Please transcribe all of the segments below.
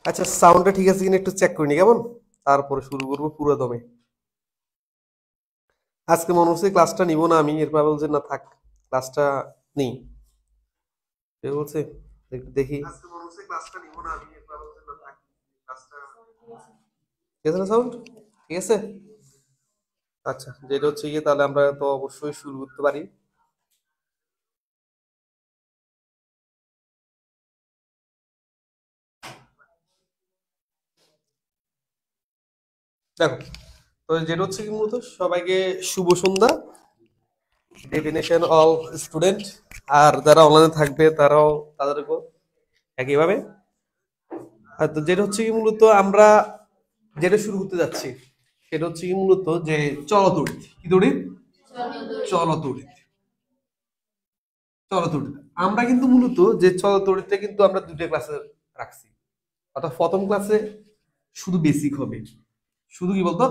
আচ্ছা, সাউন্ডটা ঠিক আছে কিনা একটু চেক করে নি কেমন, তারপরে শুরু করবো পুরো দমে। আজকে মনে হচ্ছে ক্লাসটা নিব না আমি, এরপর বলছে না থাক ক্লাসটা নেই। ঠিক বলছে, একটু দেখি। আজকে মনে হচ্ছে ক্লাসটা নিব না আমি, এরপর বলছে না থাক ক্লাসটা। ঠিক আছে না সাউন্ড? ঠিক আছে। আচ্ছা, যেটা হচ্ছে গিয়ে তাহলে আমরা তো অবশ্যই শুরু করতে পারি। দেখো, তো যেটা হচ্ছে কি মূলত সবাইকে শুভ সন্ধ্যা। ডেফিনেশন অল স্টুডেন্ট, আর যারা অনলাইনে থাকবে তারাও তাদেরকেও একইভাবে। আর তো যেটা হচ্ছে কি মূলত আমরা যেটা শুরু করতে যাচ্ছি সেটা হচ্ছে কি মূলত যে চলতড়িৎ। কি তড়িৎ? চলতড়িৎ। চলতড়িৎ। আমরা কিন্তু মূলত যে চলতড়িৎটা কিন্তু আমরা দুটো ক্লাসে রাখছি। অর্থাৎ প্রথম ক্লাসে শুধু বেসিক হবে, শুধু কি বলতো,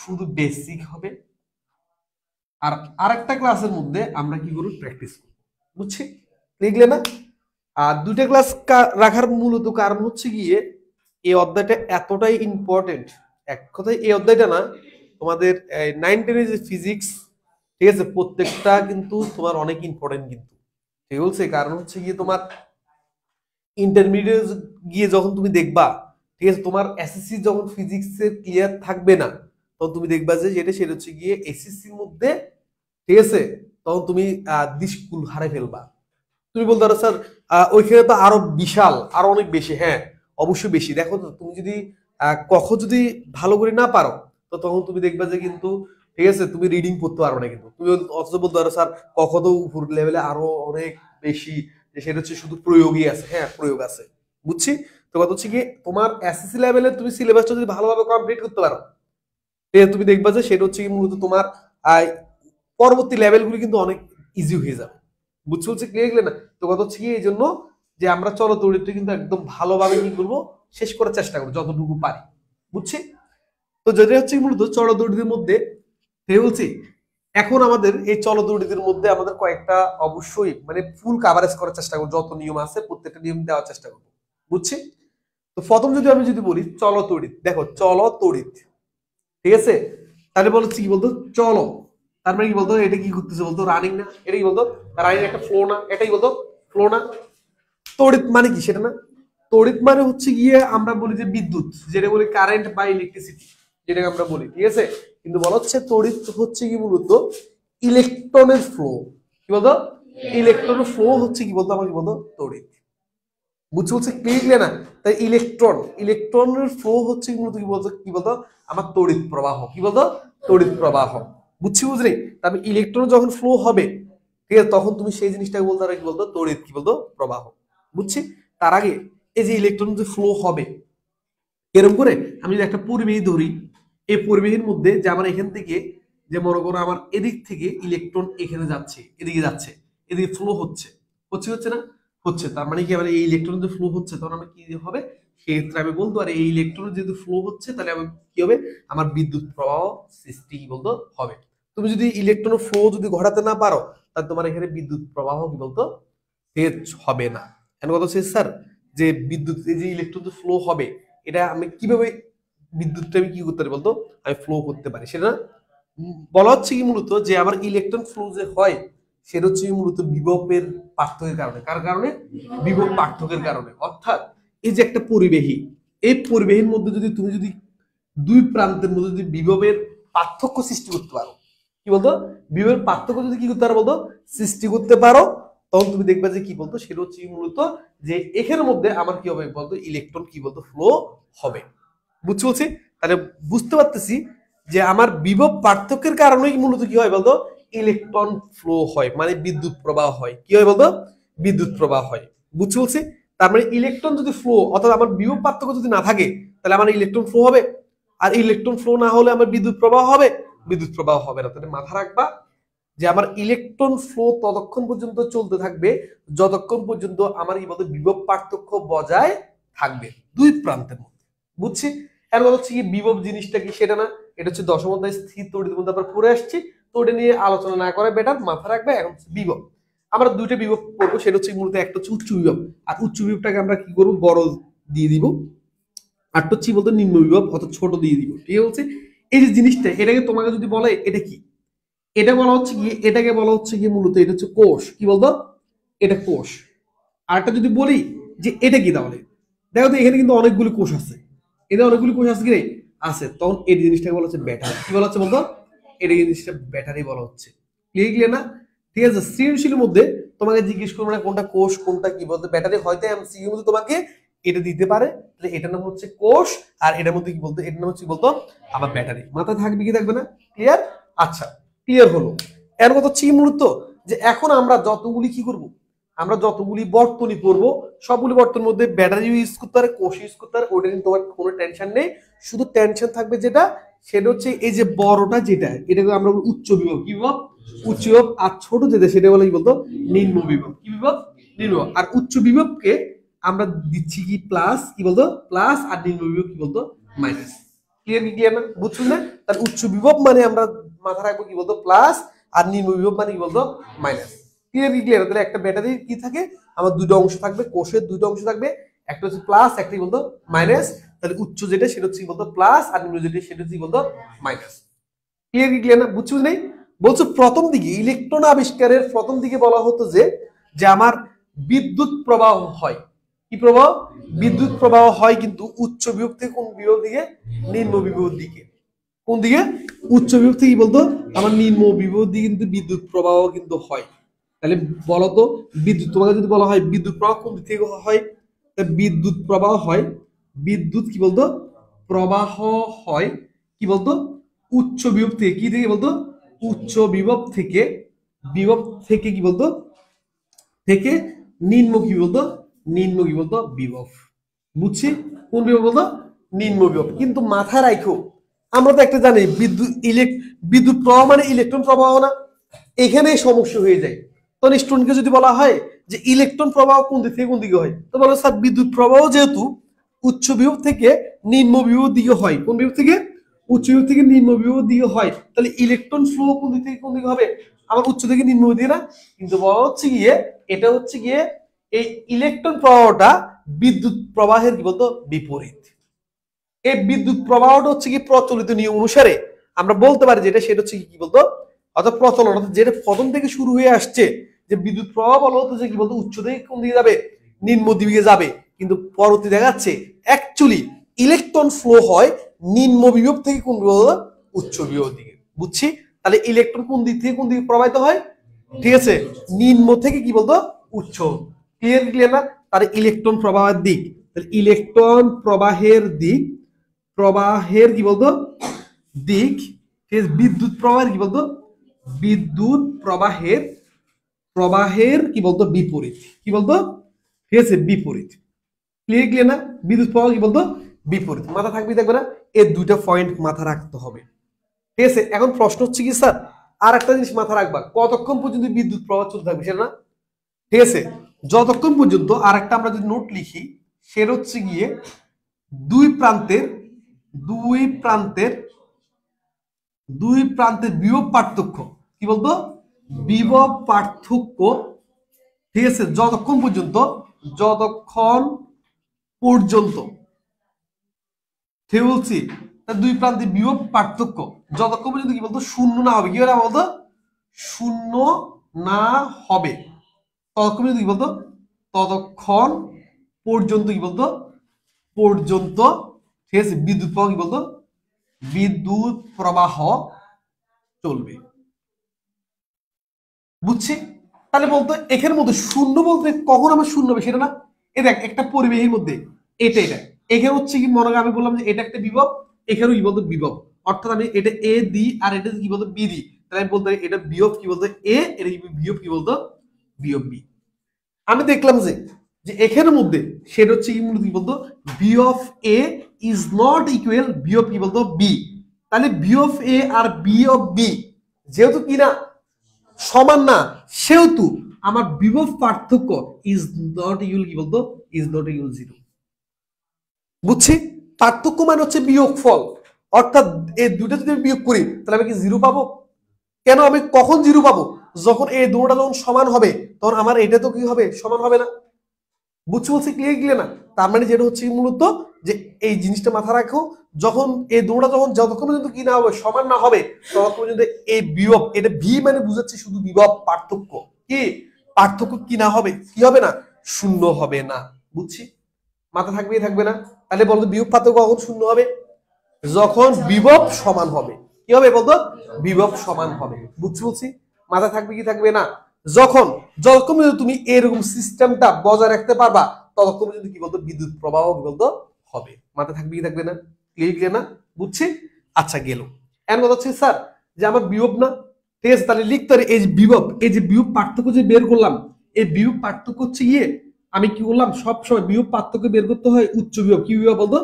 শুধু বেসিক হবে। আর আরেকটা ক্লাসের মধ্যে আমরা কি করব, প্র্যাকটিস করব। বুঝছি? লিখলে না? আর দুইটা ক্লাস রাখার মূলত কারণ হচ্ছে গিয়ে এই অধ্যায়টা এতটাই ইম্পর্টেন্ট। এক কথায় এই অধ্যায়টা না, তোমাদের 9-10 যে ফিজিক্স, ঠিক আছে, প্রত্যেকটা কিন্তু তোমার অনেক ইম্পর্টেন্ট কিন্তু। ঠিক বলছে, কারণ হচ্ছে গিয়ে তোমার ইন্টারমিডিয়েট গিয়ে যখন তুমি দেখবা, ঠিক আছে, তোমার এসএসসি যখন ফিজিক্সের ক্লিয়ার থাকবে না, তখন তুমি দেখবা যে সেটা হচ্ছে গিয়ে এসএসসির মধ্যে, ঠিক আছে, তখন তুমি দিশকুল হারাই ফেলবা। তুমি বলতে পারো স্যার ওইখানে তো আরো বিশাল, আরো অনেক বেশি। হ্যাঁ, অবশ্যই বেশি। দেখো তো, তুমি যদি কখ যদি ভালো করে না পারো, তো তখন তুমি দেখবে যে কিন্তু, ঠিক আছে, তুমি রিডিং পড়তে পারো না কিন্তু। তুমি অথচ বলতে পারো স্যার কখ তো উপর লেভেলে আরো অনেক বেশি, যে সেটা হচ্ছে শুধু প্রয়োগই আছে। হ্যাঁ, প্রয়োগ আছে, বুঝছি। তো কথা হচ্ছে কি, তোমার এসএসসি লেভেলে তুমি সিলেবাসটা যদি ভালোভাবে কমপ্লিট করতে পারো, তুমি দেখবা যে সেটা হচ্ছে কি মূলত তোমার আহ, পরবর্তী লেভেলগুলো কিন্তু অনেক ইজি হয়ে যাবে। বুঝতে হচ্ছে, ক্লিয়ার গেলে না? তো কথা হচ্ছে কি, এই জন্য যে আমরা চলতরিত্র কিন্তু একদম ভালোভাবে কি করবো, শেষ করার চেষ্টা করবো যতটুকু পারি। বুঝছি? তো যেটা হচ্ছে কি মূলত চলতরিতের মধ্যে, ঠিক বলছি, এখন আমাদের এই চলতরিতের মধ্যে আমাদের কয়েকটা অবশ্যই মানে ফুল কাভারেজ করার চেষ্টা করবো, যত নিয়ম আছে প্রত্যেকটা নিয়ম দেওয়ার চেষ্টা করবো। বুঝছি? তো প্রথম যদি আমি যদি বলি চলতরিৎ, দেখো চলতরিৎ, ঠিক আছে, তাহলে বলছি কি বলতো, চলো। তার মানে কি বলতো, এটা কি করতেছে বলতো, রানিং না? এটা কি বলতো, রানিং একটা ফ্লো না? এটাই বলতো ফ্লো না? তড়িৎ মানে কি সেটা না? তড়িৎ মানে হচ্ছে গিয়ে আমরা বলি যে বিদ্যুৎ, যেটা বলি কারেন্ট বা ইলেকট্রিসিটি, যেটাকে আমরা বলি। ঠিক আছে, কিন্তু বলা হচ্ছে তড়িৎ হচ্ছে কি মূলত ইলেকট্রনের ফ্লো। কি বলতো? ইলেকট্রনের ফ্লো হচ্ছে কি বলতো, আমার কি বলতো, তড়িৎ। বুঝতে বলছে, ক্লিয়ার না? তাই ইলেকট্রন, ইলেকট্রনের ফ্লো হচ্ছে মূলত কি বলতো, কি বলতো, আমার তড়িৎ প্রবাহ। কি বলতো? তড়িৎ প্রবাহ। বুঝছি, বুঝলি? তবে ইলেকট্রন যখন ফ্লো হবে, ঠিক আছে, তখন তুমি সেই জিনিসটাকে বলতে পারো কি বলতো, তড়িৎ, কি বলতো, প্রবাহ। বুঝছি? তার আগে এই যে ইলেকট্রন যে ফ্লো হবে, এরকম করে আমি যদি একটা পরিবেশ ধরি, এই পরিবেশের মধ্যে যে আমার এখান থেকে, যে মনে করো আমার এদিক থেকে ইলেকট্রন এখানে যাচ্ছে, এদিকে যাচ্ছে, এদিকে ফ্লো হচ্ছে, হচ্ছে হচ্ছে না? হচ্ছে। তার মানে কি, আমার এই ইলেকট্রন যে ফ্লো হচ্ছে, তখন আমার কি হবে, সেক্ষেত্রে আমি বলতে পারি এই ইলেকট্রন যেহেতু ফ্লো হচ্ছে, তাহলে আমার কি হবে, আমার বিদ্যুৎ প্রবাহ সৃষ্টি কি বলতো হবে। তুমি যদি ইলেকট্রন ফ্লো যদি ঘটাতে না পারো, তাহলে তোমার এখানে বিদ্যুৎ প্রবাহ কি বলতো তেজ হবে না। এখন কথা হচ্ছে স্যার, যে বিদ্যুৎ, এই যে ইলেকট্রন যে ফ্লো হবে, এটা আমি কিভাবে বিদ্যুৎটা আমি কি করতে পারি বলতো, আমি ফ্লো করতে পারি সেটা বলা হচ্ছে কি মূলত, যে আমার ইলেকট্রন ফ্লো যে হয়, সেটা হচ্ছে মূলত বিভবের পার্থক্যের কারণে। কার কারণে? বিভব পার্থক্যের কারণে। অর্থাৎ এই যে একটা পরিবেহী, এই পরিবেহীর মধ্যে যদি তুমি যদি দুই প্রান্তের মধ্যে যদি বিভবের পার্থক্য সৃষ্টি করতে পারো, কি বলতো, বিভবের পার্থক্য যদি কি করতে পারো বলতো, সৃষ্টি করতে পারো, তখন তুমি দেখবে যে কি বলতো, সেটা হচ্ছে মূলত যে এখানের মধ্যে আমার কি হবে বলতো, ইলেকট্রন কি বলতো ফ্লো হবে। বুঝতে বলছি? তাহলে বুঝতে পারতেছি যে আমার বিভব পার্থক্যের কারণেই মূলত কি হয় বলতো, ইলেকট্রন ফ্লো হয়, মানে বিদ্যুৎ প্রবাহ হয়। কি হয় বলতো, বিদ্যুৎ প্রবাহ হয়। বুঝতে বলছি? তার মানে ইলেকট্রন যদি ফ্লো, অর্থাৎ আমার বিভব পার্থক্য যদি না থাকে, তাহলে আমার ইলেকট্রন ফ্লো হবে। আর ইলেকট্রন ফ্লো না হলে আমার বিদ্যুৎ প্রবাহ হবে, বিদ্যুৎ প্রবাহ হবে না। তাহলে মাথা রাখবা যে আমার ইলেকট্রন ফ্লো ততক্ষণ পর্যন্ত চলতে থাকবে যতক্ষণ পর্যন্ত আমার কি বলতো, বিভব পার্থক্য বজায় থাকবে দুই প্রান্তের মধ্যে। বুঝছি? এর কথা হচ্ছে কি, বিভব জিনিসটা কি সেটা না, এটা হচ্ছে দশম অধ্যায় স্থির তড়িৎ মধ্যে আমরা পড়ে আসছি। তো ওটা নিয়ে আলোচনা না করে বেটার, মাথা রাখবে এখন বিভব। আমরা দুইটা বিভব পড়বো, সেটা হচ্ছে মূলত একটা হচ্ছে উচ্চ বিভব, আর উচ্চ বিভবটাকে আমরা কি করবো, বড় দিয়ে দিব, আরটা হচ্ছে বলতো নিম্ন বিভব অর্থাৎ ছোট দিয়ে দিব। ঠিক আছে, এই যে জিনিসটা এটাকে তোমাকে যদি বলে এটা কি, এটা বলা হচ্ছে কি, এটাকে বলা হচ্ছে কি মূলত এটা হচ্ছে কোষ। কি বলতো, এটা কোষ। আরেকটা যদি বলি যে এটা কি, তাহলে দেখো তো এখানে কিন্তু অনেকগুলি কোষ আছে, এদের অনেকগুলি কোষ আছে কি রে, আছে। তখন এই জিনিসটাকে বলা হচ্ছে ব্যাটারি। কি বলা হচ্ছে বলতো, এই জিনিসটা ব্যাটারি বলা হচ্ছে। ক্লিয়ার ক্লিয়ার না? ঠিক আছে, সৃজনশীলের মধ্যে তোমাকে জিজ্ঞেস করবো না কোনটা কোষ কোনটা কি বলতো ব্যাটারি, হয়তো এমসিকিউর মধ্যে তোমাকে এটা দিতে পারে, তাহলে এটার নাম হচ্ছে কোষ, আর এটার মধ্যে কি বলতো, এটার নাম হচ্ছে বলতো আমার ব্যাটারি। মাথায় থাকবে কি থাকবে না? ক্লিয়ার? আচ্ছা, ক্লিয়ার হলো। এর কথা হচ্ছে মূলত যে এখন আমরা যতগুলি কি করব, আমরা যতগুলি বর্তনী পড়ব সবগুলি বর্তনীর মধ্যে ব্যাটারি ইউজ করতে পারে, কোষ ইউজ করতে পারে, ওটা কিন্তু তোমার কোনো টেনশন নেই। শুধু টেনশন থাকবে যেটা, সেটা হচ্ছে এই যে বড়টা যেটা, এটাকে আমরা উচ্চ বিভব। কি বিভব? উচ্চ বিভব। আর ছোট যেটা সেটা বলে কি বলতো নিম্ন বিভব। কি বিভব? নিম্ন বিভব। আর উচ্চ বিভবকে আমরা দিচ্ছি কি প্লাস, কি বলতো প্লাস, আর নিম্ন বিভব কি বলতো মাইনাস। ক্লিয়ার কি ক্লিয়ার না? বুঝছো না? তার উচ্চ বিভব মানে আমরা মাথা রাখবো কি বলতো প্লাস, আর নিম্ন বিভব মানে কি বলতো মাইনাস। ক্লিয়ার কি ক্লিয়ার? তাহলে একটা ব্যাটারি কি থাকে, আমার দুটো অংশ থাকবে, কোষের দুটো অংশ থাকবে, একটা হচ্ছে প্লাস, একটা কি বলতো মাইনাস। তাহলে উচ্চ যেটা সেটা হচ্ছে কি বলতো প্লাস, আর নিম্ন যেটা সেটা হচ্ছে কি বলতো মাইনাস। ক্লিয়ার কি ক্লিয়ার না? বুঝছো নেই? বলছো প্রথম দিকে ইলেকট্রন আবিষ্কারের প্রথম দিকে বলা হতো যে যে আমার বিদ্যুৎ প্রবাহ হয়। কি প্রবাহ? বিদ্যুৎ প্রবাহ হয়, কিন্তু উচ্চ বিভব থেকে কোন বিভব দিকে? নিম্ন বিভব দিকে। কোন দিকে? উচ্চ বিভব থেকে কি বলতো আমার নিম্ন বিভব দিকে কিন্তু বিদ্যুৎ প্রবাহ কিন্তু হয়। তাহলে বলতো বিদ্যুৎ, তোমাকে যদি বলা হয় বিদ্যুৎ প্রবাহ কোন দিক থেকে হয়, বিদ্যুৎ প্রবাহ হয়, বিদ্যুৎ কি বলতো প্রবাহ হয় কি বলতো উচ্চ বিভব থেকে। কি থেকে বলতো? উচ্চ বিভব থেকে, বিভব থেকে কি বলতো থেকে নিম্ন কি বলতো, নিম্ন কি বলতো বিভব। বুঝছি? কোন বিভব বলতো? নিম্ন বিভব। কিন্তু মাথায় রাখো, আমরা তো একটা জানি বিদ্যুৎ বিদ্যুৎ প্রবাহ মানে ইলেকট্রন প্রবাহ না, এখানে সমস্যা হয়ে যায়। তখন স্টুডেন্টকে যদি বলা হয় যে ইলেকট্রন প্রবাহ কোন দিক থেকে কোন দিকে হয়, তো বলো স্যার বিদ্যুৎ প্রবাহ যেহেতু উচ্চ বিভব থেকে নিম্ন বিভব দিকে হয়, কোন বিভব থেকে? উচ্চ বিভব থেকে নিম্ন বিভব দিকে হয়, তাহলে ইলেকট্রন ফ্লো কোন দিক থেকে কোন দিকে হবে? আমার উচ্চ থেকে নিম্ন দিকে না। কিন্তু বলা হচ্ছে গিয়ে এটা হচ্ছে গিয়ে এই ইলেকট্রন প্রবাহটা বিদ্যুৎ প্রবাহের কি বলতো বিপরীত। এই বিদ্যুৎ প্রবাহটা হচ্ছে কি প্রচলিত নিয়ম অনুসারে আমরা বলতে পারি যেটা, সেটা হচ্ছে কি বলতো অর্থাৎ প্রচলন, অর্থাৎ যেটা প্রথম থেকে শুরু হয়ে আসছে যে বিদ্যুৎ প্রবাহ বলা হতো যে কি বলতো উচ্চ থেকে কোন দিকে যাবে? নিম্ন দিকে যাবে। কিন্তু পরবর্তী দেখা যাচ্ছে অ্যাকচুয়ালি ইলেকট্রন ফ্লো হয় নিম্ন বিভব থেকে কোন বিভব? উচ্চ বিভব দিকে। বুঝছি? তাহলে ইলেকট্রন কোন দিক থেকে কোন দিকে প্রবাহিত হয়? ঠিক আছে, নিম্ন থেকে কি বলতো উচ্চ। ক্লিয়ার ক্লিয়ার না? তাহলে ইলেকট্রন প্রবাহের দিক, তাহলে ইলেকট্রন প্রবাহের দিক, প্রবাহের কি বলতো দিক, বিদ্যুৎ প্রবাহের কি বলতো বিদ্যুৎ প্রবাহের, প্রবাহের কি বলতো বিপরীত। কি বলতো? ঠিক আছে, বিপরীত। ক্লিয়ার ক্লিয়ার না? বিদ্যুৎ প্রবাহ কি বলতো বিপরীত। মাথা থাকবে দেখবে না, এই দুইটা পয়েন্ট মাথা রাখতে হবে। ঠিক আছে, এখন প্রশ্ন হচ্ছে কি স্যার আর একটা জিনিস মাথা রাখবা, কতক্ষণ পর্যন্ত বিদ্যুৎ প্রবাহ চলতে থাকবে সেটা না? ঠিক আছে, যতক্ষণ পর্যন্ত, আর একটা আমরা যদি নোট লিখি সেটা হচ্ছে গিয়ে দুই প্রান্তের, দুই প্রান্তের, দুই প্রান্তের বিভব পার্থক্য। কি বলতো? বিভব পার্থক্য। ঠিক আছে, যতক্ষণ পর্যন্ত, যতক্ষণ পর্যন্ত, ঠিক বলছি, দুই প্রান্তের বিভব পার্থক্য যতক্ষণ পর্যন্ত কি বলতো শূন্য না হবে। কি হবে বলতো? শূন্য না হবে ততক্ষণ পর্যন্ত কি বলতো, ততক্ষণ পর্যন্ত কি বলতো পর্যন্ত, ঠিক আছে, বিদ্যুৎ প্রবাহ কি বলতো বিদ্যুৎ প্রবাহ চলবে। বুঝছি? তাহলে বলতো এখানে মধ্যে শূন্য বলতে কখন আমার শূন্য হবে সেটা না, এ দেখ একটা পরিবেশের মধ্যে এটা এটা এখানে হচ্ছে কি মনে হয় আমি বললাম যে এটা একটা বিভব, এখানেও কি বলতো বিভব, অর্থাৎ আমি এটা এ দিই আর এটা কি বলতো বি দিই, তাহলে আমি বলতে পারি এটা বিভব কি বলতো এ, এটা বিভব কি বলতো বিভব বি। আমি দেখলাম যে যে এখানের মধ্যে সেটা হচ্ছে কি মূলত কি বলতো V of A is not equal V of কি বলতো বি। তাহলে বি অফ এ আর বি অফ বি যেহেতু কি না সমান না, সেহেতু আমার বিভব পার্থক্য ইজ নট ইকুয়াল কি বলতো ইজ নট ইকুয়াল জিরো। বুঝছি? পার্থক্য মানে হচ্ছে বিয়োগ ফল, অর্থাৎ এই দুটো যদি আমি বিয়োগ করি তাহলে আমি কি জিরো পাবো? কেন আমি কখন জিরো পাবো? যখন এই দুটোটা যখন সমান হবে তখন আমার এটা তো কি হবে সমান হবে না। বুঝছি বলছি? ক্লিয়ার ক্লিয়ার না? তার মানে যেটা হচ্ছে মূলত যে এই জিনিসটা মাথা রাখো, যখন এই দুটোটা যখন যতক্ষণ পর্যন্ত কি না হবে, সমান না হবে, ততক্ষণ পর্যন্ত এই বিভব, এটা ভি মানে বুঝাচ্ছে শুধু বিভব, পার্থক্য কি, পার্থক্য কি না হবে, কি হবে না, শূন্য হবে না। বুঝছি? মাথা থাকবে থাকবে না? তাহলে বলতো বিভব পার্থক্য কখন শূন্য হবে? যখন বিভব সমান হবে। কি হবে বলতো? বিভব সমান হবে। বুঝছি বলছি? মাথা থাকবে কি থাকবে না? যখন যতক্ষণ পর্যন্ত তুমি এরকম সিস্টেমটা বজায় রাখতে পারবা, ততক্ষণ পর্যন্ত কি বলতো বিদ্যুৎ প্রবাহ কি বলতো হবে। মাথা থাকবে কি থাকবে না? ক্লিয়ার না? বুঝছি? আচ্ছা গেল। এর কথা হচ্ছে স্যার যে আমার বিভব না, ঠিক আছে, তাহলে লিখতে পারি এই যে বিভব, এই যে বিভব পার্থক্য যে বের করলাম, এই বিভব পার্থক্য হচ্ছে গিয়ে আমি কি করলাম, সব সময় বিভব পার্থক্য বের করতে হয় উচ্চ বিভব। কি বিভব বলতো?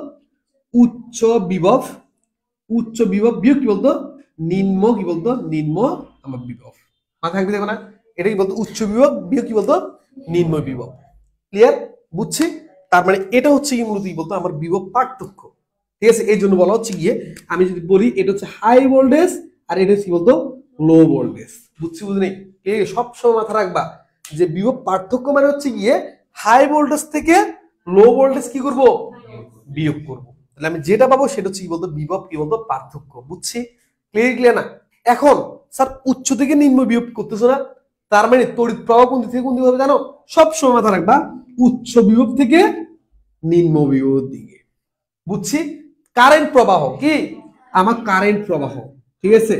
উচ্চ বিভব, উচ্চ বিভব বিয়োগ কি বলতো নিম্ন, কি বলতো নিম্ন আমার বিভব। মাথা থাকবে দেখো না, এটা কি বলতো উচ্চ বিভব বিয়োগ কি বলতো নিম্ন বিভব। ক্লিয়ার? বুঝছি? তার মানে এটা হচ্ছে কি মূলত কি বলতো আমার বিভব পার্থক্য। ঠিক আছে, এই জন্য বলা হচ্ছে গিয়ে আমি যদি বলি এটা হচ্ছে হাই ভোল্টেজ আর এটা হচ্ছে কি বলতো লো ভোল্টেজ। বুঝছি বুঝলি? সবসময় মাথা রাখবা যে বিভব পার্থক্য মানে হচ্ছে গিয়ে হাই ভোল্টেজ থেকে লো ভোল্টেজ কি করব, বিয়োগ করব। তাহলে আমি যেটা পাবো সেটা হচ্ছে কি বলতো বিভব কি বলতো পার্থক্য। বুঝছি? ক্লিয়ার না? এখন স্যার উচ্চ থেকে নিম্ন বিয়োগ করতেছো না, তার মানে তড়িৎ প্রবাহ কোন দিক থেকে কোন দিকে হবে জানো? সব সময় মাথা রাখবা উচ্চ বিভব থেকে নিম্ন বিভবের দিকে। বুঝছি? কারেন্ট প্রবাহ কি আমার কারেন্ট প্রবাহ, ঠিক আছে,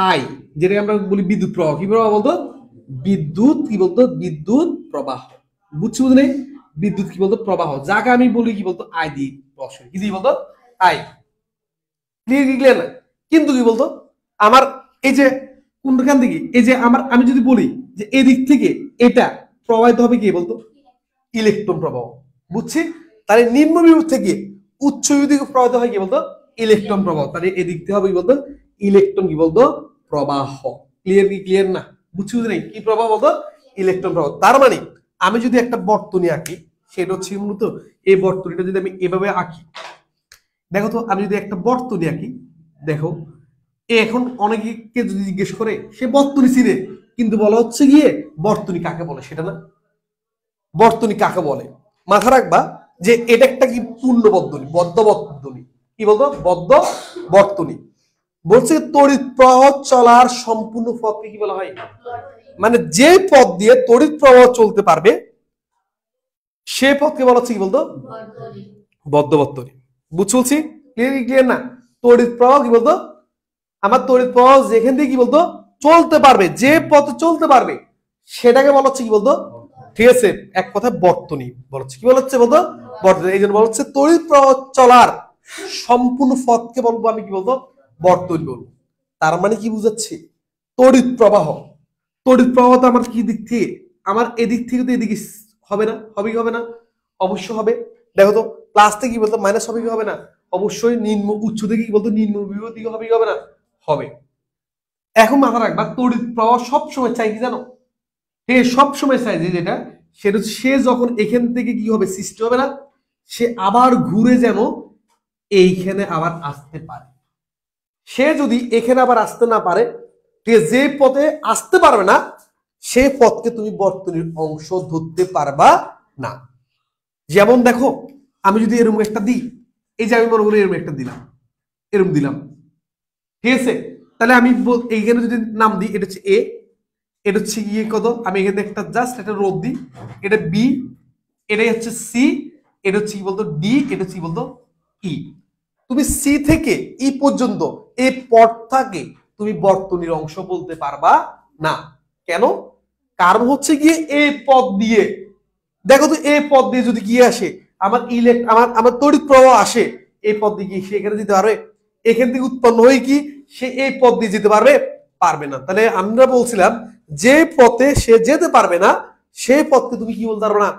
আই, যেটা আমরা বলি বিদ্যুৎ প্রবাহ, কি প্রবাহ বলতো বিদ্যুৎ, কি বলতো বিদ্যুৎ প্রবাহ। বুঝছি বুঝলি? বিদ্যুৎ কি বলতো প্রবাহ, যাকে আমি বলি কি বলতো আই দি প্রশ্ন, কি দিয়ে বলতো আই। ক্লিয়ার না? কিন্তু কি বলতো আমার এই যে কোনখান থেকে এই যে আমার আমি যদি বলি যে এদিক থেকে এটা প্রবাহিত হবে কি বলতো ইলেকট্রন প্রবাহ। বুঝছি? তাহলে নিম্ন বিভব থেকে উচ্চ বিভব দিকে প্রবাহিত হয় কি বলতো ইলেকট্রন প্রবাহ। তাহলে এদিক থেকে হবে কি বলতো ইলেকট্রন কি বলতো প্রবাহ। ক্লিয়ার না? বুঝছি বুঝলি কি প্রবাহ বলতো ইলেকট্রন প্রবাহ। তার মানে আমি যদি একটা বর্তনী আঁকি, সেটা হচ্ছে মূলত এই বর্তনীটা যদি আমি এভাবে আঁকি, দেখো তো আমি যদি একটা বর্তনী আঁকি, দেখো এখন অনেকে যদি জিজ্ঞেস করে সে বর্তনী চিনে, কিন্তু বলা হচ্ছে গিয়ে বর্তনী কাকে বলে সেটা না। বর্তনী কাকে বলে মাথা রাখবা যে এটা একটা কি পূর্ণ বর্তনী, বদ্ধ বর্তনী। কি বলতো বদ্ধ বর্তনী। বলছে তড়িৎ প্রবাহ চলার সম্পূর্ণ পথকে কি বলা হয়, মানে যে পথ দিয়ে তড়িৎ প্রবাহ চলতে পারবে সে পথকে বলা হচ্ছে কি বলতো বদ্ধ বর্তনী। বুঝছি? ক্লিয়ার না? তড়িৎ প্রবাহ কি বলতো আমার তড়িৎ প্রবাহ যেখান থেকে কি বলতো চলতে পারবে, যে পথে চলতে পারবে সেটাকে বলা হচ্ছে কি বলতো, ঠিক আছে, এক কথায় বর্তনী বলা হচ্ছে। কি বলা হচ্ছে বলতো বর্তনী। এই জন্য বলা হচ্ছে তড়িৎ প্রবাহ চলার সম্পূর্ণ পথকে বলবো আমি কি বলবো বর্তনী বলবো। তার মানে কি বুঝাচ্ছে তড়িৎ প্রবাহ, তড়িৎ প্রবাহ তো আমার কি দিক থেকে আমার এদিক থেকে তো এদিকে হবে না, হবে কি হবে না? অবশ্যই হবে। দেখো তো প্লাস থেকে কি বলতো মাইনাস হবে কি হবে না? অবশ্যই নিম্ন উচ্চ থেকে কি বলতো নিম্ন বিভব দিকে হবে কি হবে না? হবে। এখন মাথা রাখবা তড়িৎ প্রবাহ সবসময় চাই কি জানো, সব সময় চাই যে যেটা সেটা হচ্ছে সে যখন এখান থেকে কি হবে সৃষ্টি হবে না, সে আবার ঘুরে যেন এইখানে আবার আসতে পারে। সে যদি এখানে আবার আসতে না পারে, যে পথে আসতে পারবে না সেই পথকে তুমি বর্তনীর অংশ ধরতে পারবা না। যেমন দেখো আমি যদি এরকম একটা দিই, এই যে আমি মনে করি এরকম একটা দিলাম, এরকম দিলাম, ঠিক আছে, তাহলে আমি এইখানে যদি নাম দিই এটা হচ্ছে এ, এটা হচ্ছে ইয়ে কত, আমি এখানে একটা জাস্ট একটা রোধ দিই, এটা বি, এটাই হচ্ছে সি, এটা হচ্ছে কি বলতো ডি, এটা হচ্ছে কি বলতো ই। তুমি সি থেকে ই পর্যন্ত এই পথটাকে তুমি বর্তনীর অংশ বলতে পারবা না। কেন? কারণ হচ্ছে গিয়ে এই পথ দিয়ে, দেখো তো এই পথ দিয়ে যদি গিয়ে আসে আমার আমার তড়িৎ প্রবাহ আসে, এই পথ দিয়ে গিয়ে সে এখানে যেতে পারবে? এখান থেকে উৎপন্ন হয়ে কি সে এই পথ দিয়ে যেতে পারবে? পারবে না। তাহলে আমরা বলছিলাম যে পথে সে যেতে পারবে না সেই পথকে তুমি কি বলতে পারবে না?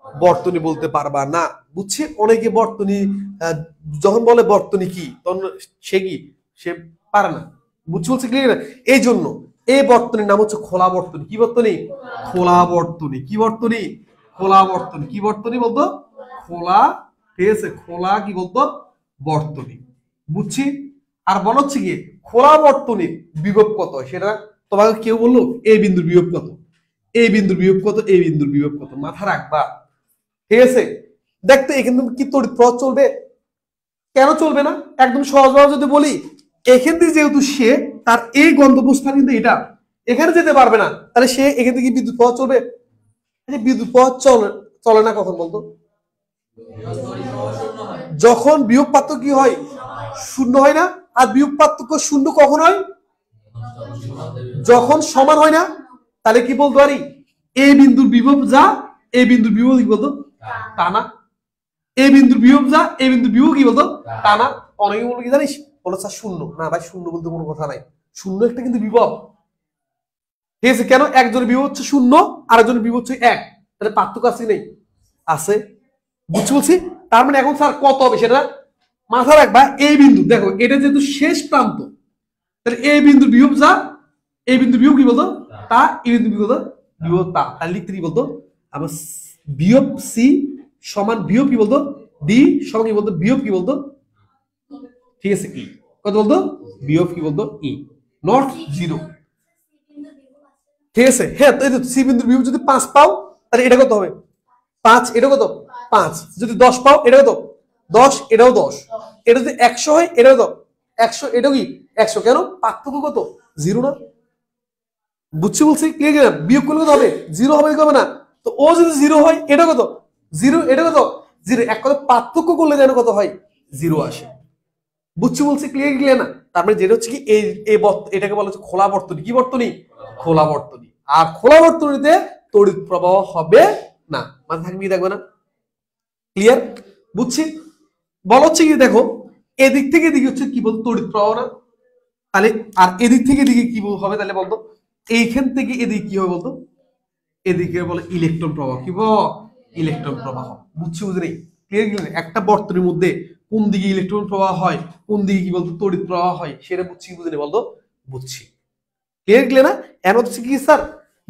বর্তনী বলতে পারবা না। বুঝছি? অনেকে বর্তনী যখন বলে বর্তনী কি তখন সে কি সে পারে না। বুঝছি বলছি ক্লিয়ার? এই জন্য এই বর্তনীর নাম হচ্ছে খোলা বর্তনী। কি বর্তনী? খোলা বর্তনী। কি বর্তনী? খোলা বর্তনী। কি বর্তনী বলতো? খোলা, ঠিক আছে, খোলা কি বলতো বর্তনী। বুঝছি? আর বলা হচ্ছে কি খোলা বর্তনীর বিভব কত সেটা তোমাকে কেউ বললো এই বিন্দুর বিভব কত, এই বিন্দুর বিভব কত, এই বিন্দুর বিভব কত, মাথা রাখবা। ঠিক আছে? দেখতো এখানে কি তড়িৎ প্রবাহ চলবে? কেন চলবে না? একদম সহজভাবে যদি বলি, এখান থেকে যেহেতু সে তার এই গন্তব্যস্থান কিন্তু এটা, এখানে যেতে পারবে না, তাহলে সে এখান থেকে বিদ্যুৎ প্রবাহ চলবে? বিদ্যুৎ প্রবাহ চলে চলে না কখন বলতো? যখন বিয়োগ পার্থক্য কি হয়? শূন্য হয় না? আর বিয়োগ পার্থক্য শূন্য কখন হয়? যখন সমান হয় না। তাহলে কি বলতে পারি? এ বিন্দুর বিভব যা, এ বিন্দুর বিভব কি বলতো? তা না। এ বিন্দুর বিভব যা, এ বিন্দুর বিভব কি বলতো? তা না। অনেকে বলবো কি জানিস, বলো স্যার শূন্য। না ভাই, শূন্য বলতে কোনো কথা নাই। শূন্য একটা কিন্তু বিভব, ঠিক আছে? কেন? একজনের বিভব হচ্ছে শূন্য, আরেকজনের বিভব হচ্ছে এক, তাহলে পার্থক্য আছে নেই? আছে। বুঝছি বলছি? তার মানে এখন স্যার কত হবে সেটা মাথা রাখবা। এই বিন্দু দেখো, এটা যেহেতু শেষ প্রান্ত, তাহলে এই বিন্দুর বিভব যা, এই বিন্দুর বিভব কি বলতো? তা। এই বিন্দু বিভব বিভব তা। তাহলে লিখতে কি বলতো? আমার বিয়োগ সি সমান বিয়োগ কি বলতো? ডি সমান কি বলতো? বিয়োগ কি বলতো? ঠিক আছে, ই। কত বলতো? বিয়োগ কি বলতো? ই, নট জিরো। ঠিক আছে? হ্যাঁ, তো এই তো সি বিন্দুর বিভব যদি 5 পাও, তাহলে এটা কত হবে? 5। এটা কত? 5। যদি 10 পাও, এটা কত? 10। এটাও 10। এটা যদি 100 হয়, এটা কত? 100। এটাও কি 100? কেন? পার্থক্য কত? জিরো না? বুঝছি বলছি? ক্লিয়ার? বিয়োগ করলে কত হবে? জিরো হবে কি হবে না? তো ও যদি জিরো হয়, এটা কত? জিরো। এটা কত? জিরো। এক কথা পার্থক্য করলে যেন কত হয়? জিরো আসে। বুঝছি বলছি? ক্লিয়ার না? তার মানে যেটা হচ্ছে কি, এই এটাকে বলা হচ্ছে খোলা বর্তনী। কি বর্তনী? খোলা বর্তনী। আর খোলা বর্তনীতে তড়িৎ প্রবাহ হবে না। মানে থাকবে কি থাকবে না? ক্লিয়ার? বুঝছি? বলা হচ্ছে কি, দেখো এদিক থেকে এদিকে হচ্ছে কি বলতো? তড়িৎ প্রবাহ না? তাহলে আর এদিক থেকে এদিকে কি হবে তাহলে বলতো? এইখান থেকে এদিকে কি হবে বলতো? এদিকে বলে ইলেকট্রন প্রবাহ। কি বল? ইলেকট্রন প্রবাহ। বুঝছি বুঝি নেই? ক্লিয়ার? একটা বর্তনীর মধ্যে কোন দিকে ইলেকট্রন প্রবাহ হয়, কোন দিকে কি বলতো তড়িৎ প্রবাহ হয়, সেটা বুঝছি বুঝি নেই বলতো? বুঝছি। ক্লিয়ার না? এখন হচ্ছে কি স্যার,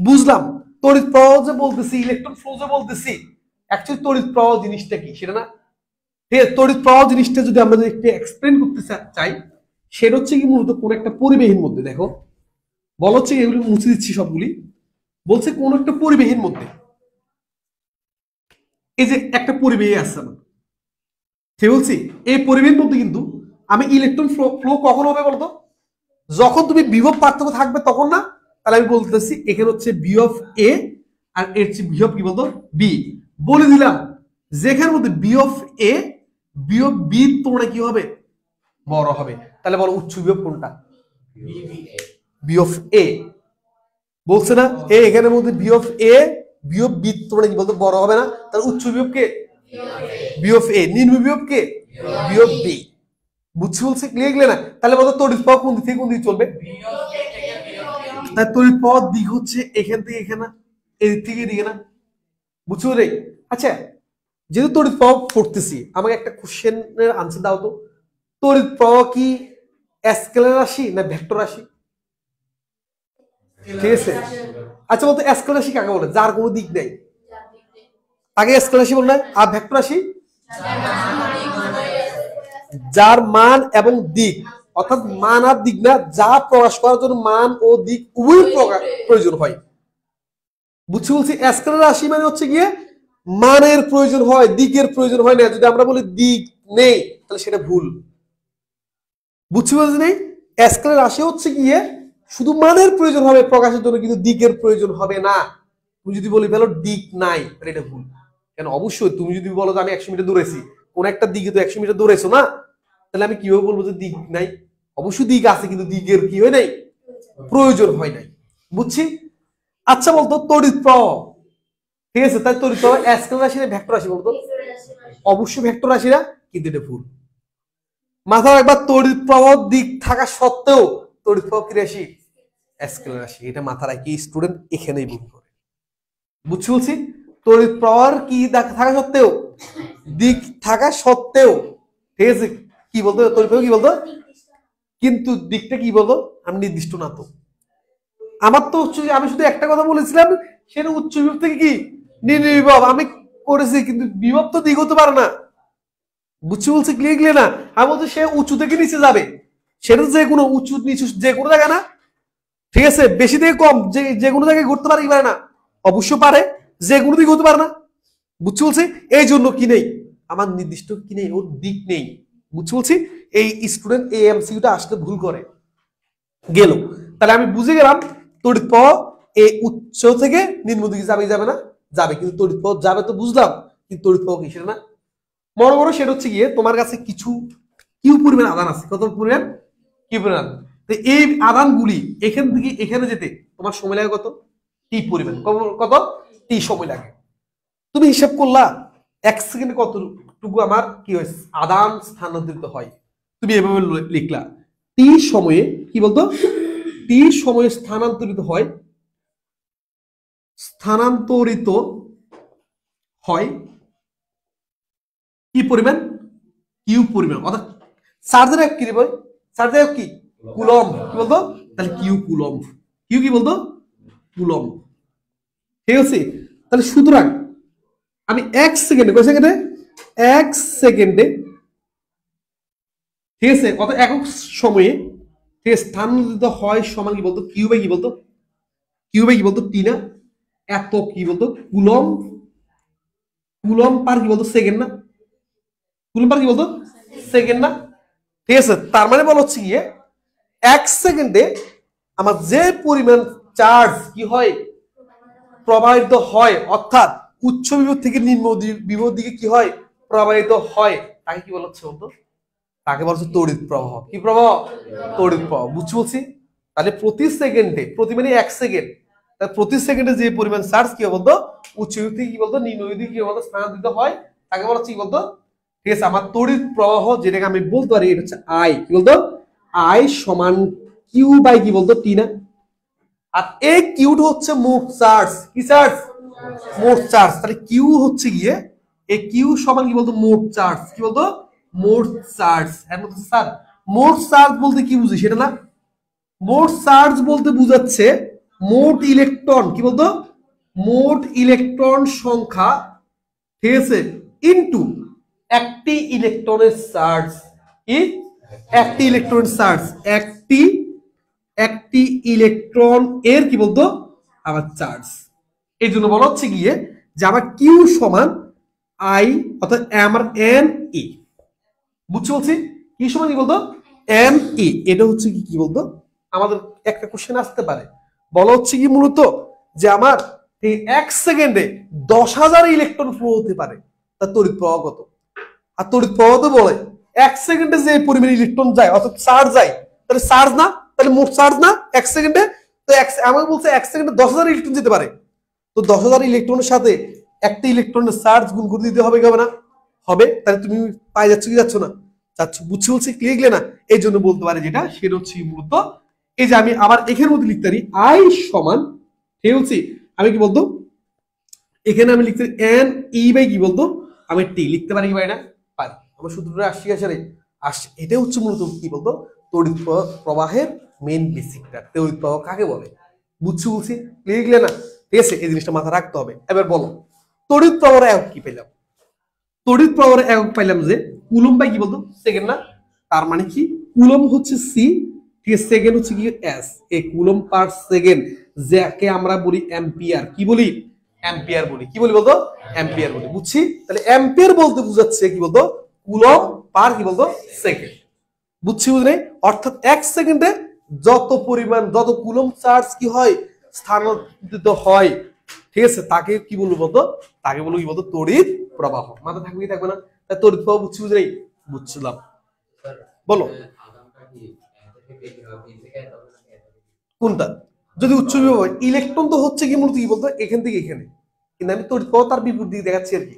বুঝলাম তড়িৎ প্রবাহ যে বলতেছি, ইলেকট্রন ফ্লো যে বলতেছি, অ্যাকচুয়ালি তড়িৎ প্রবাহ জিনিসটা কি সেটা না? ঠিক আছে, তড়িৎ প্রবাহ জিনিসটা যদি আমরা একটু এক্সপ্লেন করতে চাই, সেটা হচ্ছে কি মূলত কোন একটা পরিবেহের মধ্যে, দেখো বলা হচ্ছে এগুলি মুছে দিচ্ছি সবগুলি, বলছে কোন একটা পরিবেহের মধ্যে, এই যে একটা পরিবেশ আছে আমার, ঠিক বলছি? এই পরিবেশের মধ্যে কিন্তু আমি ইলেকট্রন ফ্লো কখন হবে বলতো? যখন তুমি বিভব পার্থক্য থাকবে তখন না? তাহলে আমি বলতেছি এখানে হচ্ছে বি অফ এ আর এর হচ্ছে বি অফ কি বলতো? বি। বলে দিলাম যেখানের মধ্যে V of A V of B তোমরা কি হবে? বড় হবে। তাহলে বলো উচ্চ বিভব কোনটা? V of A. বলছে না এ এখানের মধ্যে V of A V of B তোমরা কি বলতো? বড় হবে না? তাহলে উচ্চ বিভব কে? বি অফ এ। নিম্ন বিভব কে? B of B. বুঝছি বলছি? ক্লিয়ার না? তাহলে বলতো তড়িৎ প্রবাহ কোন দিক থেকে কোন দিকে চলবে? তাই তড়িৎ প্রবাহ দিক হচ্ছে এখান থেকে এখানে, এদিক থেকে এদিকে না? বুঝছো রে? আচ্ছা, যেহেতু তড়িৎ প্রবাহ পড়তেছি, আমাকে একটা কোশ্চেনের আনসার দাও তো। তড়িৎ প্রবাহ কি স্কেলার রাশি না ভেক্টর রাশি? ঠিক আছে, আচ্ছা বলতো স্কেলার রাশি কাকে বলে? যার কোনো দিক নেই, তাকে স্কেলার রাশি বলে না? আর ভেক্টর রাশি যার মান এবং দিক, অর্থাৎ মান আর দিক না, যা প্রকাশ করার জন্য মান ও দিক উভয় প্রয়োজন হয়। বুঝছি বলছি? স্কেলার রাশি মানে হচ্ছে গিয়ে মানের প্রয়োজন হয়, দিকের প্রয়োজন হয় না। যদি আমরা বলি দিক নেই, তাহলে সেটা ভুল। বুঝছি বলছি নেই? স্কেলার রাশি হচ্ছে গিয়ে শুধু মানের প্রয়োজন হবে প্রকাশের জন্য, কিন্তু দিকের প্রয়োজন হবে না। তুমি যদি বলি বলো দিক নাই, তাহলে এটা ভুল। কেন? অবশ্যই তুমি যদি বলো যে আমি 100 মিটার দৌড়েছি, কোন একটা দিকে তো 100 মিটার দৌড়েছো না, তাহলে আমি কিভাবে বলবো যে দিক নাই? অবশ্যই দিক আছে, কিন্তু দিকের কি হয় নাই? প্রয়োজন হয় নাই। বুঝছি? আচ্ছা বলতো তড়িৎ প্রবাহ, ঠিক আছে, তাই তড়িৎ প্রবাহ স্কেলার রাশি না ভেক্টর রাশি বলতো? অবশ্যই ভেক্টর রাশি না, কিন্তু এটা ভুল। মাথা রাখবা, তড়িৎ প্রবাহ দিক থাকা সত্ত্বেও তড়িৎ প্রবাহ কি রাশি? স্কেলার রাশি। এটা মাথা রাখি স্টুডেন্ট এখানেই ভুল করে। বুঝছি বলছি? তড়িৎ প্রবাহ কি থাকা সত্ত্বেও, দিক থাকা সত্ত্বেও, ঠিক আছে, কি বলতো? তড়িৎ প্রবাহ কি বলতো? কিন্তু দিকটা কি বলতো? আমি নির্দিষ্ট না তো। আমার তো উচ্চ, আমি শুধু একটা কথা বলেছিলাম, সেটা উচ্চ বিভব থেকে কি নিম্ন বিভব আমি করেছি, কিন্তু বিভব তো দিক হতে পারে না। বুঝছি বলছি? ক্লিয়ার না? আমি বলছি সে উঁচু থেকে নিচে যাবে, সেটা যে কোনো উঁচু নিচু যে কোনো জায়গা না? ঠিক আছে, বেশি থেকে কম যে কোনো জায়গায় ঘুরতে পারে কি পারে না? অবশ্য পারে, যে কোনো দিকে হতে পারে না। বুঝছি বলছি? এই জন্য কি নেই, আমার নির্দিষ্ট কি নেই, ওর দিক নেই। বুঝছি বলছি? এই স্টুডেন্ট এই এমসিকিউটা আসতে ভুল করে গেল। তাহলে আমি বুঝে গেলাম তড়িৎ প্রবাহ এই উচ্চ থেকে নিম্ন দিকে যাবে যাবে না, যাবে, কিন্তু তড়িৎ প্রবাহ যাবে তো বুঝলাম, কিন্তু তড়িৎ প্রবাহ কি সেটা না। মনে করো সেটা হচ্ছে গিয়ে তোমার কাছে কিছু কিউ পরিমাণ আধান আছে, কত পরিমাণ কিউ পরিমাণ, তো এই আধানগুলি এখান থেকে এখানে যেতে তোমার সময় লাগে কত, টি পরিমাণ, কত টি সময় লাগে। তুমি হিসাব করলা 1 সেকেন্ডে কতটুকু আমার কি হয় আদান স্থানান্তরিত হয়, তুমি এভাবে লিখলা টি সময়ে কি বলতো, টি সময়ে স্থানান্তরিত হয় কি পরিমাণ, কিউ পরিমাণ, অর্থাৎ চার্জের এক কি রে ভাই, চার্জের এক কি কুলম্ব, কি বলতো, তাহলে কিউ কুলম্ব, কিউ কি বলতো কুলম্ব। ঠিক আছে, তাহলে সুতরাং আমি 1 সেকেন্ডে, কয় সেকেন্ডে, 1 সেকেন্ডে, ঠিক আছে, কত একক সময়ে, ঠিক আছে, স্থানান্তরিত হয় সমান কি বলতো কিউ বাই কি বলতো, কিউ বাই কি বলতো টি না, এত কি বলতো কুলম্ব, কুলম্ব পার কি বলতো সেকেন্ড না, কুলম্ব পার কি বলতো সেকেন্ড না। ঠিক আছে, তার মানে বলা হচ্ছে গিয়ে 1 সেকেন্ডে আমার যে পরিমাণ চার্জ কি হয় প্রবাহিত হয়, অর্থাৎ উচ্চ বিভব থেকে নিম্ন বিভব দিকে কি হয় প্রবাহিত হয়, তাকে কি বলা হচ্ছে বলতো, তাকে বলা হচ্ছে তড়িৎ প্রবাহ। কি প্রবাহ, তড়িৎ প্রবাহ। বুঝছি বলছি? তাহলে প্রতি সেকেন্ডে, প্রতি মানে 1 সেকেন্ড, প্রতি সেকেন্ডে যে পরিমাণ চার্জ কি বলতো উচ্চ বিভব থেকে কি বলতো নিম্ন বিভব দিকে কি বলতো স্থানান্তরিত হয়, তাকে বলা হচ্ছে কি বলতো, ঠিক আছে, আমার তড়িৎ প্রবাহ, যেটাকে আমি বলতে পারি এটা হচ্ছে আই, কি বলতো আই সমান কিউ বাই কি বলতো টি না। আর এই কিউটা হচ্ছে মোট চার্জ, কি চার্জ, মোট চার্জ। তাহলে কিউ হচ্ছে গিয়ে এই কিউ সমান কি বলতো মোট চার্জ, কি বলতো মোট চার্জ। এর মধ্যে স্যার মোট চার্জ বলতে কি বুঝি সেটা না, মোট চার্জ বলতে বুঝাচ্ছে মোট ইলেকট্রন, কি বলতো মোট ইলেকট্রন সংখ্যা, ঠিক আছে, ইনটু একটি ইলেকট্রনের চার্জ, কি একটি ইলেকট্রনের চার্জ, একটি ইলেকট্রন এর কি বলতো আমার চার্জ। এই জন্য বলা হচ্ছে গিয়ে যে আমার কিউ সমান আই, অর্থাৎ আমার এন ই। বুঝতে বলছি কি সমান কি বলতো এম ই, এটা হচ্ছে কি কি বলতো আমাদের একটা কোশ্চেন আসতে পারে, বলা হচ্ছে কি মূলত যে আমার এই 1 সেকেন্ডে 10,000 ইলেকট্রন ফ্লো হতে পারে, তার তড়িৎ প্রবাহ কত। আর তড়িৎ প্রবাহ তো বলে 1 সেকেন্ডে যে পরিমাণ ইলেকট্রন যায়, অর্থাৎ চার্জ যায়, তাহলে চার্জ না, তাহলে মোট চার্জ না 1 সেকেন্ডে, তো আমাকে বলছে 1 সেকেন্ডে 10,000 ইলেকট্রন যেতে পারে, তো 10,000 ইলেকট্রনের সাথে একটা ইলেকট্রনের চার্জ গুণ করে দিতে হবে, হবে না, হবে। তাহলে তুমি পাই যাচ্ছ কি যাচ্ছ না, যাচ্ছ। বুঝছি বলছি ক্লিয়ার না, এই জন্য বলতে পারে যেটা সেটা হচ্ছে মূলত এই যে আমি আবার এখানের মধ্যে লিখতে পারি আই সমান, ঠিক বলছি, আমি কি বলতো এখানে আমি লিখতে এন ই বাই কি বলতো আমি টি লিখতে পারি কি পারি না, পারি। আমার সূত্রটা আসছে আসে রে আসছে, এটা হচ্ছে মূলত কি বলতো তড়িৎ প্রবাহের মেইন বেসিকটা, তড়িৎ প্রবাহ কাকে বলে। বুঝছি বলছি ক্লিয়ার না, ঠিক আছে, এই জিনিসটা মাথা রাখতে হবে। এবার বলো তড়িৎ প্রবাহের একক কি পেলাম, তড়িৎ প্রবাহের একক পাইলাম যে কুলম্ব বাই কি বলতো সেকেন্ড না, তার মানে কি কুলম্ব হচ্ছে সি, ঠিক আছে, সেকেন্ড হচ্ছে কি এস, এই কুলম্ব পার সেকেন্ড, যাকে আমরা বলি অ্যাম্পিয়ার, কি বলি অ্যাম্পিয়ার বলি, কি বলি বলতো অ্যাম্পিয়ার বলি। বুঝছি, তাহলে অ্যাম্পিয়ার বলতে বুঝাচ্ছে কি বলতো কুলম্ব পার কি বলতো সেকেন্ড। বুঝছি বুঝলে, অর্থাৎ 1 সেকেন্ডে যত পরিমাণ যত কুলম্ব চার্জ কি হয় স্থানান্তরিত হয়, ঠিক আছে, তাকে কি বলবো বলতো, তাকে বলবো কি বলতো তড়িৎ প্রবাহ। মাথা থাকবে কি থাকবে না, তাই তড়িৎ প্রবাহ বুঝছি বুঝলে, বুঝছিলাম। বলো কোনটা, যদি উচ্চ বিভব হয় ইলেকট্রন তো হচ্ছে কি মূলত কি বলতো এখান থেকে এখানে, কিন্তু আমি তড়িৎ প্রবাহ তার বিপরীত দিকে দেখাচ্ছি আর কি।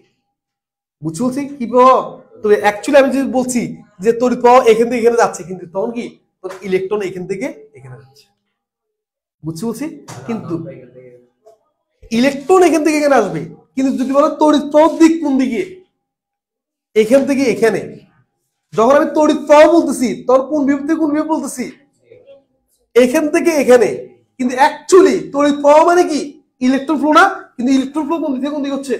বুঝছি বলছি কি প্রবাহ, তবে অ্যাকচুয়ালি আমি যদি বলছি যে তড়িৎ প্রবাহ এখান থেকে এখানে যাচ্ছে, কিন্তু তখন কি তোর ইলেকট্রন এখান থেকে এখানে যাচ্ছে। বুঝছি বলছি, কিন্তু ইলেকট্রন এখান থেকে এখানে আসবে, কিন্তু যদি বলো তড়িৎ প্রবাহ দিক কোন দিকে, এখান থেকে এখানে, যখন আমি তড়িৎ প্রবাহ বলতেছি তখন কোন বিভব থেকে কোন বিভব বলতেছি, এখান থেকে এখানে, কিন্তু অ্যাকচুয়ালি তড়িৎ প্রবাহ মানে কি ইলেকট্রন ফ্লো না, কিন্তু ইলেকট্রন ফ্লো কোন দিক থেকে কোন দিকে হচ্ছে।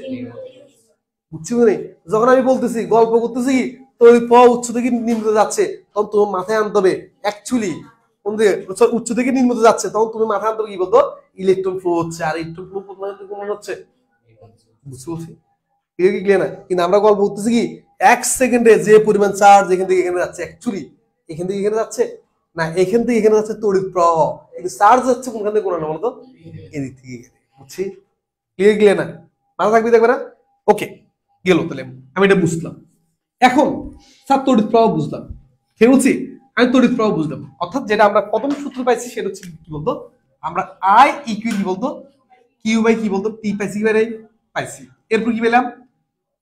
বুঝছি মানে যখন আমি বলতেছি গল্প করতেছি তড়িৎ প্রবাহ উচ্চ থেকে নিম্নতে যাচ্ছে, তখন তোমার মাথায় আনতে হবে অ্যাকচুয়ালি কোন দিকে উচ্চ থেকে নিম্নতে যাচ্ছে, তখন তুমি মাথায় আনতে হবে কি বলতো ইলেকট্রন ফ্লো হচ্ছে, আর ইলেকট্রন ফ্লো মনে হচ্ছে। বুঝছি বলছি ক্লিয়ার না? কিন্তু আমরা গল্প করতেছি কি 1 সেকেন্ডে যে পরিমাণ চার্জ এখান থেকে এখানে যাচ্ছে, অ্যাকচুয়ালি এখান থেকে এখানে যাচ্ছে না, এখান থেকে এখানে যাচ্ছে তড়িৎ প্রবাহ, কিন্তু চার্জ যাচ্ছে কোনখান থেকে কোন না বলতো, এদিক থেকে এখানে। বুঝছি? ক্লিয়ার না? মাথা থাকবি দেখবে না? ওকে, গেল। তাহলে আমি এটা বুঝলাম। এখন স্যার তড়িৎ প্রবাহ বুঝলাম, ঠিক বলছি? আমি তড়িৎ প্রবাহ বুঝলাম, অর্থাৎ যেটা আমরা প্রথম সূত্র পাইছি সেটা হচ্ছে কি বলতো, আমরা আই ইকুয়াল কি বলতো কিউ বাই কি বলতো টি পাইছি, পাইছি। এরপর কি পেলাম,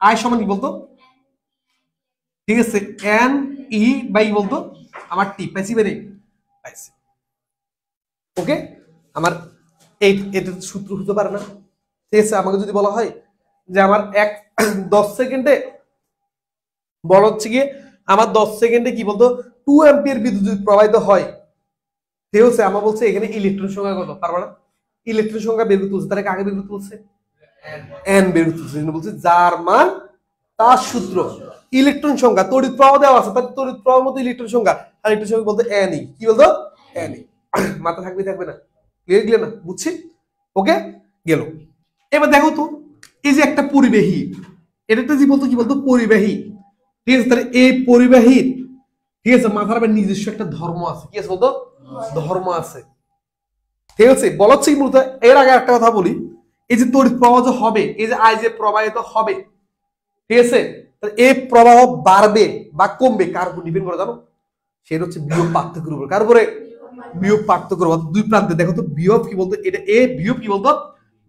আই সমান কি বলতো, ঠিক আছে, এন ই বাই বলতো আমার টি পাইছি, পাইছি। ওকে, আমার এটা সূত্র হতে পারে না, ঠিক আছে? আমাকে যদি বলা হয় যে আমার 10 সেকেন্ডে বলা হচ্ছে গিয়ে আমার 10 সেকেন্ডে কি বলতো 2 অ্যাম্পিয়ার বিদ্যুৎ প্রবাহিত হয়, ঠিক আছে? আমার বলছে এখানে ইলেকট্রন সংখ্যা কত, পারবা না? ইলেকট্রন সংখ্যা বের করতে বলছে, তার আগে বের করতে বলছে এন বের করতে বলছে, যার মান তার সূত্র ইলেকট্রন সংখ্যা, তড়িৎ প্রবাহ দেওয়া আছে, তার তড়িৎ প্রবাহের মতো ইলেকট্রন সংখ্যা, আর ইলেকট্রন সংখ্যা বলতে এন ই, কি বলতো এন ই। মাথা থাকবে না? ক্লিয়ার না? বুঝছি? ওকে, গেল। এবার দেখো তো, এই যে একটা পরিবাহী, এটা একটা কি বলতো পরিবাহী, ঠিক আছে? তাহলে এই পরিবাহীর, ঠিক আছে, মাথার নিজস্ব একটা ধর্ম আছে, কি আছে বলতো, ধর্ম আছে, ঠিক আছে? বলা হচ্ছে কি মূলত, এর আগে একটা কথা বলি, এই যে তড়িৎ প্রবাহ যে হবে, এই যে আই যে প্রবাহিত হবে, ঠিক আছে, এই প্রবাহ বাড়বে বা কমবে কার উপর ডিপেন্ড করে জানো? সেটা হচ্ছে বিভব পার্থক্যের উপর। কার উপরে? বিভব পার্থক্যের উপর। দুই প্রান্তে দেখো তো বিভব কি বলতো, এটা এ, বিভব কি বলতো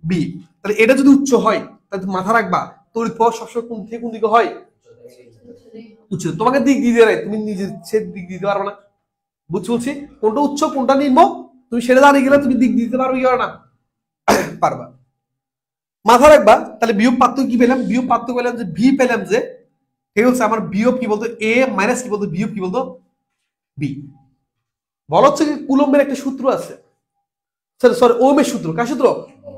বি। তাহলে এটা যদি উচ্চ হয় তাহলে মাথা রাখবা তড়িৎ প্রবাহ সবসময় কোন থেকে কোন দিকে হয়, উচ্চ। তোমাকে দিক দিতে নাই, তুমি নিজের দিক দিতে পারবে না, বুঝছি বলছি? কোনটা উচ্চ কোনটা নিম্ন তুমি সেটা জানিয়ে গেলে তুমি দিক দিতে পারবে কি না? পারবা। মাথা রাখবা। তাহলে বিয়োগ পার্থক্য কি পেলাম, বিয়োগ পার্থক্য পেলাম যে ভি পেলাম, যে ঠিক আছে আমার বিয়োগ কি বলতো এ মাইনাস কি বলতো বিয়োগ কি বলতো বি। বলা হচ্ছে কি কুলম্বের একটা সূত্র আছে, সরি ওহমের সূত্র। কার সূত্র?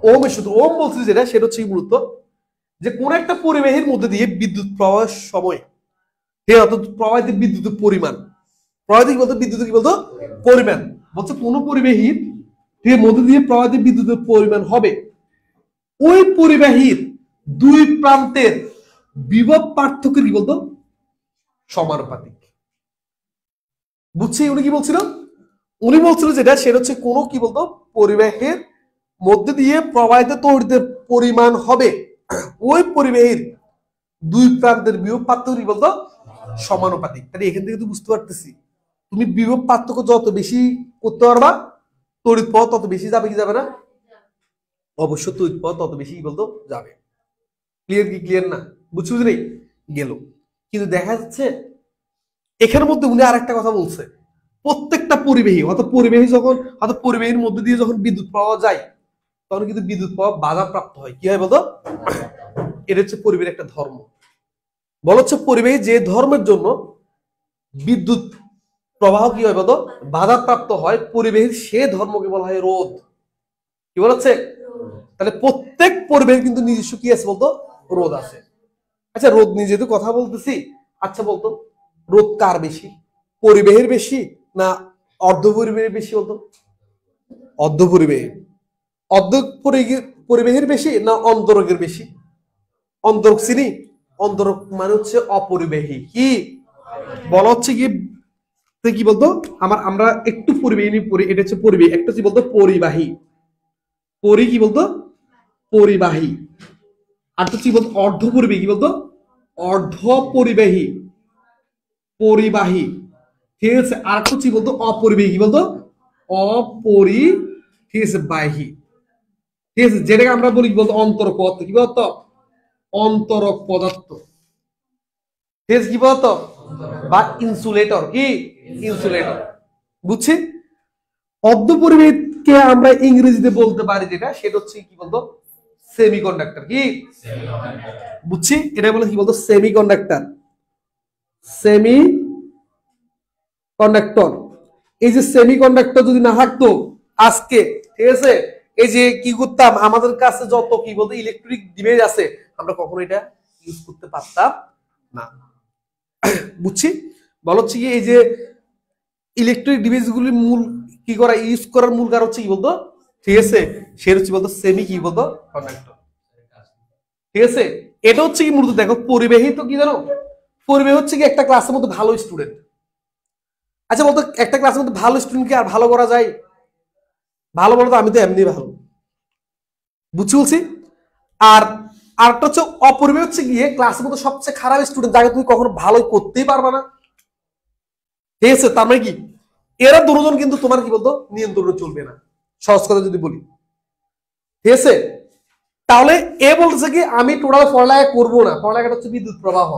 ওহমের সূত্র। ওহম বলছে যেটা, সেটা হচ্ছে গুরুত্ব যে কোন একটা পরিবাহীর মধ্যে দিয়ে বিদ্যুৎ প্রবাহের সময়, ঠিক আছে, অর্থাৎ প্রবাহিত বিদ্যুতের পরিমাণ, প্রবাহিত কি বলতো বিদ্যুৎ কি বলতো পরিমাণ, বলছে কোন পরিবাহীর মধ্যে দিয়ে প্রবাহিত বিদ্যুতের পরিমাণ হবে ওই পরিবাহীর দুই প্রান্তের বিভব পার্থক্য কি বলতো সমানুপাতিক। বুঝছি উনি কি বলছিল? উনি বলছিল যেটা, সেটা হচ্ছে কোন কি বলতো পরিবাহীর মধ্যে দিয়ে প্রবাহিত তড়িতের পরিমাণ হবে ওই পরিবাহীর দুই প্রান্তের বিভব পার্থক্য কি বলতো সমানুপাতিক। তাহলে এখান থেকে তো বুঝতে পারতেছি তুমি বিভব পার্থক্য যত বেশি করতে পারবা তড়িৎ প্রবাহ তত বেশি যাবে, কি যাবে না? অবশ্য তড়িৎ প্রবাহ তত বেশি কি বলতো যাবে। ক্লিয়ার কি ক্লিয়ার না? বুঝছি বুঝলি? গেল। কিন্তু দেখা যাচ্ছে এখানের মধ্যে উনি আর একটা কথা বলছে, প্রত্যেকটা পরিবাহী অর্থাৎ পরিবাহী যখন অর্থাৎ পরিবাহীর মধ্যে দিয়ে যখন বিদ্যুৎ প্রবাহ যায় তখন কিন্তু বিদ্যুৎ প্রবাহ বাধা প্রাপ্ত হয়। কি হয় বলতো? এটা হচ্ছে পরিবাহীর একটা ধর্ম। বলা হচ্ছে পরিবাহী যে ধর্মের জন্য বিদ্যুৎ প্রবাহ কি হয় বলতো বাধাপ্রাপ্ত হয়, পরিবাহীর সে ধর্মকে বলা হয় রোধ। কি বলা হচ্ছে? তাহলে প্রত্যেক পরিবাহীর কিন্তু নিজস্ব কি আছে বলতো রোধ আছে। আচ্ছা রোধ নিয়ে যেহেতু কথা বলতেছি, আচ্ছা বলতো রোধ কার বেশি, পরিবাহীর বেশি না অর্ধ পরিবাহীর বেশি বলতো? অর্ধ পরিবাহী। অর্ধ পরিবাহীর বেশি না অন্তরকের বেশি? অন্তরক চিনি, অন্তরক মানে হচ্ছে অপরিবাহী। কি বলা হচ্ছে কি বলতো আমরা একটু পরিবাহী নিয়ে পড়ি, এটা হচ্ছে পরিবাহী, একটা হচ্ছে বলতো পরিবাহী, কি বলতো পরিবাহী, আর তো কি বলতো অর্ধ পরিবাহী, কি বলতো অর্ধ পরিবাহী, ঠিক আছে। আর তো কি বলতো অপরিবাহী, কি বলতো ঠিক আছে বাহী, ঠিক আছে, যেটাকে আমরা বলি কি বলতো অন্তরক পদার্থ। কি বলতো অন্তরক পদার্থ, ঠিক আছে, কি বলতো বা ইনসুলেটর। কি ইনসুলেটর? বুঝছি? অর্ধপরিবাহীকে আমরা ইংরেজিতে বলতে পারি যেটা, সেটা হচ্ছে কি বলতো সেমিকন্ডাক্টর। কি বুঝছি? এটা বলে কি বলতো সেমিকন্ডাক্টর, কন্ডাক্টর। এই যে সেমিকন্ডাক্টর যদি না থাকতো আজকে, ঠিক আছে, এই যে কি করতাম আমাদের কাছে যত কি বলতো ইলেকট্রিক ডিভাইস আছে আমরা কখনো এটা ইউজ করতে পারতাম না। বুঝছি? বলা হচ্ছে কি এই যে ইলেকট্রিক ডিভাইস গুলির মূল কি করা ইউজ করার মূল কারণ হচ্ছে কি বলতো, ঠিক আছে, সে হচ্ছে বলতো সেমি কি বলতো কন্ডাক্টর। ঠিক আছে, এটা হচ্ছে কি মূলত দেখো পরিবেহী তো কি জানো, পরিবেহ হচ্ছে কি একটা ক্লাসের মধ্যে ভালো স্টুডেন্ট। আচ্ছা বলতো একটা ক্লাসের মধ্যে ভালো স্টুডেন্টকে আর ভালো করা যায়? ভালো বলতো আমি তো এমনি ভালো, বুঝছি বলছি। আর আরেকটা হচ্ছে অপরিবেহ হচ্ছে গিয়ে ক্লাসের মধ্যে সবচেয়ে খারাপ স্টুডেন্ট, যাকে তুমি কখনো ভালো করতেই পারবা না। ঠিক আছে, তার মানে কি এরা দুজন কিন্তু তোমার কি বলতো নিয়ন্ত্রণে চলবে না, সহজ কথা যদি বলি। ঠিক আছে, তাহলে এ বলতেছে কি আমি টোটাল পড়ালেখা করবো না, পড়ালেখাটা হচ্ছে বিদ্যুৎ প্রবাহ।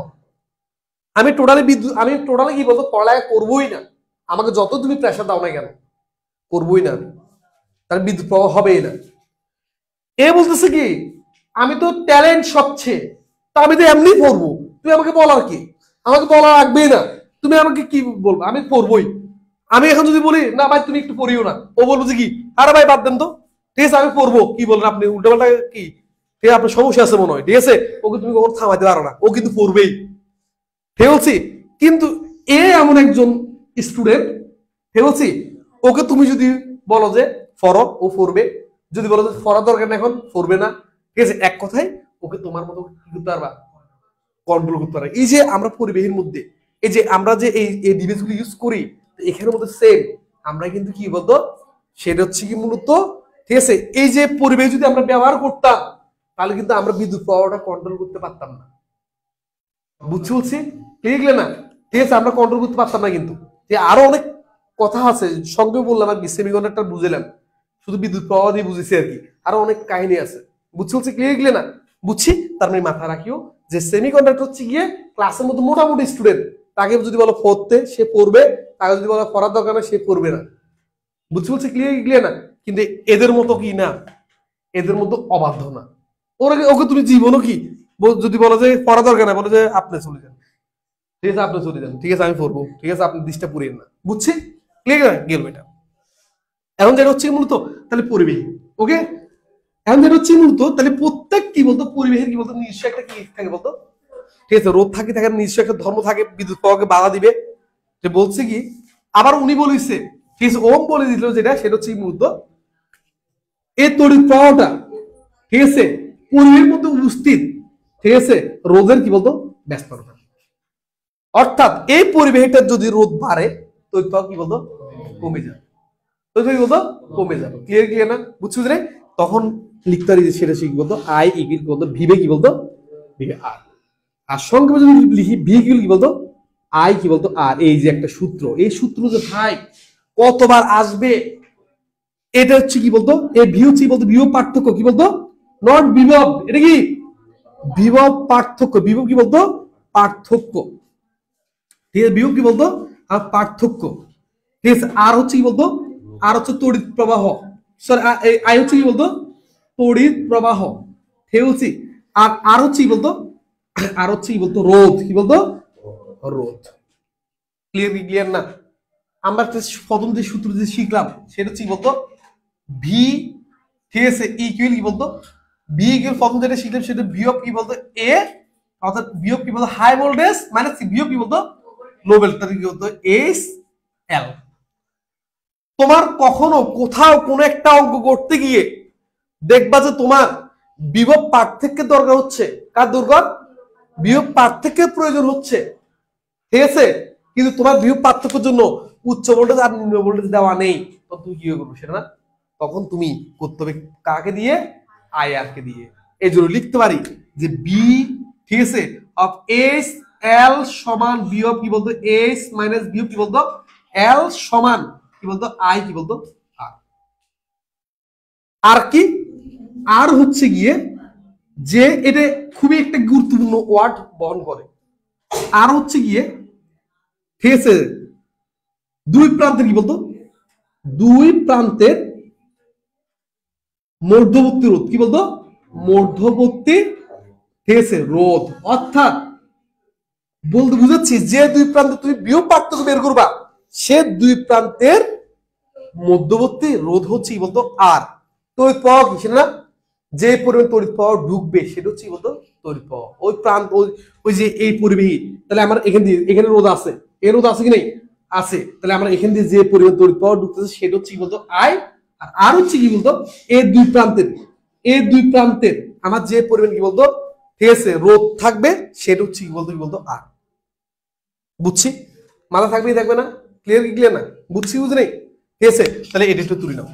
আমি টোটালি কি বলতো পড়ালেখা করবোই না, আমাকে যত তুমি প্রেশার দাও না কেন করবোই না আমি, তার বিদ্যুৎ প্রবাহ হবেই না। এ বলতেছে কি আমি তো ট্যালেন্ট সবচেয়ে, তা আমি তো এমনি পড়বো, তুমি আমাকে বলার কি, আমাকে বলা লাগবেই না, তুমি আমাকে কি বলবো, আমি পড়বোই। আমি এখন যদি বলি না ভাই তুমি একটু পড়িও না, ও বলবো যে কি আরে ভাই বাদ দেন তো, ঠিক আছে আমি পড়বো, কি বলেন আপনি উল্টাপাল্টা কি, ঠিক আছে আপনার সমস্যা আছে মনে হয়। ঠিক আছে, ওকে তুমি কখনো থামাইতে পারো না, ও কিন্তু পড়বেই। ঠিক বলছি, কিন্তু এ এমন একজন স্টুডেন্ট, ঠিক বলছি, ওকে তুমি যদি বলো যে পড়ো ও পড়বে, যদি বলো যে পড়ার দরকার না এখন পড়বে না। ঠিক আছে, এক কথায় ওকে তোমার মতো কি করতে পারবা, কন্ট্রোল করতে পারবা। এই যে আমরা পরিবেশের মধ্যে এই যে আমরা যে এই ডিভাইসগুলো ইউজ করি, এখানের মধ্যে সেম আমরা কিন্তু কি বলতো সেটা হচ্ছে কি মূলত, ঠিক আছে, এই যে পরিবেশ যদি আমরা ব্যবহার করতাম তাহলে কিন্তু আমরা বিদ্যুৎ প্রবাহটা কন্ট্রোল করতে পারতাম না, বুঝছি বলছি ক্লিয়ার না? ঠিক আছে, আমরা কন্ট্রোল করতে পারতাম না। কিন্তু আরো অনেক কথা আছে, সঙ্গে বললাম আর কি, সেমিকন্ডাক্টর বুঝলাম, শুধু বিদ্যুৎ প্রবাহ দিয়ে বুঝেছি আর কি, আরো অনেক কাহিনী আছে, বুঝছি বলছি ক্লিয়ার না? বুঝছি, তার মানে মাথা রাখিও যে সেমিকন্ডাক্টর হচ্ছে গিয়ে ক্লাসের মধ্যে মোটামুটি স্টুডেন্ট, তাকে যদি বলো পড়তে সে পড়বে, তাকে যদি বলো পড়ার দরকার না সে পড়বে না, বুঝছি বলছি ক্লিয়ার না? কিন্তু এদের মতো কি না, এদের মধ্যে অবাধ্য না। ওকে তুমি জীবনও কি যদি বলো যে পড়া দরকার না, বলো যে আপনি চলে যান, ঠিক আছে আপনি চলে যান, ঠিক আছে আমি পড়বো, ঠিক আছে আপনি ডিস্টার্ব করিয়েন না, বুঝছি ক্লিয়ার গেল এটা। এখন যেটা হচ্ছে মূলত তাহলে পরিবেশ, ওকে, এখন যেটা হচ্ছে মূলত তাহলে প্রত্যেক কি বলতো পরিবেশের কি বলতো নিজস্ব একটা কি থাকে বলতো, ঠিক আছে রোদ থাকে, থাকে নিজস্ব একটা ধর্ম থাকে, বিদ্যুৎ প্রবাহকে বাধা দিবে। যে বলছে কি আবার উনি বলেছে, ঠিক আছে ওম বলে দিল যেটা, সেটা হচ্ছে মূলত এই তড়িৎ প্রবাহটা, ঠিক আছে পরিবেশের মধ্যে উপস্থিত, ঠিক আছে রোদের কি বলতো ব্যস্ততা। অর্থাৎ এই পরিবেশটা যদি রোদ বাড়ে তড়িৎ প্রবাহ কি বলতো কমে যাবে, তড়িৎ প্রবাহ কি বলতো কমে যাবে। ক্লিয়ার না? বুঝছো রে? তখন লিখতে পারি যে সেটা কি বলতো আই ইকুয়াল বলতো ভিবে কি বলতো ভিবে আর, আর সংক্ষেপে যদি লিখি ভি ইকুয়াল কি বলতো আই কি বলতো আর। এই যে একটা সূত্র, এই সূত্র যে ভাই কতবার আসবে, এটা হচ্ছে কি বলতো এই ভি হচ্ছে কি বলতো বিভব পার্থক্য, কি বলতো নট বিভব, এটা কি বিভব পার্থক্য, বিভব কি বলতো পার্থক্য, ঠিক আছে বিভব কি বলতো আর পার্থক্য। ঠিক আছে, আর হচ্ছে কি বলতো আর হচ্ছে তড়িৎ প্রবাহ, সরি আই হচ্ছে কি বলতো তড়িৎ প্রবাহ, ঠিক বলছি। আর হচ্ছে কি বলতো আর হচ্ছে কি বলতো রোধ, কি বলতো রোধ। ক্লিয়ার না? আমরা প্রথম যে সূত্র যে শিখলাম সেটা হচ্ছে কি বলতো ভি, ঠিক আছে ইকুয়াল কি বলতো ভি ইকুয়াল প্রথম যেটা শিখলাম সেটা ভি অফ কি বলতো এ, অর্থাৎ ভি অফ কি বলতো high voltage minus V of কি বলতো লো ভোল্টেজ কি বলতো এস এল। তোমার কখনো কোথাও কোনো একটা অঙ্ক করতে গিয়ে দেখবা যে তোমার বিভব পার্থক্যের দরকার হচ্ছে, কার দরকার বিভব পার্থক্যের প্রয়োজন হচ্ছে, ঠিক আছে, কিন্তু তোমার বিভব পার্থক্যের জন্য উচ্চ ভোল্টেজ আর নিম্ন ভোল্টেজ দেওয়া নেই, তো তুমি কি করবে সেটা না, তখন তুমি করতে হবে কাকে দিয়ে আই আর কে দিয়ে। এই জন্য লিখতে পারি যে বি, ঠিক আছে অফ এস এল সমান বি অফ কি বলতো এস মাইনাস বি অফ কি বলতো এল সমান কি বলতো আই কি বলতো আর। আর কি আর হচ্ছে গিয়ে যে এটা খুবই একটা গুরুত্বপূর্ণ ওয়ার্ড বহন করে। আর হচ্ছে গিয়ে ঠিক আছে দুই প্রান্তের কি বলতো দুই প্রান্তের মধ্যবর্তী রোধ, কি বলতো মধ্যবর্তী, ঠিক আছে রোধ। অর্থাৎ বলতে বুঝাচ্ছি যে দুই প্রান্তে তুমি বিয়োগ পার্থক্য বের করবা সে দুই প্রান্তের মধ্যবর্তী রোধ হচ্ছে কি বলতো আর। তড়িৎ প্রবাহ কি সেটা না, যে পরিমাণ তড়িৎ প্রবাহ ঢুকবে সেটা হচ্ছে কি বলতো তড়িৎ প্রবাহ। ওই প্রান্ত ওই যে এই পরিবেশী, তাহলে আমার এখান দিয়ে এখানে রোধ আছে, এই রোধ আছে কি নেই আছে, তাহলে আমরা এখান দিয়ে যে পরিমাণ তড়িৎ প্রবাহ ঢুকতেছে সেটা হচ্ছে কি বলতো আই। আর হচ্ছে কি বলতো এই দুই প্রান্তের আমার যে পরিমাণ কি বলতো ঠিক আছে, রোধ থাকবে, সেটা হচ্ছে কি বলতো আর। বুঝছি, মাথা থাকবেই থাকবে না? ক্লিয়ার কি ক্লিয়ার না? বুঝছি বুঝে নেই? ঠিক আছে, তাহলে এটা একটু তুলে নাও।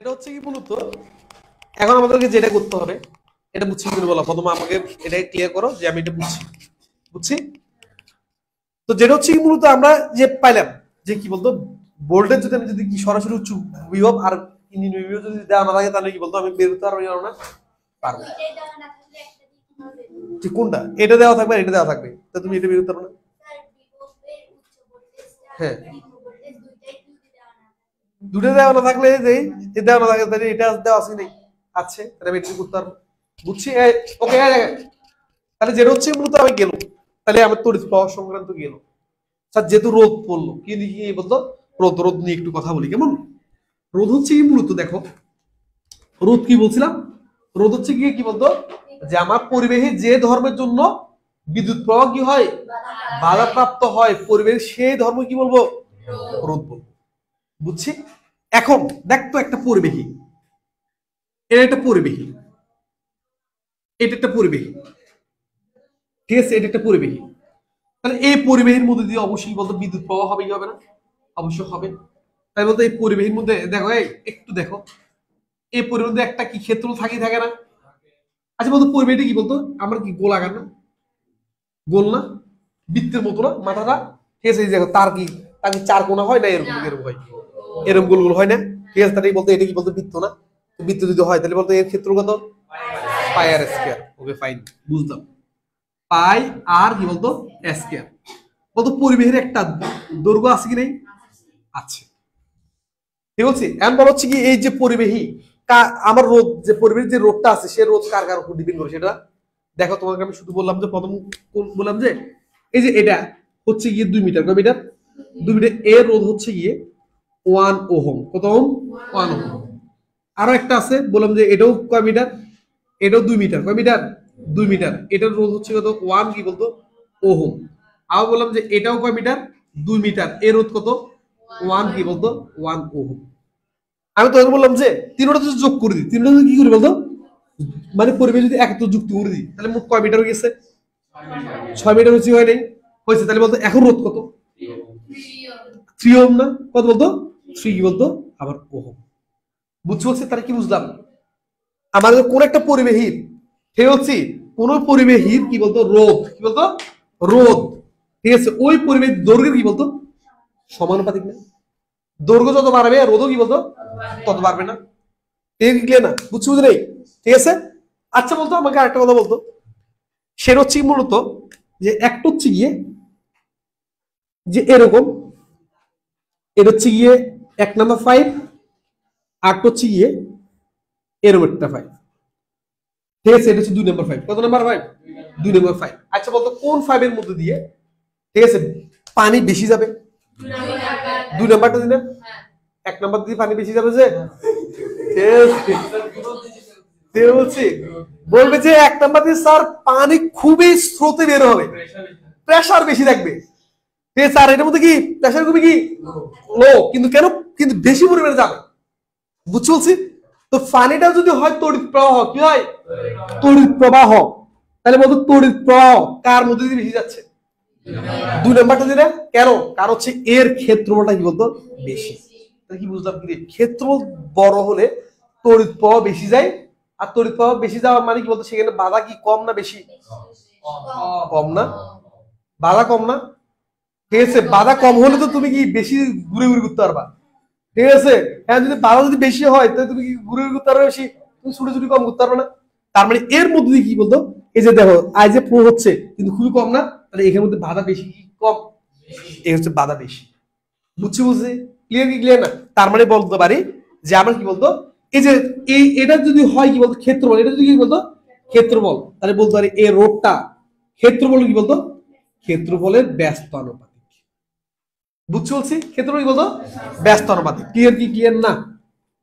এটা হচ্ছে কি মূলত, এখন আমাদেরকে যেটা করতে হবে, এটা বুঝছি কিনা বলো, প্রথমে আমাকে এটা ক্লিয়ার করো যে আমি এটা বুঝছি। বুঝছি, তো যেটা হচ্ছে কি মূলত আমরা যে পাইলাম যে কি বলতো, ভোল্টেজ যদি আমি যদি কি সরাসরি উচ্চ বিভব আর নিম্ন বিভব যদি দেওয়া না থাকে, তাহলে কি বলতো আমি বের করতে পারবো না? পারবো। ঠিক, কোনটা? এটা দেওয়া থাকবে আর এটা দেওয়া থাকবে, তা তুমি এটা বের করতে পারবে না? হ্যাঁ, দুটো দেওয়া না থাকলে যে এটা দেওয়া না থাকে, তাহলে এটা দেওয়া আছে নেই, আছে, তাহলে আমি এটা করতে পারবো। বুঝছি, ওকে। তাহলে যেটা হচ্ছে মূলত আমি গেল, তাহলে আমার তড়িৎ প্রবাহ সংক্রান্ত গেল। স্যার যেহেতু রোধ পড়লো, কি কি বলতো, রোধ, রোধ নিয়ে একটু কথা বলি কেমন। রোধ হচ্ছে কি মূলত, দেখো রোধ কি বলছিলাম, রোধ হচ্ছে কি কি বলতো, যে আমার পরিবেশে যে ধর্মের জন্য বিদ্যুৎ প্রবাহ কি হয়, বাধাপ্রাপ্ত হয়, পরিবেশ সেই ধর্ম কি বলবো, রোধ বলবো। বুঝছি। এখন দেখ তো একটা পরিবেশী, এটা একটা পরিবেশী, এটা একটা পরিবেশী, ঠিক আছে, এটা একটা পরিবেশী। তাহলে এই পরিবেশের মধ্যে দিয়ে অবশ্যই বলতো বিদ্যুৎ প্রবাহ হবে কি হবে না? অবশ্যই হবে। তাই বলতো এই পরিবেশের মধ্যে দেখো, এই একটু দেখো, এই পরিবেশের মধ্যে একটা কি ক্ষেত্র থাকে থাকে না? আচ্ছা বলতো পরিবেশটা কি বলতো, আমরা কি গোলাকার না, গোল না, বৃত্তের মতো না মাথাটা, ঠিক আছে? এই দেখো তার কি চার কোণা হয় না, এরকম এরকম হয়, এরকম গোল গোল হয় না, ঠিক আছে? তাহলে বলতো এটা কি বলতো বৃত্ত না? বৃত্ত যদি হয় তাহলে বলতো এর ক্ষেত্র কত? পাই আর স্কয়ার। ওকে ফাইন, বুঝলাম। পাই আর কি বলতো স্কয়ার। বলতো পরিবেশের একটা দৈর্ঘ্য আছে কি নেই? আছে। ঠিক আছে, এখন বলা হচ্ছে কি এই যে পরিবেশী আমার রোধ, যে পরিবেশ যে রোধটা আছে সে রোধ কার কার উপর ডিপেন্ড করে সেটা দেখো। তোমাকে আমি শুধু বললাম যে প্রথম বললাম যে এই যে এটা হচ্ছে গিয়ে 2 মিটার, কয় মিটার? 2 মিটার। এর রোধ হচ্ছে গিয়ে 1 ওহম। কত ওহম? 1 ওহম। আরো একটা আছে বললাম যে এটাও কয় মিটার? এটাও 2 মিটার। কয় মিটার? 2 মিটার। এটার রোধ হচ্ছে কত? 1 কি বলতো ওহম। আবার বললাম যে এটাও কয় মিটার? 2 মিটার। এর রোধ কত? 1 কি বলতো 1 ওহম। আমি তো বললাম যে তিনটা যদি যোগ করে দিই, তিনটা কি করি বলতো, মানে পরিবেশ যদি একত্র যুক্ত করে দিই তাহলে মোট কয় মিটার হয়ে গেছে? 6 মিটার হচ্ছে, হয় নাই? হয়েছে। তাহলে বলতো এখন রোধ কত? 3 ওহম না? কত বলতো? 3 কি বলতো আবার ওহম। বুঝতে পারছি? তাহলে কি বুঝলাম? আমাদের কোন একটা পরিবেহীর, ঠিক হচ্ছে কোন পরিবেহীর কি বলতো রোধ, কি বলতো রোধ, ঠিক আছে? ওই পরিবেশ দৈর্ঘ্যের কি বলতো সমানুপাতিক না? দৈর্ঘ্য যত বাড়বে রোধও কি বলতো তত বাড়বে না? ক্লিয়ার না? বুঝছি বুঝি নেই? ঠিক আছে। আচ্ছা বলতো আমাকে আরেকটা কথা বলতো, সেটা হচ্ছে মূলত যে একটা হচ্ছে গিয়ে যে এরকম, এটা হচ্ছে গিয়ে 1 নাম্বার 5, আরেকটা হচ্ছে গিয়ে এরকম একটা 5, ঠিক আছে? এটা হচ্ছে 2 নাম্বার 5। কত নাম্বার 5? 2 নাম্বার 5। আচ্ছা বলতো কোন 5 এর মধ্যে দিয়ে, ঠিক আছে, পানি বেশি যাবে? 2 নাম্বারটা দিন না? 1 নাম্বার দিয়ে পানি বেশি যাবে যে, বলছি বলবে যে 1 নাম্বার দিয়ে স্যার পানি খুবই স্রোতে বের হবে, প্রেসার বেশি থাকবে, ঠিক আছে? আর এটার মধ্যে কি প্রেসার খুবই কি লো, কিন্তু কেন? কিন্তু বেশি পরিমাণে যাবে। বুঝছি বলছি? তো পানিটা যদি হয় তড়িৎ প্রবাহ, কি হয়? তড়িৎ প্রবাহ। তাহলে বলতো তড়িৎ প্রবাহ কার মধ্যে দিয়ে বেশি যাচ্ছে? 2 নাম্বারটা দিলে কেন? কারণ হচ্ছে এর ক্ষেত্রফলটা কি বলতো বেশি। তাহলে কি বুঝলাম কি? ক্ষেত্রফল বড় হলে তড়িৎ প্রবাহ বেশি যায়, আর তড়িৎ প্রবাহ বেশি যাওয়া মানে কি বলতো সেখানে বাধা কি কম না বেশি? কম না? বাধা কম না? ঠিক আছে, বাধা কম হলে তো তুমি কি বেশি ঘুরে ঘুরে করতে পারবা, ঠিক আছে? হ্যাঁ, যদি বাধা যদি বেশি হয় তাহলে তুমি কি ঘুরে ঘুরে করতে পারবে বেশি, তুমি ছুটে ছুটি কম করতে পারবে না। তার মানে এর মধ্যে দিয়ে কি বলতো এই যে দেখো আই যে ফ্লো হচ্ছে কিন্তু খুবই কম না, তাহলে এখানের মধ্যে বাধা বেশি কি কম? এই হচ্ছে বাধা বেশি। বুঝছি বুঝছি? ক্লিয়ার কি ক্লিয়ার না? তার মানে বলতে পারি যে আমরা কি বলতো এই যে এটা যদি হয় কি বলতো ক্ষেত্রফল, এটা যদি কি বলতো ক্ষেত্রফল, তাহলে বলতে পারি এই রোডটা ক্ষেত্রফল কি বলতো ক্ষেত্রফলের ব্যস্ত অনুপাতিক। বুঝছি বলছি? ক্ষেত্রফল কি বলতো ব্যস্ত অনুপাতিক। ক্লিয়ার কি ক্লিয়ার না?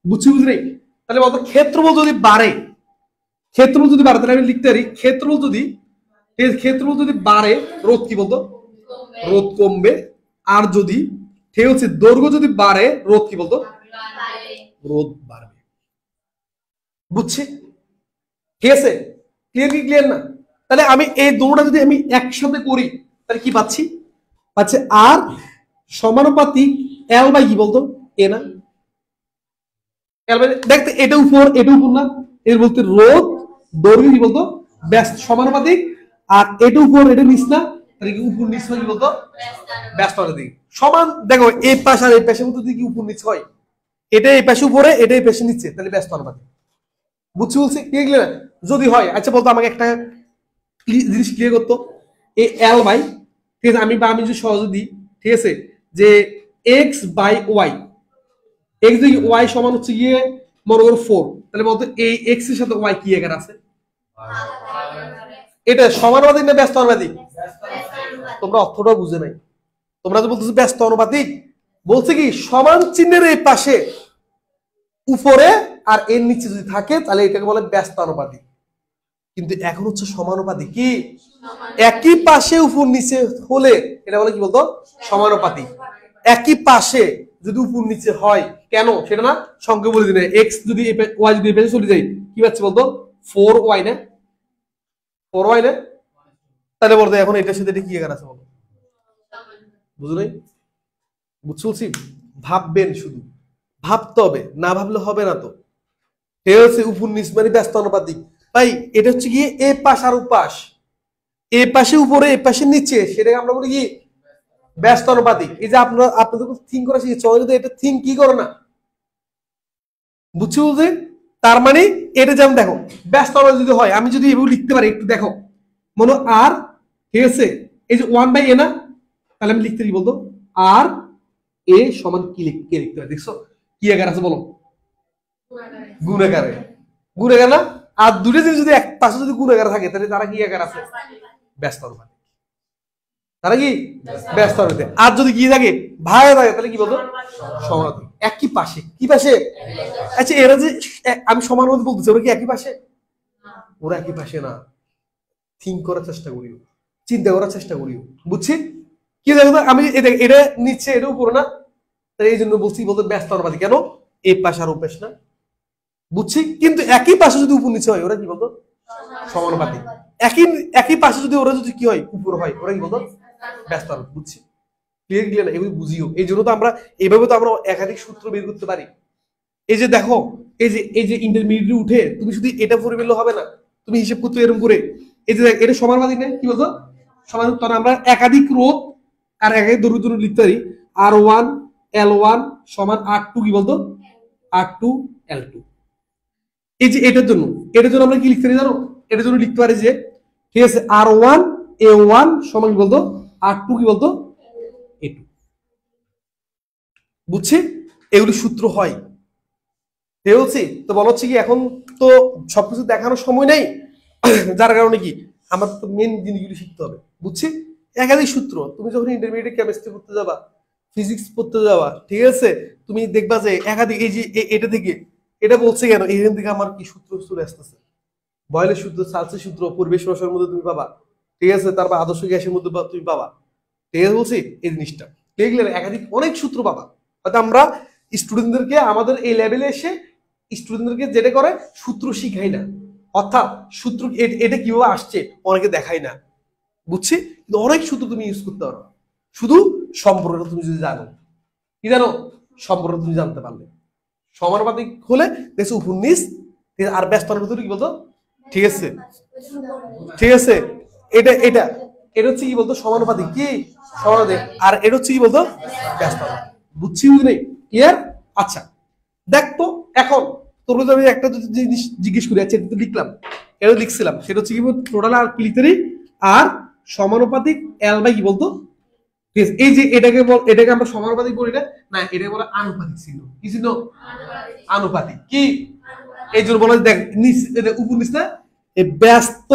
বুঝছি বুঝি নেই? তাহলে বলতো ক্ষেত্রফল যদি বাড়ে, ক্ষেত্রফল যদি বাড়ে তাহলে আমি লিখতে পারি ক্ষেত্রফল যদি বাড়ে রোধ কি বলতো রোধ কমবে। আর যদি ঠিক হচ্ছে দৈর্ঘ্য যদি বাড়ে রোধ কি বলতো রোধ বাড়বে। বুঝছি? ঠিক আছে? ক্লিয়ার কি ক্লিয়ার না? তাহলে আমি এই দুটোটা যদি আমি একসাথে করি তাহলে কি পাচ্ছি? পাচ্ছে আর সমানুপাতিক এল বাই কি বলতো এ না? এল বাই দেখতে এটা উপর না, এর বলতে রোধ দৈর্ঘ্য কি বলতো ব্যস্ত সমানুপাতিক, আর এটা উপর এটা নিচ না, তাহলে কি উপর নিচ কি বলতো ব্যস্ত অনুপাতিক সমান। দেখো এই পাশ আর এই পাশের মধ্যে যদি কি উপর নিচ হয়, এটা এই পাশে উপরে এটা এই পাশে নিচে, তাহলে ব্যস্ত অনুপাতিক। বুঝছি বলছি? ক্লিয়ার না? যদি হয় আচ্ছা বলতো আমাকে একটা জিনিস ক্লিয়ার করতো, এই এল বাই, ঠিক আছে, আমি যদি সহজে দিই, ঠিক আছে, যে এক্স বাই ওয়াই, এক্স যদি ওয়াই সমান হচ্ছে গিয়ে মনে করো 4, তাহলে বলতো এই এক্স এর সাথে ওয়াই কি এখানে আছে? এটা সমানুপাতিক না ব্যস্ত অনুপাতিক? তোমরা অর্থটা বুঝে নাই। তোমরা যে বলতেছো ব্যস্ত অনুপাতিক, বলছে কি সমান চিহ্নের এই পাশে উপরে আর এর নিচে যদি থাকে তাহলে এটাকে বলে ব্যস্ত অনুপাতিক। কিন্তু এখন হচ্ছে সমানুপাতিক। কি একই পাশে উপর নিচে হলে এটা বলে কি বলতো সমানুপাতিক। একই পাশে যদি উপর নিচে হয় কেন সেটা না সংখ্যা বলে দিলে, এক্স যদি ওয়াই যদি পেছনে চলে যায় কি পাচ্ছে বলতো 4y না? 4y না? তাহলে বলতো এখন এটার সাথে এটা কি এখানে আছে বলো? বুঝলেই? বুঝছি? ভাববেন, শুধু ভাবতে হবে, না ভাবলে হবে না। তো এ হচ্ছে উপর নিচ মানে ব্যস্ত অনুপাতিক। ভাই এটা হচ্ছে গিয়ে এ পাশ আর ও পাশ, এ পাশে উপরে এ পাশে নিচে, সেটাকে আমরা বলি কি ব্যস্ত অনুপাতিক। এই যে আপনাদের থিঙ্ক করা শিখেছে, কিন্তু এটা থিঙ্ক কি করো না, বুঝছি বলতে? তার মানে এটা যেমন দেখো ব্যস্ত অনুপাতিক যদি হয়, আমি যদি এভাবে লিখতে পারি, একটু দেখো মনে আর, ঠিক আছে, এই যে 1/a না, তাহলে আমি লিখতে কি বলতো আর এ সমান কি লিখতে পারি, দেখছো কি আকার আছে বলো, গুণাকারে, গুণাকার না? আর দুটো জিনিস যদি এক পাশে যদি গুণাকার থাকে তাহলে তারা কি আকার আছে, ব্যস্ত অনুপাতিক। তারা কি ব্যস্ত অনুপাতিক। আর যদি কি থাকে ভাগে থাকে তাহলে কি বলতো সমানুপাতিক। একই পাশে, কি পাশে? আচ্ছা এরা যে আমি সমানুপাতিক বলতেছি, ওরা কি একই পাশে? ওরা একই পাশে না। থিঙ্ক করার চেষ্টা করিও, চিন্তা করার চেষ্টা করিও, বুঝছি? কি দেখো আমি এটা নিচ্ছে, এটা উপরে না, তাই এই জন্য বলছি বলতে ব্যস্ত অনুপাতিক। কেন? এই পাশ আর ও পাশ না, বুঝছি? কিন্তু একই পাশে যদি উপর নিচে হয় ওরা কি বলতো সমানুপাতিক। একই পাশে যদি ওরা যদি কি হয় উপর হয়, ওরা কি বলতো ব্যস্ত অনুপাতিক, বুঝছি? ক্লিয়ার ক্লিয়ার না? এগুলো বুঝিও। এই জন্য তো আমরা এইভাবে তো আমরা একাধিক সূত্র বের করতে পারি। এই যে দেখো এই যে ইন্টারমিডিয়েট উঠে তুমি শুধু এটা পড়ে ফেললে হবে না, তুমি হিসেব করতে এরকম করে, এই যে এটা সমানুপাতিক না, কি বলতো সমান, তখন আমরা একাধিক রোধ আর একাধিক দৈর্ঘ্যের জন্য লিখতে পারি R1 L1 সমান R2 কি বলতো R2 L2। এই যে এটার জন্য আমরা কি লিখতে পারি জানো? এটার জন্য লিখতে পারি যে, ঠিক আছে, R1 A1 সমান কি বলতো R2 কি বলতো A2, বুঝছি? এগুলি সূত্র হয়। বলছি তো বলা হচ্ছে কি, এখন তো সবকিছু দেখানোর সময় নেই, যার কারণে কি আমার তো মেন জিনিসগুলি শিখতে হবে, বুঝছি? একাধিক সূত্র তুমি যখন ইন্টারমিডিয়েট কেমিস্ট্রি পড়তে যাবা, ফিজিক্স পড়তে যাবা, ঠিক আছে, তুমি দেখবা যে একাধিক, এই যে এটা থেকে এটা বলছে কেন, এখান থেকে আমার কি সূত্র চলে আসতেছে, বয়েলের সূত্র, সালসের সূত্র, পরিবেশ রসায়নের মধ্যে তুমি পাবা, ঠিক আছে, তারপর আদর্শ গ্যাসের মধ্যে তুমি পাবা, ঠিক আছে, বলছি এই জিনিসটা ক্লিয়ার, একাধিক অনেক সূত্র পাবা। হয়তো আমরা স্টুডেন্টদেরকে আমাদের এই লেভেলে এসে স্টুডেন্টদেরকে যেটা করে সূত্র শিখাই না, অর্থাৎ সূত্র এটা কিভাবে আসছে অনেকে দেখাই না, বুঝছি? কিন্তু অনেক সূত্র তুমি ইউজ করতে পারো, শুধু সম্পর্কটা তুমি যদি জানো। কি জানো? সম্পর্ক তুমি জানতে পারলে। সমানুপাতিক হলে দেখছো উপর নিচ, আর ব্যস্ত অনুপাতিক কি বলতো, ঠিক আছে, ঠিক আছে, এটা এটা এটা হচ্ছে কি বলতো সমানুপাতিক, কি সমানুপাতিক, আর এটা হচ্ছে কি বলতো ব্যস্ত অনুপাতিক, বুঝছি বুঝলি? ক্লিয়ার? আচ্ছা দেখ তো এখন তোর যদি আমি একটা জিনিস জিজ্ঞেস করি, আচ্ছা এটা তো লিখলাম, এটা লিখছিলাম, সেটা হচ্ছে কি টোটাল আর কি লিখতে পারি, আর সমানুপাতিক এল বাই কি বলতো, এই যে এটাকে আমরা সমানুপাতিক বলি না, না এটাকে বলে আনুপাতিক চিহ্ন। কি চিহ্ন? আনুপাতিক। কি এই জন্য বলা, দেখ নিচ উপর নিচ না, ব্যস্ত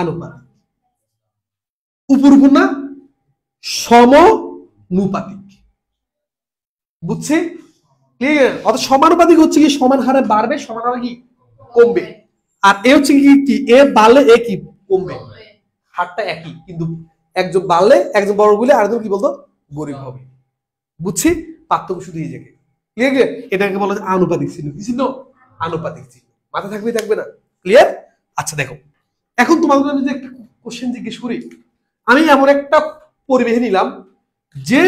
আনুপাতিক, উপর উপর না, সমানুপাতিক, বুঝছি? ক্লিয়ার? অর্থাৎ সমানুপাতিক হচ্ছে কি সমান হারে বাড়বে, সমান হারে কি কমবে, আর এ হচ্ছে কি এ বাড়লে এ কি কমবে, হারটা একই, কিন্তু একজন বাড়লে একজন বড় বলে আরেকজন কি বলতো গরিব হবে, বুঝছি? পার্থক্য শুধু এই জায়গায়। ক্লিয়ার? এটাকে বলা যায় আনুপাতিক চিহ্ন। কি চিহ্ন? আনুপাতিক চিহ্ন। মাথা থাকবে থাকবে না? ক্লিয়ার? আচ্ছা দেখো, এখন তোমাদের আমি যে একটা কোশ্চেন জিজ্ঞেস করি, আমি এমন একটা পরিবাহী নিলাম, যে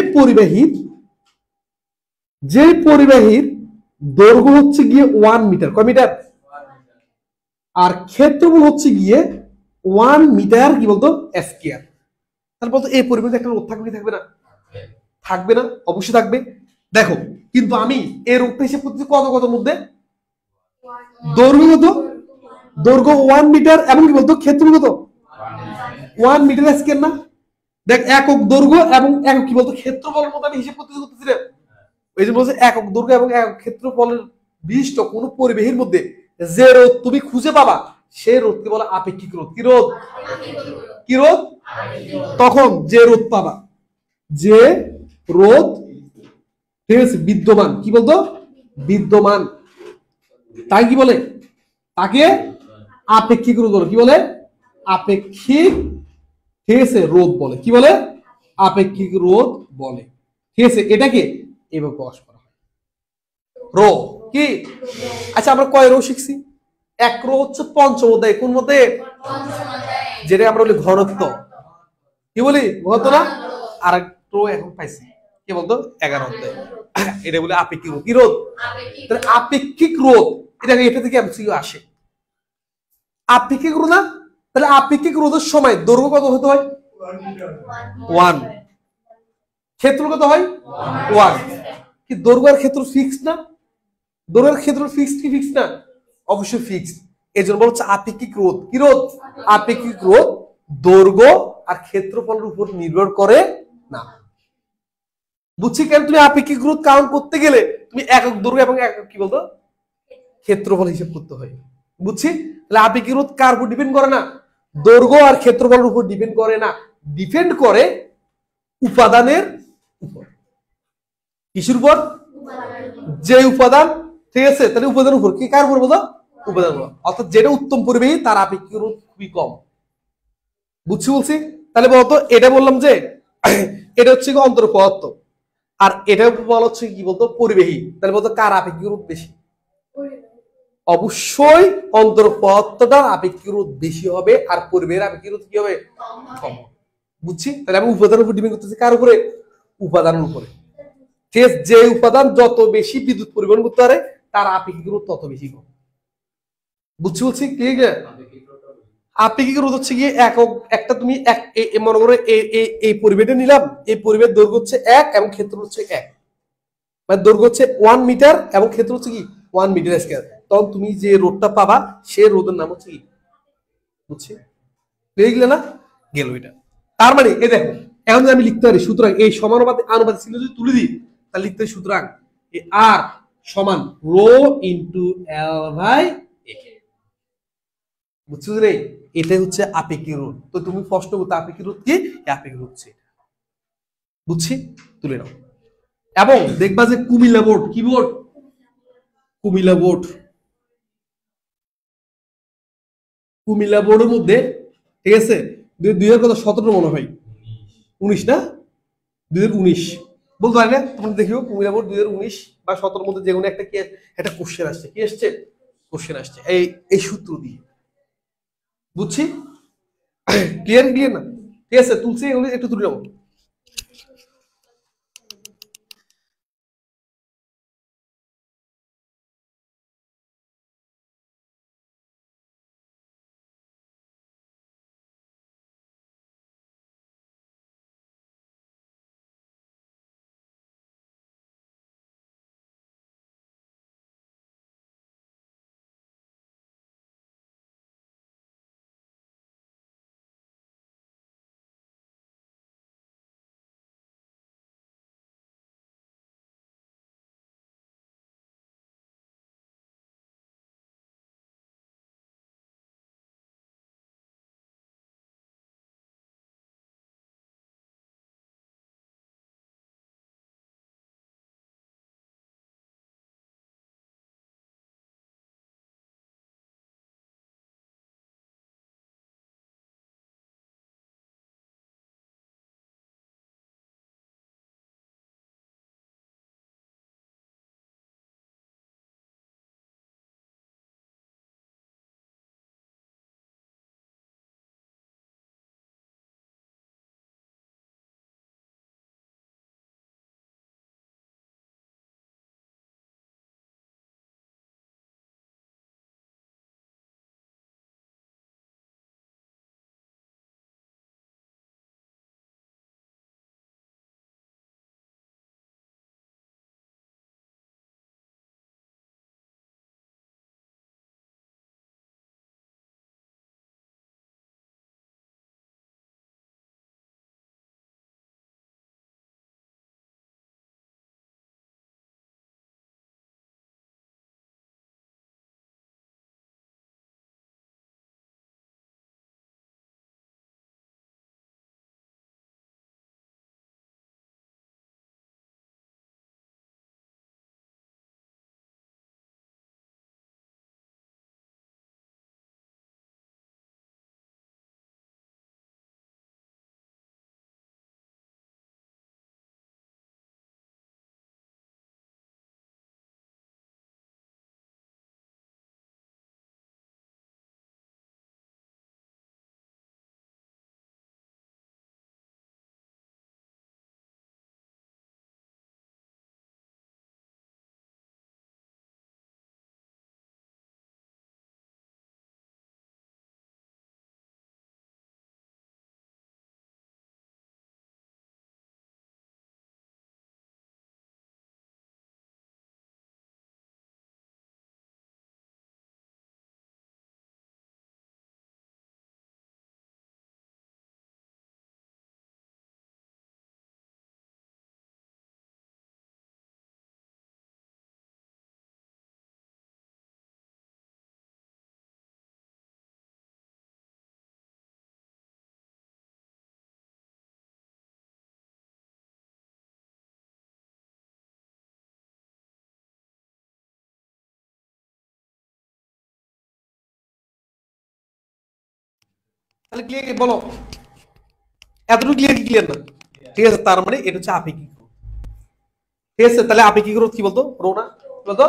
পরিবাহীর দৈর্ঘ্য হচ্ছে গিয়ে 1 মিটার। কয় মিটার? আর ক্ষেত্রফল হচ্ছে গিয়ে 1 মিটার কি বলতো স্কয়ার। তাহলে বলতো এই পরিবাহীতে একটা রোধ থাকবে কি থাকবে না? থাকবে না? অবশ্যই থাকবে। দেখো কিন্তু আমি এই রোধটা হিসেব করতেছি কত মধ্যে, দৈর্ঘ্য কত, দৈর্ঘ্য 1 মিটার এবং কি বলতো ক্ষেত্রফল কত 1 মিটার স্কয়ার না? দেখ একক দৈর্ঘ্য এবং একক কি বলতো ক্ষেত্রফলের মধ্যে আমি হিসেব করতেছি না, এই যে বলছে একক দৈর্ঘ্য এবং একক ক্ষেত্রফলের বিশিষ্ট কোন পরিবাহীর মধ্যে যে রোধ তুমি খুঁজে পাবা সেই রোধকে বলে আপেক্ষিক রোধ। কি রোধ? কি রোধ? তখন যে রোধ পাবা, যে রোধ, ঠিক আছে, বিদ্যমান, কি বলতো বিদ্যমান, তাই কি বলে, তাকে আপেক্ষিক রোধ বলে। কি বলে? আপেক্ষিক, ঠিক আছে, রোধ বলে। কি বলে? আপেক্ষিক রোধ বলে। ঠিক আছে, এটাকে এভাবে প্রকাশ করা হয় রো। কি? আচ্ছা আমরা কয় রো শিখছি? এক রো হচ্ছে পঞ্চম অধ্যায়। কোন মধ্যে? যেটা আমরা বলি ঘনত্ব। কি বলি? ঘনত্ব না? আর এক রো এখন পাইছি কি বলতো 11 অধ্যায়, এটা বলে আপেক্ষিক রোধ। কি রোধ? আপেক্ষিক রোধ, এটা থেকে এমসিকিউ আসে। আপেক্ষিক রোধ না, তাহলে আপেক্ষিক রোধের সময় দৈর্ঘ্য কত হতে হয়? 1। ক্ষেত্র কত হয়? 1। কি দৈর্ঘ্য আর ক্ষেত্র ফিক্সড না? দৈর্ঘ্যের ক্ষেত্র ফিক্সড কি ফিক্সড না? অবশ্যই ফিক্সড। এই জন্য বলা হচ্ছে আপেক্ষিক রোধ। কি রোধ? আপেক্ষিক রোধ দৈর্ঘ্য আর ক্ষেত্রফলের উপর নির্ভর করে না। বুঝছি কেন? তুমি আপেক্ষিক রোধ কাউন্ট করতে গেলে তুমি একক দৈর্ঘ্য এবং একক কি বলতো ক্ষেত্রফল হিসেব করতে হয়। বুঝছি? তাহলে আপেক্ষিক রোধ কার উপর ডিপেন্ড করে না? দৈর্ঘ্য আর ক্ষেত্রফলের উপর ডিপেন্ড করে না, ডিপেন্ড করে উপাদানের উপর। কিসের উপর? যে উপাদান, ঠিক আছে, তাহলে উপাদানের উপর। কি কার উপর বলো? উপাদান উপর। অর্থাৎ যেটা উত্তম পরিবেহী তার আপেক্ষিক রোধ খুবই কম। বুঝছি বলছি? তাহলে বলতো এটা বললাম যে এটা হচ্ছে কি অন্তর পদার্থ, আর এটা বলা হচ্ছে কি বলতো পরিবেহী। তাহলে বলতো কার আপেক্ষিক রোধ বেশি? অবশ্যই অন্তর পদার্থটার আপেক্ষিক রোধ বেশি হবে, আর পরিবেহের আপেক্ষিক রোধ কি হবে? কম। বুঝছি? তাহলে আমি উপাদানের উপর ডিপেন্ড করতেছি কার উপরে? উপাদানের উপরে। ঠিক আছে, যে উপাদান যত বেশি বিদ্যুৎ পরিবহন করতে পারে তার আপেক্ষিক রোধ তত বেশি কম। বুঝছি বলছি ক্লিয়ার? আপেক্ষিক রোধ হচ্ছে গিয়ে একক একটা তুমি মনে করো এই পরিবেশটা নিলাম, এই পরিবেশ দৈর্ঘ্য হচ্ছে 1 এবং ক্ষেত্র হচ্ছে 1, মানে দৈর্ঘ্য হচ্ছে 1 মিটার এবং ক্ষেত্র হচ্ছে কি 1 মিটার স্কয়ার। তখন তুমি যে রোধটা পাবা সে রোধের নাম হচ্ছে কি? বুঝছি? বুঝলে না? গেল এটা। তার মানে এই দেখো, এখন যদি আমি লিখতে পারি সুতরাং এই সমানুপাতে আনুপাতিক চিহ্ন যদি তুলে দিই তাহলে লিখতে হয় সুতরাং এই আর সমান রো ইন্টু এল বাই এ। বুঝছো রে? এটাই হচ্ছে আপেক্ষিক রোধ। তো তুমি প্রশ্ন করতে আপেক্ষিক রোধ কি? আপেক্ষিক রোধ হচ্ছে। বুঝছি? তুলে নাও। এবং দেখবা যে কুমিল্লা বোর্ড, কি বোর্ড? কুমিল্লা বোর্ড। কুমিল্লা বোর্ডের মধ্যে, ঠিক আছে, 2017 মনে হয়, 19 না, 2019 বলতে পারি না, তোমরা দেখিও কুমিল্লা বোর্ড 2019 বা 17 মধ্যে যে কোনো একটা কি একটা কোশ্চেন আসছে। কি আসছে? কোশ্চেন আসছে এই এই সূত্র দিয়ে। বুঝছি? ক্লিয়ার ক্লিয়ার না? ঠিক আছে, তুলছি এগুলো একটু তুলে নাও। তাহলে ক্লিয়ার বলো, এতটুকু ক্লিয়ার কি ক্লিয়ার না? ঠিক আছে, তার মানে এটা হচ্ছে আপেক্ষিক রোধ। ঠিক আছে, তাহলে আপেক্ষিক রোধ কি বলতো? রো না, কি বলতো?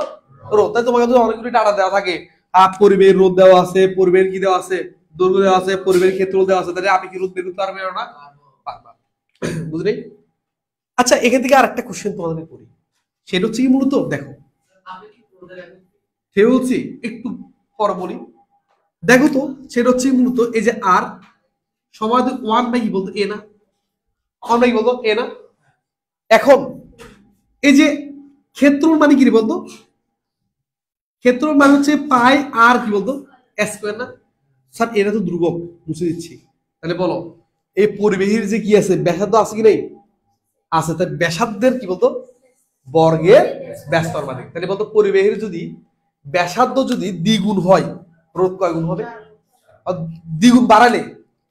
রো। তাই তোমাকে যদি অনেকগুলি ডাটা দেওয়া থাকে, পরিবেশ রোধ দেওয়া আছে, পরিবেশ কি দেওয়া আছে, দৈর্ঘ্য দেওয়া আছে, পরিবেশ ক্ষেত্র দেওয়া আছে, তাহলে আপেক্ষিক রোধ বের করতে পারবে না? পারবা। বুঝলি? আচ্ছা, এখান থেকে আরেকটা কোশ্চেন তোমাদের করি, সেটা হচ্ছে কি মূলত দেখো, সে বলছি একটু পর বলি, দেখো তো সেটা হচ্ছে মূলত এই যে আর সমান ওয়ান বাই কি বলতো? এ না? ওয়ান বাই কি বলতো? এ না? এখন এই যে ক্ষেত্র মানে কি বলতো? ক্ষেত্র মানে হচ্ছে পাই আর কি বলতো? স্কয়ার না? স্যার এটা তো ধ্রুবক, মুছে দিচ্ছি। তাহলে বলো, এই পরিবেশের যে কি আছে, ব্যাসার্ধ আছে কি নেই? আছে। তাই ব্যাসার্ধের কি বলতো? বর্গের ব্যস্তরমানিক। তাহলে বলতো পরিবেশের যদি ব্যাসার্ধ যদি দ্বিগুণ হয়, রোধ কয় গুণ হবে? আর দ্বিগুণ বাড়ালে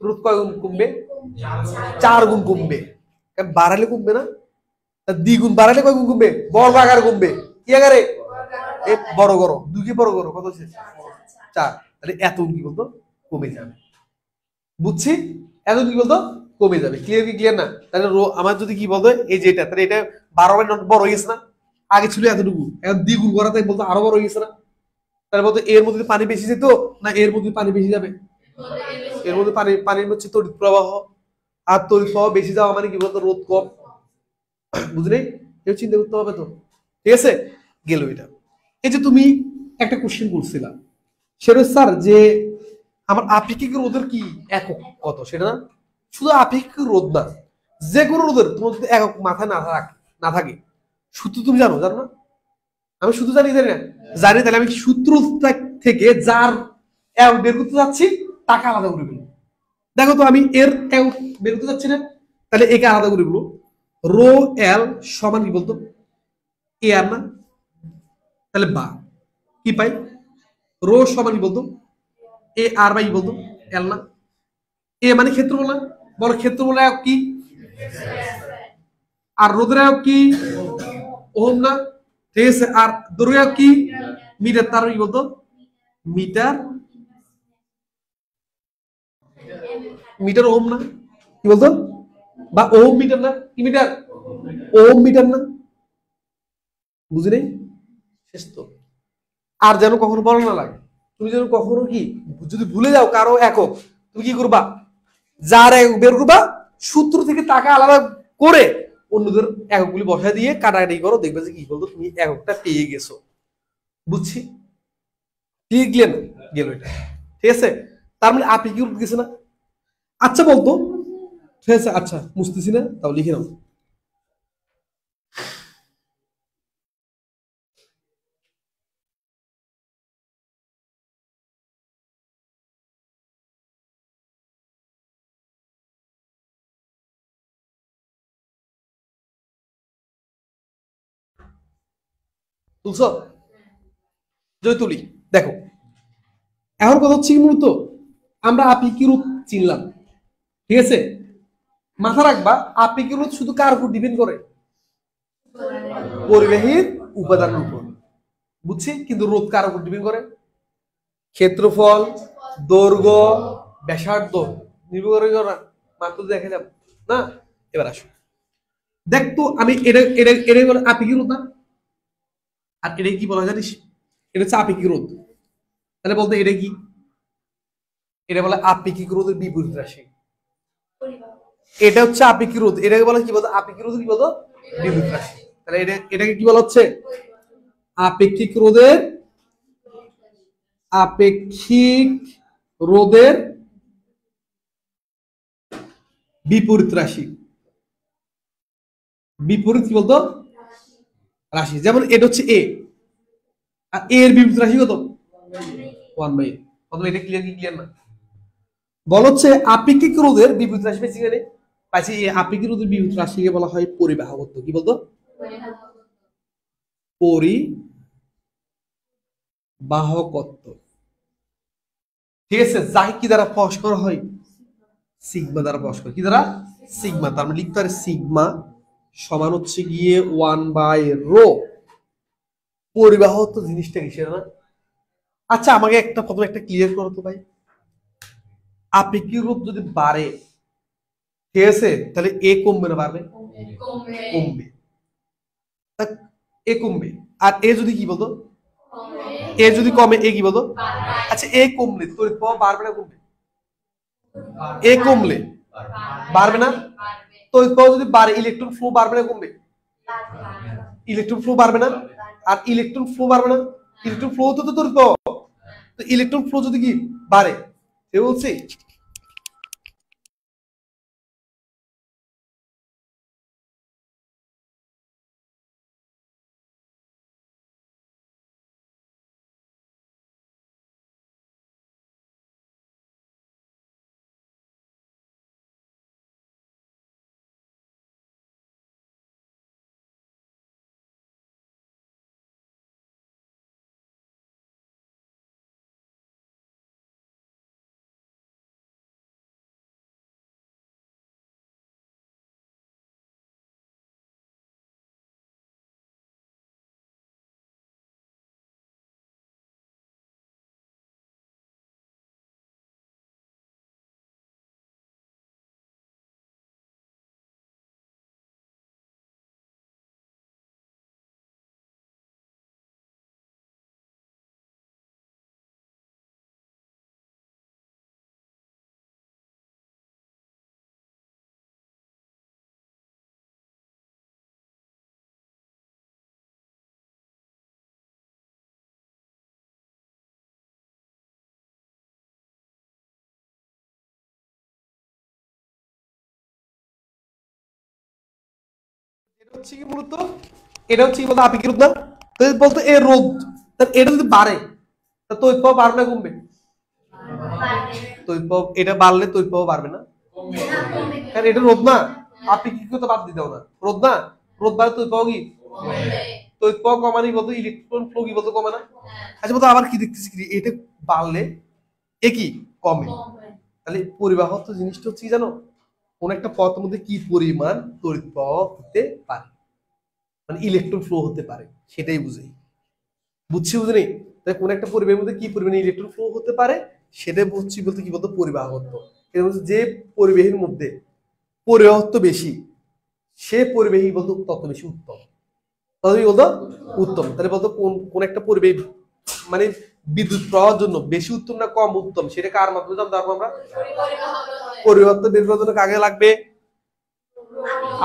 রোধ কয় গুণ কমবে? 4 গুণ কমবে। কারণ বাড়ালে কমবে না, দ্বিগুণ বাড়ালে কয় গুণ কমবে? বর্গ আকারে কমবে। কি আকারে? এ বড় করো, দুই বড় করো, কত হচ্ছে? 4। তাহলে এত কি বলতো? কমে যাবে। বুঝছি? এত কি বলতো? কমে যাবে। ক্লিয়ার কি ক্লিয়ার না? তাহলে আমার যদি কি বলতো এই যে এটা, তাহলে এটা 12 বাই বড় হয়ে গেছে না? আগে ছিল এতটুকু, এখন দ্বিগুণ করাতে বলতো আরো বড় হয়ে গেছে না? তাহলে বলতো এর মধ্যে পানি বেশি যেত না এর মধ্যে পানি বেশি যাবে? এর মধ্যে পানির হচ্ছে তড়িৎ প্রবাহ, আর তড়িৎ প্রবাহ বেশি যাওয়া মানে কি বলতো? রোধ কম। বুঝলি? কেউ চিন্তা করতে হবে তো। ঠিক আছে, গেল এটা। এই যে তুমি একটা কোশ্চেন করছিলা, সেটা স্যার যে আমার আপেক্ষিক রোধের কি একক কত, সেটা না? শুধু আপেক্ষিক রোধ না, যে কোনো রোধের তোমার যদি একক মাথায় না থাকে, সূত্র তুমি জানো? জানো না? আমি শুধু জানি না? জানি। তাহলে আমি সূত্র থেকে যার একক বের করতে যাচ্ছি তাকে আলাদা করে ফেলবো। দেখো তো আমি এর একক বের করতে যাচ্ছি না, তাহলে একে আলাদা করে ফেলবো। রো এল সমান কি বলতো? এ আর না? তাহলে বা কি পাই? রো সমান কি বলতো? এ আর বাই বলতো? এল না? এ মানে ক্ষেত্রফল না? বলো ক্ষেত্রফল একক কি? আর রোধের একক কি? ওহম না? ঠিক আছে, আর দৈর্ঘ্য একক কি? মিটার। তার কি বলতো? মিটার। মিটার ওহম না? কি বলতো? বা ওহম মিটার না? কি মিটার? ওহম মিটার না? বুঝি নেই? শেষ তো। আর যেন কখনো বলো না লাগে, তুমি যেন কখনো কি যদি ভুলে যাও কারো একক, তুমি কি করবা? যার একক বের করবা, সূত্র থেকে টাকা আলাদা করে অন্যদের এককগুলি বসায় দিয়ে কাটাকাটি করো, দেখবে যে কি বলতো তুমি এককটা পেয়ে গেছো। বুঝছি? ঠিক গেল গেল এটা। ঠিক আছে, তার মানে আপনি কি গেছে না? আচ্ছা বলতো, ঠিক আছে, আচ্ছা বুঝতেছি না, তাও লিখে নাও। তুলছো? জয় তুলি। দেখো, এখন কথা হচ্ছে কি মূলত, আমরা আপেক্ষিক রূপ চিনলাম। ঠিক আছে, মাথা রাখবা আপেক্ষিক রূপ শুধু কার উপর ডিপেন্ড করে? পরিবাহীর উপাদানের উপর। বুঝছি? কিন্তু রোধ কার উপর ডিপেন্ড করে? ক্ষেত্রফল, দৈর্ঘ্য, ব্যাসার্ধ নির্ভর করে না? মাত্র দেখে যাব না? এবার আসো, দেখতো আমি এটা এটা এটা বলে আপেক্ষিক রোধ না? আর এটা কি বলা জানিস? এটা হচ্ছে আপেক্ষিক রোধ। তাহলে বলতো এটা কি? এটা বলে আপেক্ষিক রোধের বিপরীত রাশি। এটা হচ্ছে আপেক্ষিক রোধ, এটাকে বলে কি বলতো? আপেক্ষিক রোধ কি বলতো? বিপরীত রাশি। তাহলে এটাকে কি বলা হচ্ছে? আপেক্ষিক রোধের আপেক্ষিক রোধের বিপরীত রাশি। বিপরীত কি বলতো? রাশি। যেমন এটা হচ্ছে এ, আর এর বিপরীত রাশি কত? 1/a। প্রথমে এটা ক্লিয়ার কি ক্লিয়ার না? বল হচ্ছে আপেক্ষিক রোধের বিপরীত রাশি পেয়েছি এখানে পাইছি। এই আপেক্ষিক রোধের বিপরীত রাশিকে বলা হয় পরিবাহকত্ব। কি বলতো? পরিবাহকত্ব। ঠিক আছে, যাকে কি দ্বারা প্রকাশ করা হয়? সিগমা দ্বারা প্রকাশ করা। কি দ্বারা? সিগমা। তার মানে লিখতে পারে সিগমা সমান হচ্ছে গিয়ে 1/ρ। পরিবাহকত্ব জিনিসটা কি সেটা না? আচ্ছা আমাকে একটা প্রথমে একটা ক্লিয়ার করো তো ভাই, আপেক্ষিক রোধ যদি বাড়ে, ঠিক আছে, তাহলে এ কমবে না বাড়বে? কমবে। এ কমবে। আর এ যদি কি বলতো, এ যদি কমে এ কি বলতো? আচ্ছা, এ কমলে তড়িৎ প্রবাহ বাড়বে না কমবে? এ কমলে বাড়বে না? তড়িৎ প্রবাহ যদি বাড়ে ইলেকট্রন ফ্লো বাড়বে না কমবে? ইলেকট্রন ফ্লো বাড়বে না? আর ইলেকট্রন ফ্লো বাড়বে না? ইলেকট্রন ফ্লো তো তড়িৎ প্রবাহ। তো ইলেকট্রন ফ্লো যদি কি বাড়ে, সে বলছে এটা হচ্ছে কি মূলত, এটা হচ্ছে কি বলতো আপেক্ষিক রোধ না? তো বলতো এর রোধ, এটা যদি বাড়ে তা তড়িৎ প্রবাহ বাড়বে না কমবে? তড়িৎ প্রবাহ এটা বাড়লে তড়িৎ প্রবাহ বাড়বে না? কারণ এটা রোধ না, আপেক্ষিকতা বাদ দিয়ে দাও না, রোধ না, রোধ বাড়লে তড়িৎ প্রবাহ কি? তড়িৎ প্রবাহ কমানি বলতো ইলেকট্রন ফ্লো কি বলতো কমে না? আচ্ছা বলতো আবার কি দেখতেছি কি, এটা বাড়লে এ কি কমে। তাহলে পরিবাহত্ব জিনিসটা হচ্ছে কি জানো, কোন একটা পথের মধ্যে কি পরিমাণ তড়িৎ প্রবাহ হতে পারে, মানে ইলেকট্রন ফ্লো হতে পারে, সেটাই বুঝাই। বুঝছি বুঝলি? তাই কোন একটা পরিবাহের মধ্যে কি পরিমাণে ইলেকট্রন ফ্লো হতে পারে সেটাই বুঝছি বলতে কি বলতো পরিবাহত্ব। যে পরিবাহীর মধ্যে পরিবাহত্ব বেশি, সে পরিবাহী বলতো তত বেশি উত্তম। তত বলতো উত্তম। তাহলে বলতো কোন কোন একটা পরিবাহী মানে বিদ্যুৎ প্রবাহের জন্য বেশি উত্তম না কম উত্তম, সেটা কার মাধ্যমে জানতে পারবো আমরা? পরিবাহত্ব বের করার জন্য কাকে লাগবে?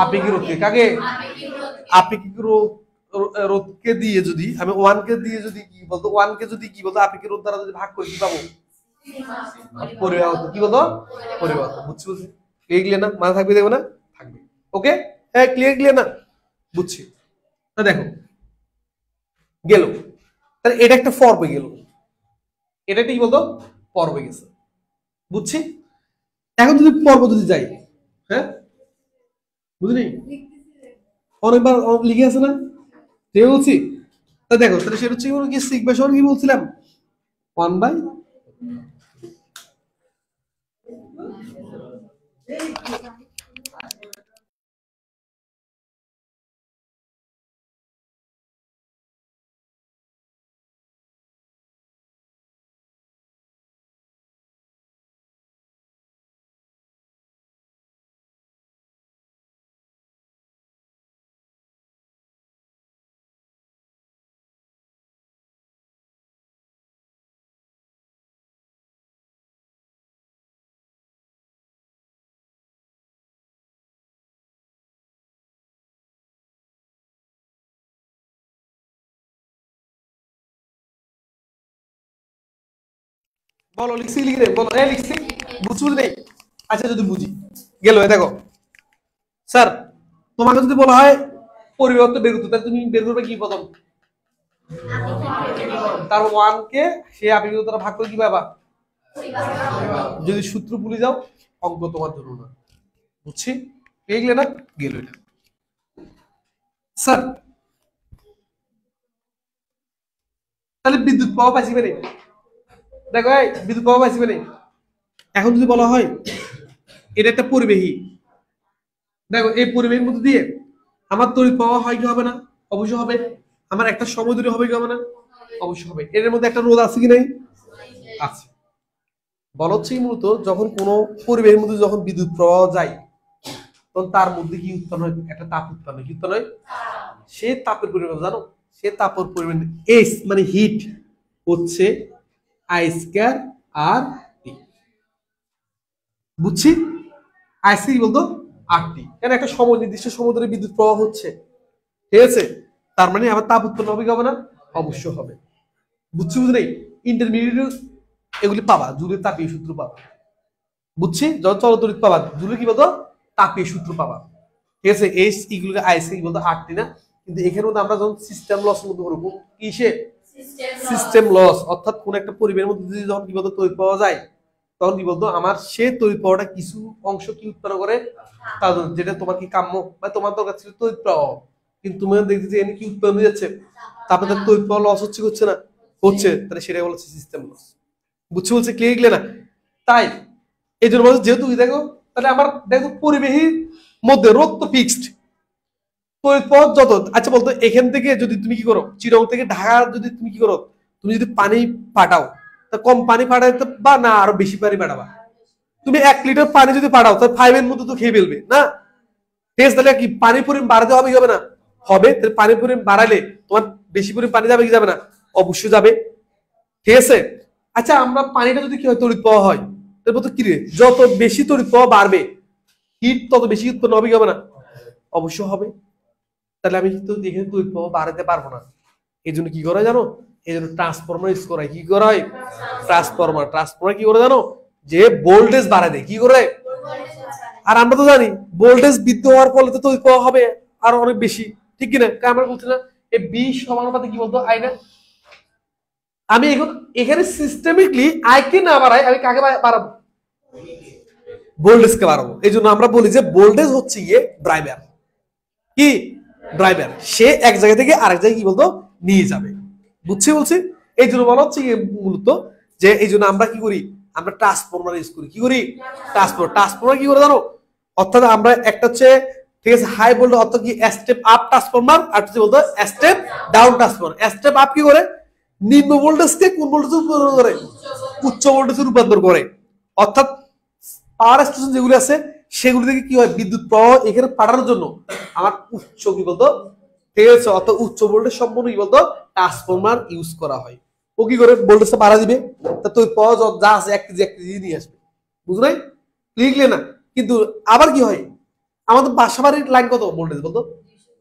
আপেক্ষিক রোধকে। কাকে? আপেক্ষিক রোধকে দিয়ে যদি আমি ওয়ানকে দিয়ে যদি কি বলতো, ওয়ানকে যদি কি বলতো আপেক্ষিক রোধ দ্বারা যদি ভাগ করি কি পাবো? পরিবাহত্ব। কি বলতো? পরিবাহত্ব। বুঝছি বুঝছি, ক্লিয়ার না? মাথা থাকবে দেখবে না? থাকবে। ওকে, হ্যাঁ ক্লিয়ার ক্লিয়ার না? বুঝছি। না দেখো গেল, তাহলে এটা একটা পর্বে গেল, এটা কি বলতো পর্বে গেছে, বুঝছি। এখন যদি পর্ব যদি যাই, হ্যাঁ বুঝলি, অনেকবার লিখে আছে না, ঠিক বলছি? তা দেখো তাহলে সেটা হচ্ছে কি সিগমা সমান কি বলছিলাম, 1/, বলো লিখছি লিখে বলো, লিখছি, বুঝছি বুঝলি? আচ্ছা যদি বুঝি গেল, দেখো স্যার তোমাকে যদি বলা হয় পরিবর্তন বের করতে, তাহলে তুমি বের করবে কি প্রথম? তার ওয়ান কে সে আপেক্ষিক দ্বারা ভাগ করে কি পাবা? যদি সূত্র ভুলে যাও অঙ্ক তোমার জন্য না, বুঝছি? পেয়ে না? গেল এটা। স্যার তাহলে বিদ্যুৎ প্রবাহ পাইছি মানে, দেখো এই বিদ্যুৎ প্রবাহ পাইছি মানে, এখন যদি বলা হয় এটা একটা পরিবাহী, দেখো এই পরিবাহীর মধ্যে দিয়ে আমার তড়িৎ প্রবাহ হয় কি হবে না? অবশ্যই হবে। আমার একটা সময় ধরে হবে কি হবে না? অবশ্যই হবে। এর মধ্যে একটা রোধ আছে কি নাই? আছে। বল হচ্ছে কি মূলত যখন কোনো পরিবেশের মধ্যে যখন বিদ্যুৎ প্রবাহ যায় তখন তার মধ্যে কি উৎপন্ন হয়, একটা তাপ উৎপন্ন হয়, কি উৎপন্ন হয়, সে তাপের পরিমাণ জানো, সে তাপের পরিমাণ এস মানে হিট হচ্ছে আই স্কয়ার আর টি। বুঝছি, আই স্কয়ার কি বলতো আর টি, কেন একটা সময় নির্দিষ্ট সময় ধরে বিদ্যুৎ প্রবাহ হচ্ছে, ঠিক আছে, তার মানে আমার তাপ উৎপন্ন হবে কি হবে না, অবশ্যই হবে। বুঝছি বুঝলি নেই, ইন্টারমিডিয়েট এগুলি পাবা, জুলের তাপীয় সূত্র পাবা। বুঝছি, যখন চলতরিৎ পাবা জুলে কি বলতো তাপীয় সূত্র পাবা, ঠিক আছে। এস ইগুলোকে আইস কি বলতো আটটি না, কিন্তু এখানে মধ্যে আমরা যখন সিস্টেম লস মধ্যে করবো কিসে, সিস্টেম লস, অর্থাৎ কোন একটা পরিবেশের মধ্যে যদি যখন কি বলতো তড়িৎ পাওয়া যায় তখন কি বলতো আমার সে তড়িৎ পাওয়াটা কিছু অংশ কি উৎপন্ন করে, তার যেটা তোমার কি কাম্য বা তোমার দরকার ছিল তড়িৎ প্রবাহ, কিন্তু তুমি দেখতে যে এনে কি উৎপন্ন হয়ে যাচ্ছে, তারপরে তার তড়িৎ প্রবাহ লস হচ্ছে হচ্ছে না, হচ্ছে, তাহলে সেটাই বলছে সিস্টেম লস। বুঝছি বলছে, ক্লিয়ার না? তাই এই জন্য বলছে যেহেতু দেখো, তাহলে আমার দেখো পরিবেশের মধ্যে রোধ তো ফিক্সড, তড়িৎ প্রবাহ যত, আচ্ছা বলতো এখান থেকে যদি তুমি কি করো চিরং থেকে ঢাকা যদি তুমি কি করো, তুমি যদি পানি পাঠাও তা কম পানি পাঠাইতে বা না আরো বেশি পানি পাঠাবা, তুমি 1 লিটার পানি যদি পাঠাও তাহলে 5 এর মধ্যে তো খেয়ে ফেলবে না, ঠিক আছে, তাহলে কি পানির পরিমাণ বাড়াতে হবে কি হবে না, হবে, তাহলে পানির পরিমাণ বাড়ালে তোমার বেশি পরিমাণ পানি যাবে কি যাবে না, অবশ্যই যাবে, ঠিক আছে। আচ্ছা আমরা পানিটা যদি কি হয় তড়িৎ প্রবাহ হয়, তারপর তো কি রে, যত বেশি তড়িৎ প্রবাহ বাড়বে হিট তত বেশি উৎপন্ন হবে কি হবে না, অবশ্যই হবে। তাহলে আমি কিন্তু এখানে তড়িৎ প্রবাহ বাড়াতে পারবো না, এই জন্য কি করা হয় জানো, এই জন্য ট্রান্সফরমার ইউজ করা হয়, কি করা হয়, ট্রান্সফরমার, ট্রান্সফরমার কি করে জানো, যে ভোল্টেজ বাড়ায় দেয়, কি করে, আর আমরা তো জানি ভোল্টেজ বৃদ্ধি হওয়ার ফলে তো তড়িৎ প্রবাহ হবে আর অনেক বেশি, ঠিক কিনা, আমরা বলছি না এই বি সমানুপাতে কি বলতো আই না, আমি এখন এখানে সিস্টেমিকলি আইকে না বাড়াই, আমি কাকে বাড়াবো, ভোল্টেজকে বাড়াবো, এই জন্য আমরা বলি যে ভোল্টেজ হচ্ছে গিয়ে ড্রাইভার, কি ড্রাইভার, সে এক জায়গা থেকে আরেক জায়গায় কি বলতো নিয়ে যাবে। বুঝছি বলছি, এই জন্য বলা হচ্ছে মূলত যে এই জন্য আমরা কি করি, আমরা ট্রান্সফরমার ইউজ করি, কি করি, ট্রান্সফরমার, ট্রান্সফরমার কি করে জানো, অর্থাৎ আমরা একটা হচ্ছে ঠিক আছে হাই ভোল্টেজ অর্থাৎ কি স্টেপ আপ ট্রান্সফরমার, আর হচ্ছে বলতো step down transformer. Step up কি করে, নিম্ন ভোল্টেজকে কোন ভোল্টেজে রূপান্তর করে, উচ্চ ভোল্টেজে রূপান্তর করে, অর্থাৎ পাওয়ার স্টেশন যেগুলো আছে সেগুলো থেকে কি হয় বিদ্যুৎ প্রবাহ এখানে পাঠানোর জন্য আমার উচ্চ কি বলতো, ঠিক আছে, অর্থাৎ উচ্চ ভোল্টেজ সম্পন্ন কি বলতো ট্রান্সফরমার ইউজ করা হয়। ও কি করে ভোল্টেজটা বাড়া দিবে, তা তো প্রবাহ যা আছে 1 কেজি নিয়ে আসবে, বুঝলো ক্লিয়ার না? কিন্তু আবার কি হয়, আমাদের বাসা বাড়ির লাইন কত ভোল্টেজ বলতো,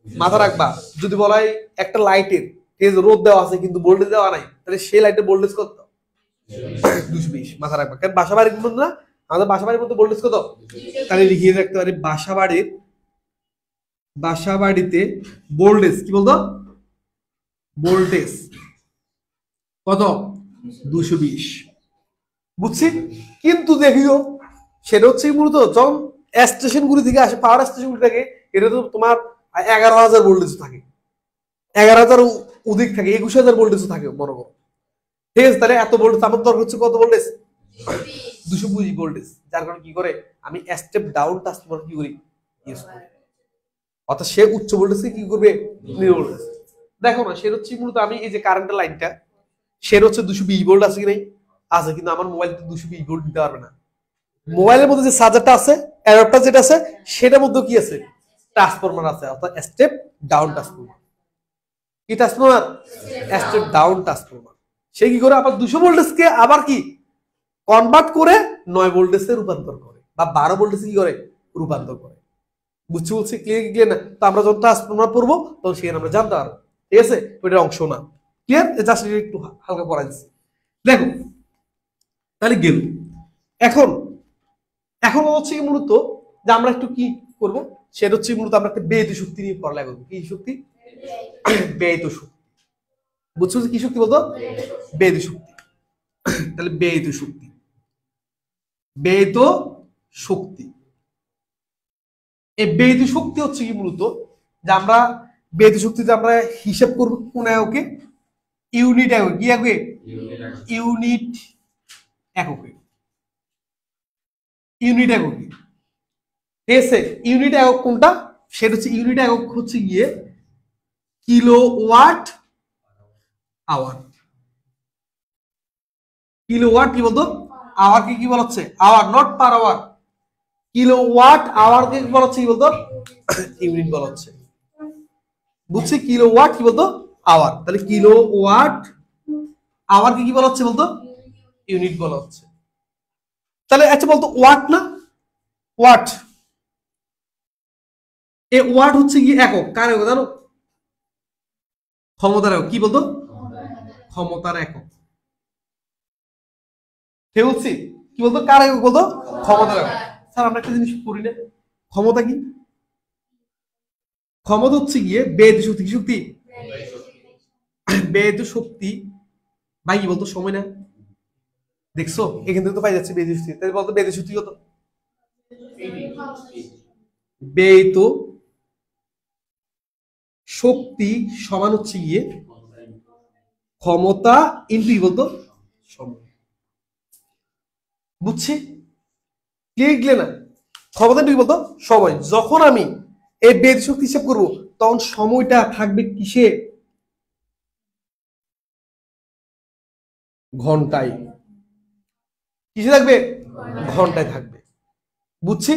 মাথা রাখবা, যদি বলা হয় একটা লাইটের রোদ দেওয়া আছে কিন্তু ভোল্টেজ দেওয়া নাই, তাহলে সেই লাইটের ভোল্টেজ কত, 220, মাথা রাখবা, কারণ বাসা বাড়ির মধ্যে না, আমাদের বাসা বাড়ির মধ্যে ভোল্টেজ কত, তাহলে লিখিয়ে রাখতে পারি বাসা বাড়িতে ভোল্টেজ কি বলতো, ভোল্টেজ কত, 220, বুঝছি। কিন্তু দেখিও সেটা হচ্ছে মূলত যখন স্টেশন গুলি থেকে আসে, পাওয়ার স্টেশন গুলি থেকে, এটা তো তোমার 11,000 ভোল্টেজ থাকে, 11,000 অধিক থাকে, 21,000 ভোল্টেজ থাকে মনে করো, ঠিক আছে, তাহলে এত ভোল্টেজ আমার দরকার হচ্ছে কত ভোল্টেজ, 220 ভোল্টেজ, যার কারণে কি করে আমি স্টেপ ডাউন ট্রান্সফরমার কি করি ইউজ করি, অর্থাৎ সে উচ্চ ভোল্টেজকে কি করবে, নিম্ন ভোল্টেজ, দেখো না সেটা হচ্ছে মূলত আমি এই যে কারেন্টের লাইনটা সেটা হচ্ছে 220 ভোল্ট আছে কি নাই, আছে, কিন্তু আমার মোবাইল তো 220 ভোল্ট দিতে পারবে না, মোবাইলের মধ্যে যে চার্জারটা আছে অ্যাডাপ্টার যেটা আছে সেটার মধ্যে কি আছে, ট্রান্সফরমার আছে, অর্থাৎ স্টেপ ডাউন ট্রান্সফরমার, কি ট্রান্সফরমার, স্টেপ ডাউন ট্রান্সফরমার, সে কি করে আবার 200 ভোল্টেজকে আবার কি কনভার্ট করে 9 ভোল্টেজে রূপান্তর করে বা 12 ভোল্টেজে কি করে রূপান্তর করে। বুঝছি বলছি, ক্লিয়ার না? তো আমরা যখন ট্রান্সফরমার পড়বো তখন সেখানে আমরা জানতে পারবো, ঠিক আছে, ওইটার অংশ না, ক্লিয়ার, জাস্ট একটু হালকা পড়া দিচ্ছি। দেখো তাহলে গেল, এখন এখন হচ্ছে মূলত যে আমরা একটু কি করব, সেটা হচ্ছে মূলত আমরা একটা ব্যয়িত শক্তি নিয়ে পড়ালেখা করবো, কি শক্তি, ব্যয়িত শক্তি। বুঝছো কি শক্তি বলতো, ব্যয়িত শক্তি, তাহলে ব্যয়িত শক্তি, ব্যয়িত শক্তি, এই ব্যয়িত শক্তি হচ্ছে কি মূলত যে আমরা ব্যয়িত শক্তিতে আমরা হিসাব করবো কোন এককে, ইউনিট একক, কি এককে, ইউনিট এককে, ইউনিট এককে, ঠিক আছে, ইউনিট একক কোনটা, সেটা হচ্ছে ইউনিট একক হচ্ছে গিয়ে কিলোওয়াট আওয়ার, কিলোওয়াট কি বলতো আওয়ার কি বলা হচ্ছে hour, not per hour. Kilowatt hour কে কি বলা হচ্ছে কি বলতো ইউনিট বলা হচ্ছে। বুঝছি? কিলোওয়াট কি বলতো আওয়ার, তাহলে কিলোওয়াট আওয়ার কি বলা হচ্ছে বলতো ইউনিট বলা হচ্ছে। তাহলে আচ্ছা বলতো ওয়াট না, ওয়াট, এ ওয়াট হচ্ছে কি একক, কার একক জানো? ক্ষমতার একক। কি বলতো ক্ষমতার একক। কে বলছি কি বলতো কার একক বলতো ক্ষমতার একক। স্যার আমরা একটা জিনিস পড়ি না, ক্ষমতা কি? ক্ষমতা হচ্ছে গিয়ে ব্যয়িত শক্তি। কি শক্তি? ব্যয়িত শক্তি ভাই কি বলতো সময় না। দেখছো এখান থেকে তো পাই যাচ্ছে ব্যয়িত শক্তি, তাই বলতো ব্যয়িত শক্তি কত? ব্যয়িত শক্তি সমান হচ্ছে গিয়ে ক্ষমতা ইনটু কি বলতো সময়। বুঝছি? ক্লিয়ার না? ক্ষমতা কি বলতো সময়। যখন আমি এই ব্যয়িত শক্তি হিসাব করবো তখন সময়টা থাকবে কিসে? ঘন্টায়। কিসে থাকবে? ঘন্টায় থাকবে। বুঝছি?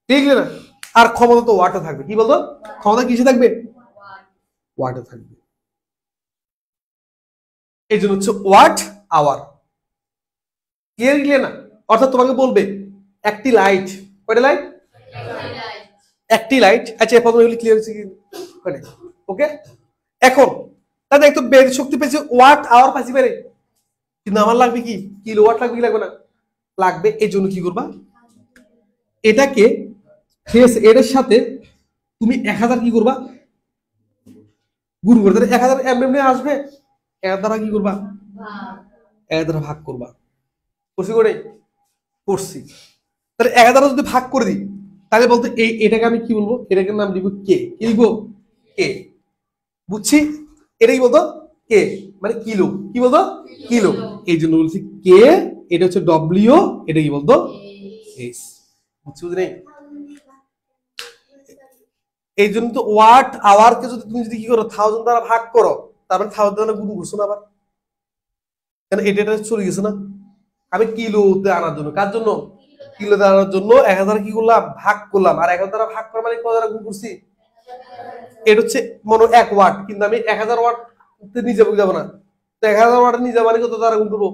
ক্লিয়ার না? আর ক্ষমতা তো ওয়াটে থাকবে। কি বলতো ক্ষমতা কিসে থাকবে? ওয়াটে থাকবে। এই জন্য হচ্ছে ওয়াট আওয়ার। ক্লিয়ার না? অর্থাৎ তোমাকে বলবে একটি লাইট, কয়টা লাইট? একটি লাইট। আচ্ছা প্রথমে এগুলি ক্লিয়ার হচ্ছে কি? ওকে। এখন তাহলে একটু বেদ শক্তি পেয়েছে, ওয়াট আওয়ার পাইছি পেরে, কিন্তু আমার লাগবে কি কিলোওয়াট লাগবে কি লাগবে না? লাগবে। এই জন্য কি করবা এটাকে, ঠিক আছে, এটার সাথে তুমি 1000 কি করবা গুণ করবে, তাহলে 1000 এমনি আসবে, এর দ্বারা কি করবা এর দ্বারা ভাগ করবা। করছি করে করছি। তাহলে 1000 দ্বারা যদি ভাগ করে দিই তাহলে বলতে এই এটাকে আমি কি বলবো, এটাকে নাম দিব কে। কি লিখবো? কে। বুঝছি? এটাই বলতো কে মানে কিলো। কি বলতো কিলো। এই জন্য বলছি কে, এটা হচ্ছে ডব্লিউ, এটা কি বলতো এস। বুঝছি বুঝি নেই? এই জন্য তো ওয়াট আওয়ার কে যদি তুমি যদি কি করো 1000 দ্বারা ভাগ করো, তার মানে 1000 দ্বারা গুণ করছো না আবার, কেন এটা চলে গেছে না। আমি কিলোতে আনার জন্য, কার জন্য? কিলোতে আনার জন্য 1000 কি করলাম ভাগ করলাম, আর 1000 দ্বারা ভাগ করা মানে কত দ্বারা গুণ করছি? এটা হচ্ছে মনে 1 ওয়াট, কিন্তু আমি 1000 ওয়াট নিয়ে যাবো না, তো 1000 ওয়াট নিয়ে যাবো মানে কত দ্বারা গুণ করবো?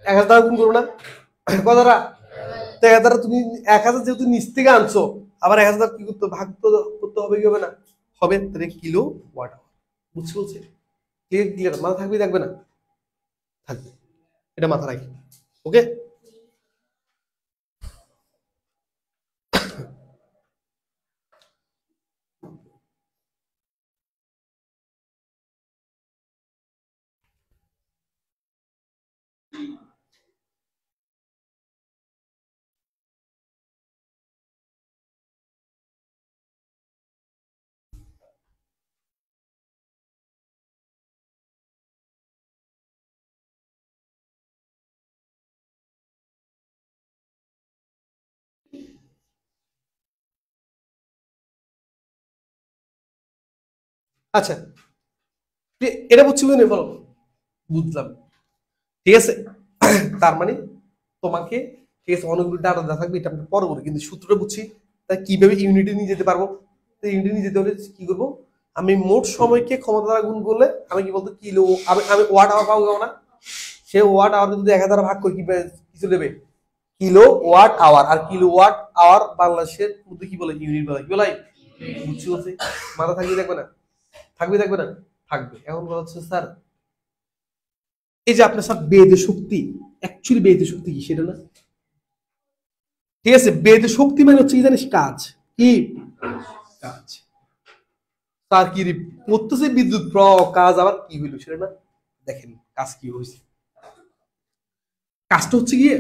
1000 দ্বারা গুণ করবো না, কত দ্বারা? তো 1000 দ্বারা তুমি 1000 যেহেতু নিচ থেকে আনছো, আবার 1000 কি করতে ভাগ করতে হবে কি হবে না? হবে। তাহলে কিলো ওয়াট। বুঝছি বলছে? ক্লিয়ার? ক্লিয়ার মাথা থাকবে থাকবে না? থাকবে। এটা মাথা রাখি। ওকে। আচ্ছা এটা বুঝছি বুঝলি? বলো বুঝলাম। ঠিক আছে। তার মানে তোমাকে, ঠিক আছে, অনেকগুলো ডাটা দেওয়া থাকবে, এটা আমরা পরে বলি, কিন্তু সূত্রটা বুঝছি। তাই কিভাবে ইউনিটে নিয়ে যেতে পারবো? ইউনিটে নিয়ে যেতে হলে কি করবো, আমি মোট সময়কে ক্ষমতা দ্বারা গুণ করলে আমি কি বলতো কিলো, আমি আমি ওয়াট আওয়ার পাবো না, সে ওয়াট আওয়ার যদি 1000 দ্বারা ভাগ করি কি কিছু দেবে? Kilowatt hour. আর কিলো ওয়াট আওয়ার বাংলাদেশের মধ্যে কি বলে? ইউনিট বলে। কি বলে? বুঝছি বলছি? মাথা থাকবে থাকবে না? থাকবে থাকবে না? থাকবে। এখন কথা হচ্ছে স্যার এই যে আপনার স্যার বেদ শক্তি, অ্যাকচুয়ালি বেদ শক্তি কি সেটা না? ঠিক আছে, বেদ শক্তি মানে হচ্ছে কি জানিস? কাজ। কি কাজ? তার কি করতেছে বিদ্যুৎ প্রবাহ, কাজ আবার কি হইলো সেটা না? দেখেন কাজ কি হয়েছে। কাজটা হচ্ছে গিয়ে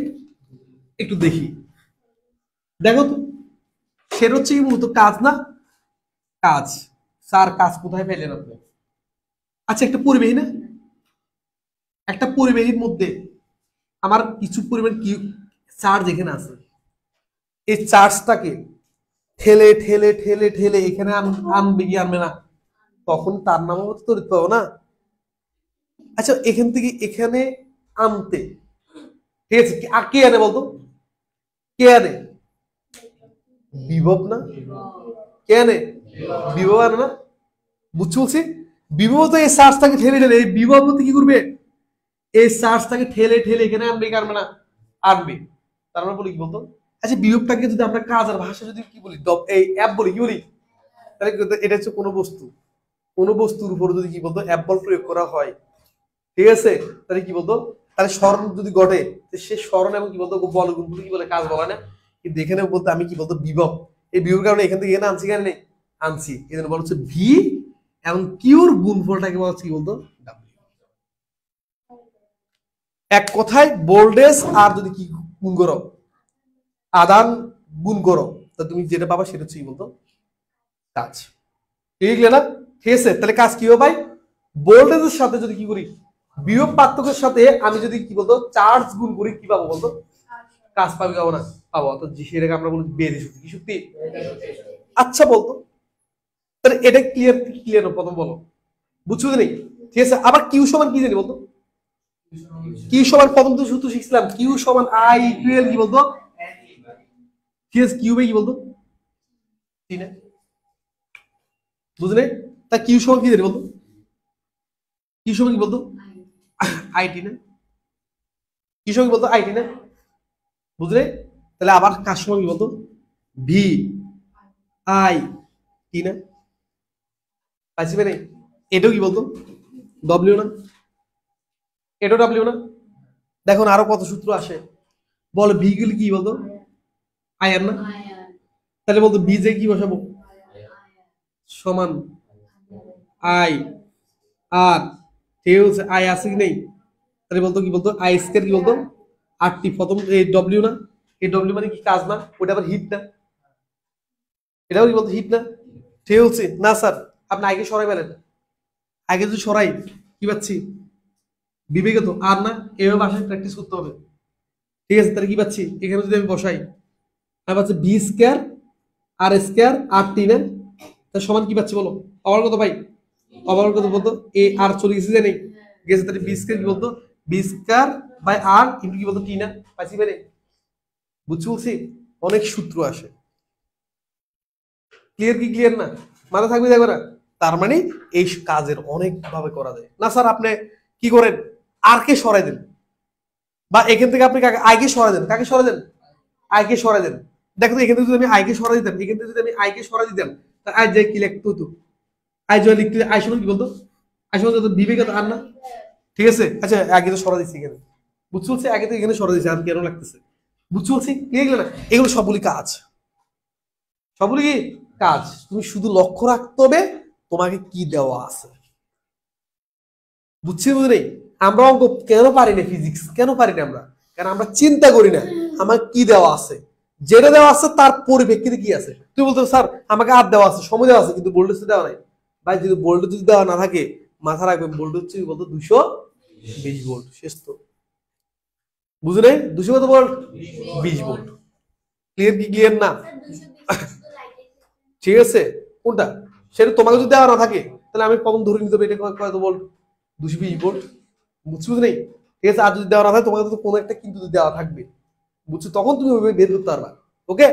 একটু দেখি, দেখো তো, সেটা হচ্ছে কি মূলত কাজ না? কাজ। স্যার কাজ কোথায় পেলেন আপনি? আচ্ছা একটা পরিবেশ না, একটা পরিবেশের মধ্যে আমার কিছু পরিমাণ কি চার্জ এখানে আছে, এই চার্জটাকে ঠেলে ঠেলে ঠেলে ঠেলে এখানে আনবে কি আনবে না? তখন তার নাম হচ্ছে তড়িৎ প্রবাহ না? আচ্ছা এখান থেকে এখানে আনতে ঠিক আছে, কে আনে বলতো, কে আনে? বিভব না? কে আনে? বিভব আনে না? বুঝছো বলছি? বিভব তো এই চার্জটাকে ঠেলে ঠেলে, এই বিভব কি করবে, এই চার্জটাকে ঠেলে ঠেলে এখানে আনবে, কি আনবে না? আনবে। তার মানে বলি কি বলতো, আচ্ছা বিভবটাকে যদি আমরা কাজের ভাষা যদি কি বলি, এই অ্যাপ বলি, কি বলি? তাহলে এটা হচ্ছে কোনো বস্তুর উপর যদি কি বলতো অ্যাপ বল প্রয়োগ করা হয়, ঠিক আছে, তাহলে কি বলতো, তাহলে স্মরণ যদি ঘটে, সে স্মরণ এবং কি বলতো বলগুলো কি বলে, কাজ বলা না? কিন্তু এখানে বলতো আমি কি বলতো বিভব, এই বিভব কারণে এখান থেকে এখানে আনছি, কেন আনছি, এই জন্য বলা হচ্ছে ভি, এবং কিউর গুণফলটাকে বলা হচ্ছে কি বলতো ডাব্লিউ। এক কথায় ভোল্টেজ আর যদি কি গুণ করো, আদান গুণ করো, তা তুমি যেটা পাবা সেটা হচ্ছে কি বলতো কাজ। ঠিক না? ঠিক আছে, তাহলে কাজ কি হবে ভাই, ভোল্টেজের সাথে যদি কি করি, বিভব পার্থক্যের সাথে আমি যদি কি বলতো চার্জ গুণ করি, কি পাবো বলতো? কাজ পাবি, পাবো না? পাবো। অর্থাৎ সেটাকে আমরা বলি বেরি শক্তি। কি শক্তি? আচ্ছা বলতো, তাহলে এটা ক্লিয়ার, ক্লিয়ার প্রথম বলো, বুঝছো নেই? ঠিক আছে, আবার কিউ সমান কি জানি বলতো, কিউ সমান প্রথম তো সূত্র শিখছিলাম, কিউ সমান আই ইকুয়াল কি বলতো, ঠিক আছে, কিউ বাই কি বলতো, ঠিক না? বুঝলে? তা কিউ সমান কি জানি বলতো, কিউ সমান কি বলতো আইটি না? কিউ সমান কি বলতো আইটি না? বুঝলে? তাহলে আবার কার সমান কি বলতো, ভি আই টি না? পাইছি মানে এটাও কি বলতো ডব্লিউ না? এটাও ডব্লিউ না? দেখো আরো কত সূত্র আসে, বল ভি গুলি কি বলতো আয়ার না? তাহলে বলতো বি যে কি বসাবো, সমান আই আর, ঠিক আছে, আই আছে কি নেই? তাহলে বলতো কি বলতো আই স্কয়ার কি বলতো আর টি, প্রথম এই ডব্লিউ না? এই ডব্লিউ মানে কি কাজ না? ওটা আবার হিট না? এটাও কি বলতো হিট না? ঠিক হচ্ছে না স্যার, আপনি আগে সরাই পেলেন, আগে যদি সরাই কি পাচ্ছি, বিবেকে তো আর না, এভাবে বাসায় প্র্যাকটিস করতে হবে। ঠিক আছে, তাহলে কি পাচ্ছি, এখানে যদি আমি বসাই, আমি পাচ্ছি বি স্কয়ার আর স্কয়ার আর টি না? তার সমান কি পাচ্ছি বলো, অবার কত ভাই, অবার কত বলতো, এ আর চলে গেছে জানি, গেছে, তাহলে বি স্কয়ার কি বলতো, B square by R into কি বলতো টি না? পাইছি মানে, বুঝছি বলছি? অনেক সূত্র আসে, ক্লিয়ার কি ক্লিয়ার না? মাথা থাকবে দেখবে না? তার মানে এই কাজের অনেক ভাবে করা যায় না স্যার, আপনি কি করেন, আর কে সরাই দেন, বা এখান থেকে আপনি আইকে সরাই দেন, কাকে সরাই দেন, আইকে সরাই দেন। দেখো তো এখান থেকে যদি আমি আইকে সরাই দিতাম, এখান থেকে যদি আমি আইকে সরাই দিতাম, তাহলে আই যাই কি লিখতো হতো, আই জয় লিখতে, আই সমান কি বলতো, আই সমান যত বিবেকে তো আর না? ঠিক আছে, আচ্ছা আগে তো সরা দিচ্ছি এখানে, বুঝতে বলছি, আগে তো এখানে সরা দিচ্ছি, আর কেন লাগতেছে, বুঝতে বলছি? ক্লিয়ার না? এগুলো সবগুলি কাজ, সবগুলি কি কাজ, তুমি শুধু লক্ষ্য রাখতে হবে তোমাকে কি দেওয়া আছে, বুঝছি বুঝলি? আমরা অঙ্ক কেন পারি না, ফিজিক্স কেন পারি না আমরা, কারণ আমরা চিন্তা করি না আমার কি দেওয়া আছে, যেটা দেওয়া আছে তার পরিপ্রেক্ষিতে কি আছে। তুই বলতো স্যার আমাকে আর দেওয়া আছে, সময় দেওয়া আছে, কিন্তু ভোল্টেজ দেওয়া নাই। ভাই যদি ভোল্টেজ যদি দেওয়া না থাকে, মাথা রাখবেন ভোল্টেজ হচ্ছে বলতো 220 ভোল্ট, শেষ তো, বুঝলে? 200 কত ভোল্ট, 20 ভোল্ট। ক্লিয়ার কি ক্লিয়ার না? ঠিক আছে, কোনটা সেটা তোমাকে যদি দেওয়া না থাকে, তাহলে আমি প্রথম ধরে নিতে হবে এটা কত ভোল্ট, 220 ভোল্ট, বুঝছো নেই? ঠিক আছে, আর যদি দেওয়া না থাকে তোমাকে তো কোনো একটা কিন্তু দেওয়া থাকবে, বুঝছো, তখন তুমি ওইভাবে বের করতে পারবা। ওকে,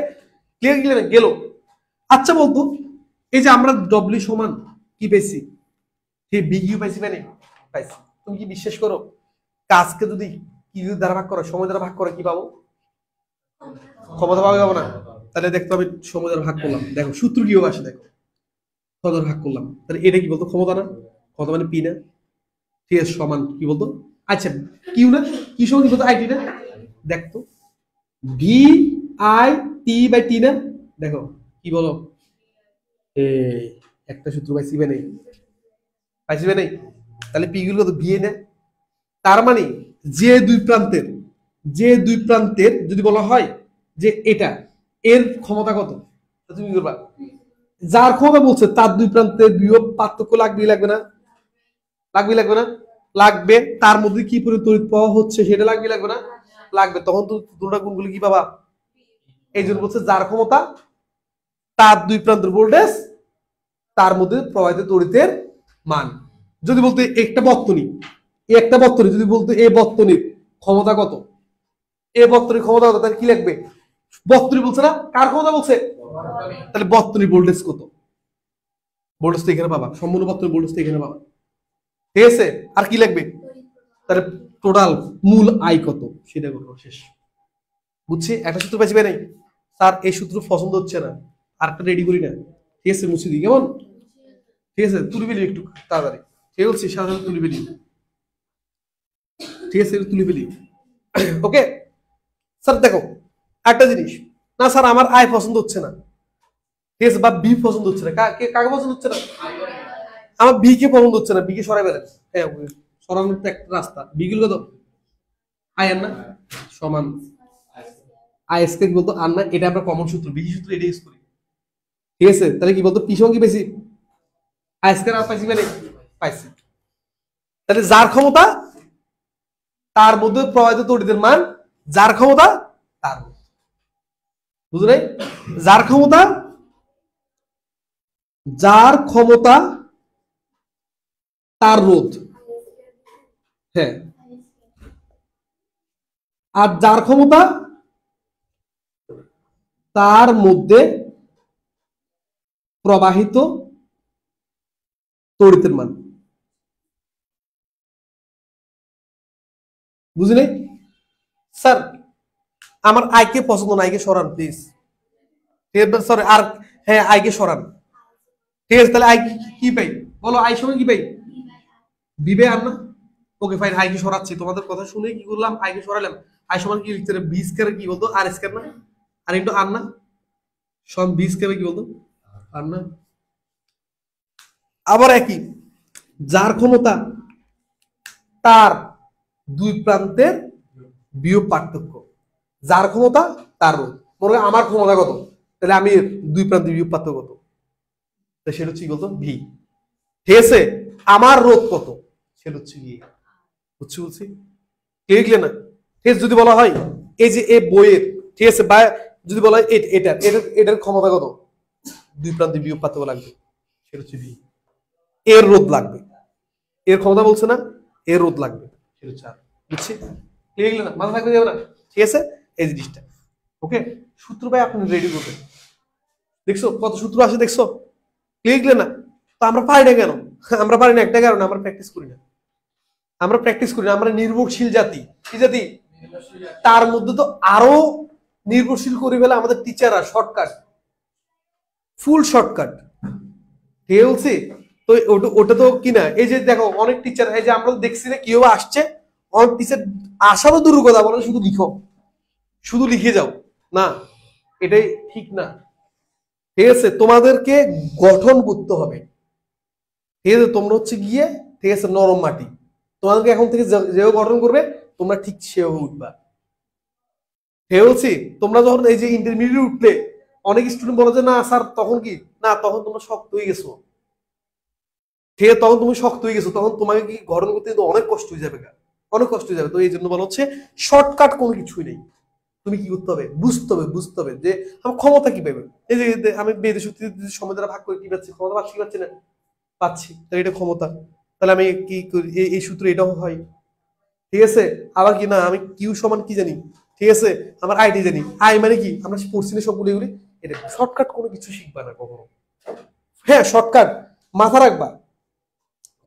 ক্লিয়ার ক্লিয়ার গেল? আচ্ছা বলতো, এই যে আমরা ডব্লিউ সমান কি পেয়েছি, ঠিক বিকিউ পাইছি, মানে পাইছি, তুমি কি বিশ্বাস করো কাজকে যদি কি দ্বারা ভাগ করো, সময় দ্বারা ভাগ করো, কি পাবো, ক্ষমতা পাবো, পাবো না? তাহলে দেখতে হবে সময় দ্বারা ভাগ করলাম, দেখো সূত্র কি আসে, দেখো কত দ্বারা ভাগ করলাম, তাহলে এটা কি বলতো ক্ষমতা না? ক্ষমতা মানে পি না? ঠিক আছে, সমান কি বলতো, আচ্ছা কিউ না, কি সমান কি বলতো আইটি না? দেখতো V I T by T না? দেখো কি বলো, একটা সূত্র পাইছি বা নেই, পাইছি বা নেই? তাহলে পি গুলো তো ভিএ না? তার মানে যে দুই প্রান্তের যদি বলা হয় যে এটা এর ক্ষমতা কত, তুমি কি করবা, যার ক্ষমতা বলছে তার দুই প্রান্তের বিভব পার্থক্য লাগবে, লাগবে না? লাগবে লাগবে না? লাগবে। তার মধ্যে কি পরিমাণ তড়িৎ প্রবাহ হচ্ছে সেটা লাগবে লাগবে না? লাগবে। তখন তো তোমরা কোনগুলো কি পাবা, এই জন্য বলছে যার ক্ষমতা তার দুই প্রান্তের ভোল্টেজ তার মধ্যে প্রবাহিত তড়িতের মান। যদি বলতে একটা বর্তনী যদি বলতো এই বর্তনীর ক্ষমতা কত, এ বর্তনীর ক্ষমতা কত, তাহলে কি লাগবে? বর্তনী বলছে না, কার ক্ষমতা বলছে? তাহলে বর্তনী ভোল্টেজ কত? ভোল্টেজ তো এখানে পাবা, সম্পূর্ণ বর্তনী ভোল্টেজ তো এখানে পাবা। ঠিক আছে, আর কি লাগবে? তাহলে টোটাল মূল আয় কত সেটা করবো, শেষ। বুঝছি? একটা সূত্র পাইছি ভাই নাই? স্যার এই সূত্র পছন্দ হচ্ছে না, আরেকটা রেডি করি না, ঠিক আছে মুছে দিই, কেমন? ঠিক আছে, তুলে ফেলি একটু তাড়াতাড়ি, ঠিক বলছি, সাথে সাথে তুলে ফেলি, ঠিক আছে তুলে ফেলি। ওকে স্যার, দেখো একটা জিনিস, না স্যার আমার আয় পছন্দ হচ্ছে না, ঠিক আছে, বা বি পছন্দ হচ্ছে না, কাকে পছন্দ হচ্ছে না? আমার বি কে পছন্দ হচ্ছে না, বি কে সরাই ফেলেন। হ্যাঁ, সরানোর তো একটা রাস্তা, বি গুলো কত? আই আর না সমান আই স্কয়ার বলতো আর না, এটা আমরা কমন সূত্র, বিজি সূত্র এটা ইউজ করি, ঠিক আছে? তাহলে কি বলতো, পি সমান কি পেয়েছি? আই স্কয়ার আর পাইছি, মানে পাইছি। তাহলে যার ক্ষমতা তার মধ্যে প্রবাহিত তড়িতের মান, যার ক্ষমতা তার, বুঝো নাই? যার ক্ষমতা, যার ক্ষমতা তার রোধ, হ্যাঁ, আর যার ক্ষমতা তার মধ্যে প্রবাহিত তড়িতের মান, বুঝলি? স্যার আমার আইকে পছন্দ না, আইকে সরান প্লিজ, সরি আর, হ্যাঁ আইকে সরান, ঠিক আছে? তাহলে আই কি পাই বলো, আই সমান কি পাই? বিবে আর না, ওকে ফাইন, আইকে সরাচ্ছি, তোমাদের কথা শুনে কি করলাম, আইকে সরালাম। আই সমান কি লিখতে হবে? বি স্কয়ার কি বলতো, আর স্কয়ার না, আর ইন্টু আর না, সমান বি স্কয়ার কি বলতো, আর না। আবার একই, যার ক্ষমতা তার দুই প্রান্তের বিয়োগ পার্থক্য, যার ক্ষমতা তার রোধ। মনে হয় আমার ক্ষমতা কত, তাহলে আমি দুই প্রান্তের বিয়োগ পার্থক্য কত, সেটা হচ্ছে কি বলতো, ভি। ঠিক আছে, আমার রোধ কত, সেটা হচ্ছে কি, বুঝছি বলছি, ক্লিয়ার না? ঠিক আছে, যদি বলা হয় এই যে এ বইয়ের, ঠিক আছে, বা যদি বলা হয় এটার এটার এটার ক্ষমতা কত, দুই প্রান্তে বিয়োগ পার্থক্য লাগবে, সেটা হচ্ছে ভি। এর রোধ লাগবে, এর ক্ষমতা বলছে না, এর রোধ লাগবে, সেটা হচ্ছে আর। বুঝছি? ক্লিয়ার না? মাথা থাকবে যাবে না? ঠিক আছে, এই জিনিসটা। ওকে, সূত্র ভাই আপনি রেডি করবেন, দেখছো কত সূত্র আসে, দেখছো? ক্লিয়ার না? তো আমরা পারি না কেন? আমরা পারি না একটা কারণ, আমরা প্র্যাকটিস করি না, আমরা প্র্যাকটিস করি না, আমরা নির্ভরশীল জাতি। কি জাতি? তার মধ্যে তো আরো নির্ভরশীল করে ফেলে আমাদের টিচাররা, শর্টকাট, ফুল শর্টকাট, ঠিক বলছি? তো ওটা তো কিনা, এই যে দেখো অনেক টিচার, এই যে আমরা দেখছি না কিভাবে আসছে, অনেক টিচার আসারও দূর কথা বলে, শুধু লিখো, শুধু লিখে যাও, না এটাই ঠিক না। ঠিক আছে, তোমাদেরকে গঠন করতে হবে, ঠিক আছে? তোমরা হচ্ছে গিয়ে, ঠিক আছে, নরম মাটি, তোমাদেরকে এখন থেকে যেভাবে গঠন করবে তোমরা ঠিক সেভাবে উঠবা। ঠিক বলছি? তোমরা যখন এই যে ইন্টারমিডিয়েট উঠলে, অনেক স্টুডেন্ট বলে যে না স্যার তখন কি, না তখন তোমরা শক্ত হয়ে গেছো, ঠিক আছে, তখন তুমি শক্ত হয়ে গেছো, তখন তোমাকে কি গঠন করতে কিন্তু অনেক কষ্ট হয়ে যাবে, অনেক কষ্ট হয়ে যাবে। তো এই জন্য বলা হচ্ছে শর্টকাট কোনো কিছুই নেই, তুমি কি করতে হবে, বুঝতে হবে যে আমার ক্ষমতা কি পাবে। এই যে আমি মেয়েদের শক্তি সময় দ্বারা ভাগ করে কি পাচ্ছি, ক্ষমতা পাচ্ছি কি পাচ্ছি না, পাচ্ছি, তাহলে এটা ক্ষমতা। তাহলে আমি কি করি, এই সূত্র এটাও হয়, ঠিক আছে? আবার কি না, আমি কিউ সমান কি জানি, ঠিক আছে, আমার আইডি জানি, আই মানে কি আমরা পড়ছি না সবগুলো, এগুলি। এটা শর্টকাট কোনো কিছু শিখবা না কখনো। হ্যাঁ শর্টকাট মাথা রাখবা,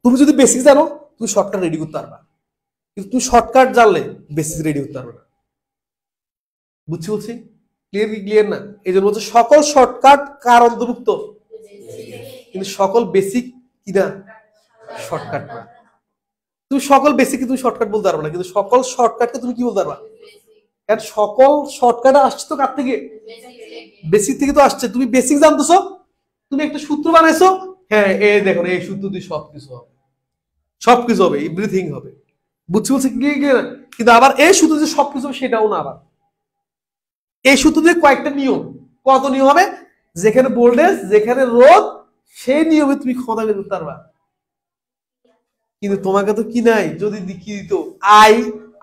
তুমি যদি বেসিক জানো তুমি শর্টকাট রেডি করতে পারবা, কিন্তু তুমি শর্টকাট জানলে বেসিক রেডি করতে পারবে না। বুঝছি বলছি? ক্লিয়ার কি ক্লিয়ার না? এই জন্য বলছে সকল শর্টকাট কার অন্তর্ভুক্ত, কিন্তু সকল বেসিক কিনা শর্টকাট না। তুমি সকল বেসিক তুমি শর্টকাট বলতে পারবে না, কিন্তু সকল শর্টকাটকে তুমি কি বলতে পারবা? কারণ সকল শর্টকাট আসছে তো কার থেকে, বেসিক থেকে তো আসছে। তুমি বেসিক জানতেছো, তুমি একটা সূত্র বানাইছো, হ্যাঁ এই দেখো এই সূত্র দিয়ে সবকিছু হবে, সবকিছু হবে, এভরিথিং হবে। বুঝছি বলছি ক্লিয়ার? কিন্তু আবার এই সূত্র যে সবকিছু হবে সেটাও না, আবার এই সূত্র দিয়ে কয়েকটা নিয়ম, কত নিয়ম হবে, যেখানে ভোল্টেজ যেখানে রোধ সেই নিয়মে তুমি ক্ষমতা বের করতে পারবা। কিন্তু তোমাকে তো কি নাই, যদি কি দিত আই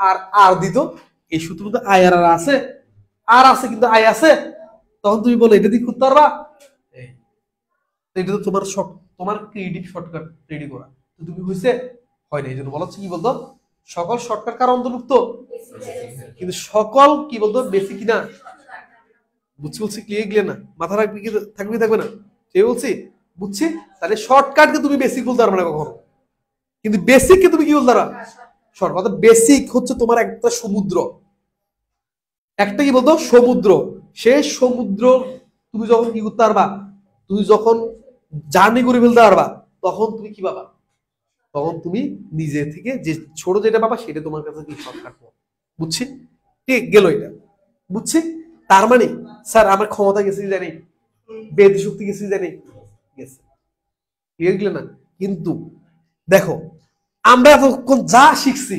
আর আর দিত, এই সূত্র তো আই আর আছে, আর আছে কিন্তু আই আছে, তখন তুমি বলো এটা দিয়ে করতে পারবা। এটা তো তোমার ক্রিয়েটিভ শর্টকাট রেডি করা, তো তুমি হয়েছে হয় না, এই জন্য বলা হচ্ছে কি বলতো, সকল শর্টকাট কার অন্তর্ভুক্ত, কিন্তু সকল কি বলতো বেসিক কিনা, বলছি ক্লিয়ার না, মাথা রাখবি কি থাকবে না, ঠিক বলছি, বুঝছি। তাহলে শর্টকাটকে তুমি বেসিক বলতে পারবে না কখনো, কিন্তু বেসিককে তুমি কি বলতে পারবা, শর্ট। অর্থাৎ বেসিক হচ্ছে তোমার একটা সমুদ্র, একটা কি বলতো সমুদ্র। সে সমুদ্র তুমি যখন কি করতে পারবা, তুমি যখন জার্নি করে ফেলতে পারবা, তখন তুমি কি পাবা, তখন তুমি নিজে থেকে যে ছোট যেটা পাবা সেটা তোমার কাছে কি শর্টকাট, বুঝছি, ঠিক গেল এটা, বুঝছি। তার মানে স্যার আমার ক্ষমতা গেছে জানি, বেদ শক্তি গেছে জানি, গেছে, ক্লিয়ার গেল না। কিন্তু দেখো আমরা এতক্ষণ যা শিখছি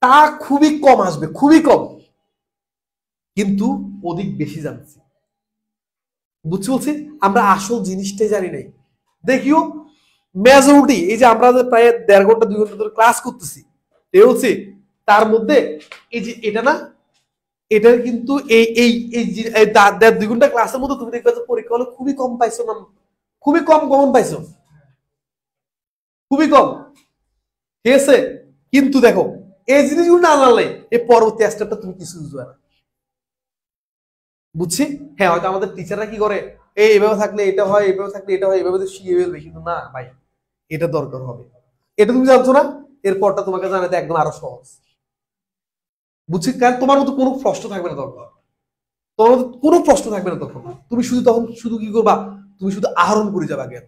তা খুবই কম আসবে, খুবই কম, কিন্তু অধিক বেশি জানছি, বুঝছি বলছি। আমরা আসল জিনিসটাই জানি নাই। দেখিও মেজরিটি এই যে আমরা প্রায় 1.5 ঘন্টা 2 ঘন্টা ধরে ক্লাস করতেছি, এই বলছি, তার মধ্যে এই যে এটা না, এটার কিন্তু এই এই এই 1.5-2 ঘন্টা ক্লাসের মধ্যে তুমি দেখবে যে পরীক্ষা হলে খুবই কম পাইছো না, খুবই কম কমন পাইছো, খুবই কম, ঠিক আছে। কিন্তু দেখো এই জিনিসগুলো না জানলে এই পরবর্তী স্টেপটা তুমি কিছু বুঝবে না, বুঝছি। হ্যাঁ হয়তো আমাদের টিচাররা কি করে, এইভাবে থাকলে এটা হয়, এইভাবে থাকলে এটা হয়, এইভাবে শিখে ফেলবে, কিন্তু না ভাই, এটা দরকার হবে, এটা তুমি জানছো না, এরপরটা তোমাকে জানাতে একদম আরো সহজ, বুঝছি। কারণ তোমার মতো কোনো প্রশ্ন থাকবে না তখন, তোমার মতো কোনো প্রশ্ন থাকবে না তখন, তুমি শুধু তখন শুধু কি করবা, তুমি শুধু আহরণ করে যাবা জ্ঞান,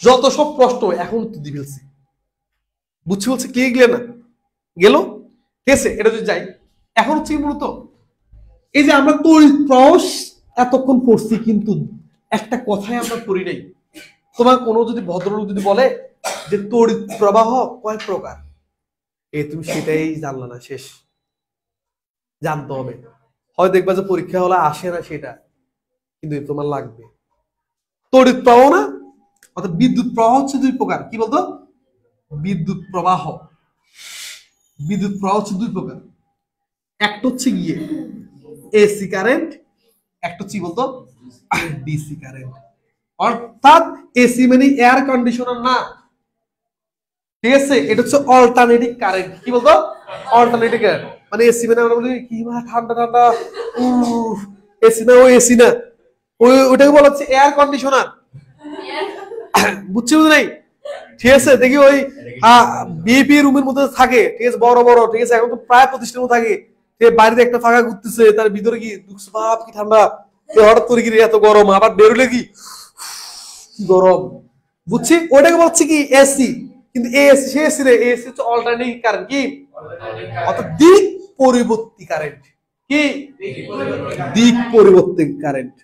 যত সব প্রশ্ন এখন উত্তর দিয়ে ফেলছি, বুঝছি বলছি, ক্লিয়ার না গেল, ঠিক আছে। এটা যদি যাই এখন হচ্ছে মূলত এই যে আমরা তড়িৎ প্রবাহ এতক্ষণ পড়ছি, কিন্তু একটা কথাই আমরা পড়ি নাই। তোমার কোনো যদি ভদ্রলোক যদি বলে যে তড়িৎ প্রবাহ কয় প্রকার, তুমি সেটাই জানলা না, শেষ, জানতে হবে। হয় দেখবা যে পরীক্ষা হলে আসে না সেটা, কিন্তু তোমার লাগবে। তড়িৎ প্রবাহ না, অর্থাৎ বিদ্যুৎ প্রবাহ হচ্ছে 2 প্রকার, কি বলতো, বিদ্যুৎ প্রবাহ, বিদ্যুৎ প্রবাহ হচ্ছে 2 প্রকার, একটা হচ্ছে গিয়ে এসি কারেন্ট, একটা হচ্ছে বলতো ডিসি কারেন্ট। অর্থাৎ এসি মানে এয়ার কন্ডিশনার না, ঠিক আছে, এটা হচ্ছে অল্টারনেটিভ কারেন্ট, কি বলতো অল্টারনেটিভ কারেন্ট। মানে এসি মানে আমরা বলি কি ঠান্ডা ঠান্ডা, এসি না, ওই এসি না, ওটাকে বলা হচ্ছে এয়ার কন্ডিশনার, বুঝছি বুঝি নাই, ঠিক আছে। দেখি ওই বিএপি রুমের মধ্যে থাকে, ঠিক আছে, বড় বড়, ঠিক আছে, এখন তো প্রায় প্রতিষ্ঠানও থাকে, বাড়িতে একটা ফাঁকা ঘুরতেছে, তার ভিতরে কি বাপ কি ঠান্ডা, হঠাৎ করে কি এত গরম, আবার বেরোলে কি গরম, বুঝছি, ওটাকে বলছে কি এসি। কিন্তু এসি সে এসি রে, এসি হচ্ছে অল্টারনেটিভ কারেন্ট, কি অর্থাৎ দিক পরিবর্তী কারেন্ট, কি দিক পরিবর্তী কারেন্ট,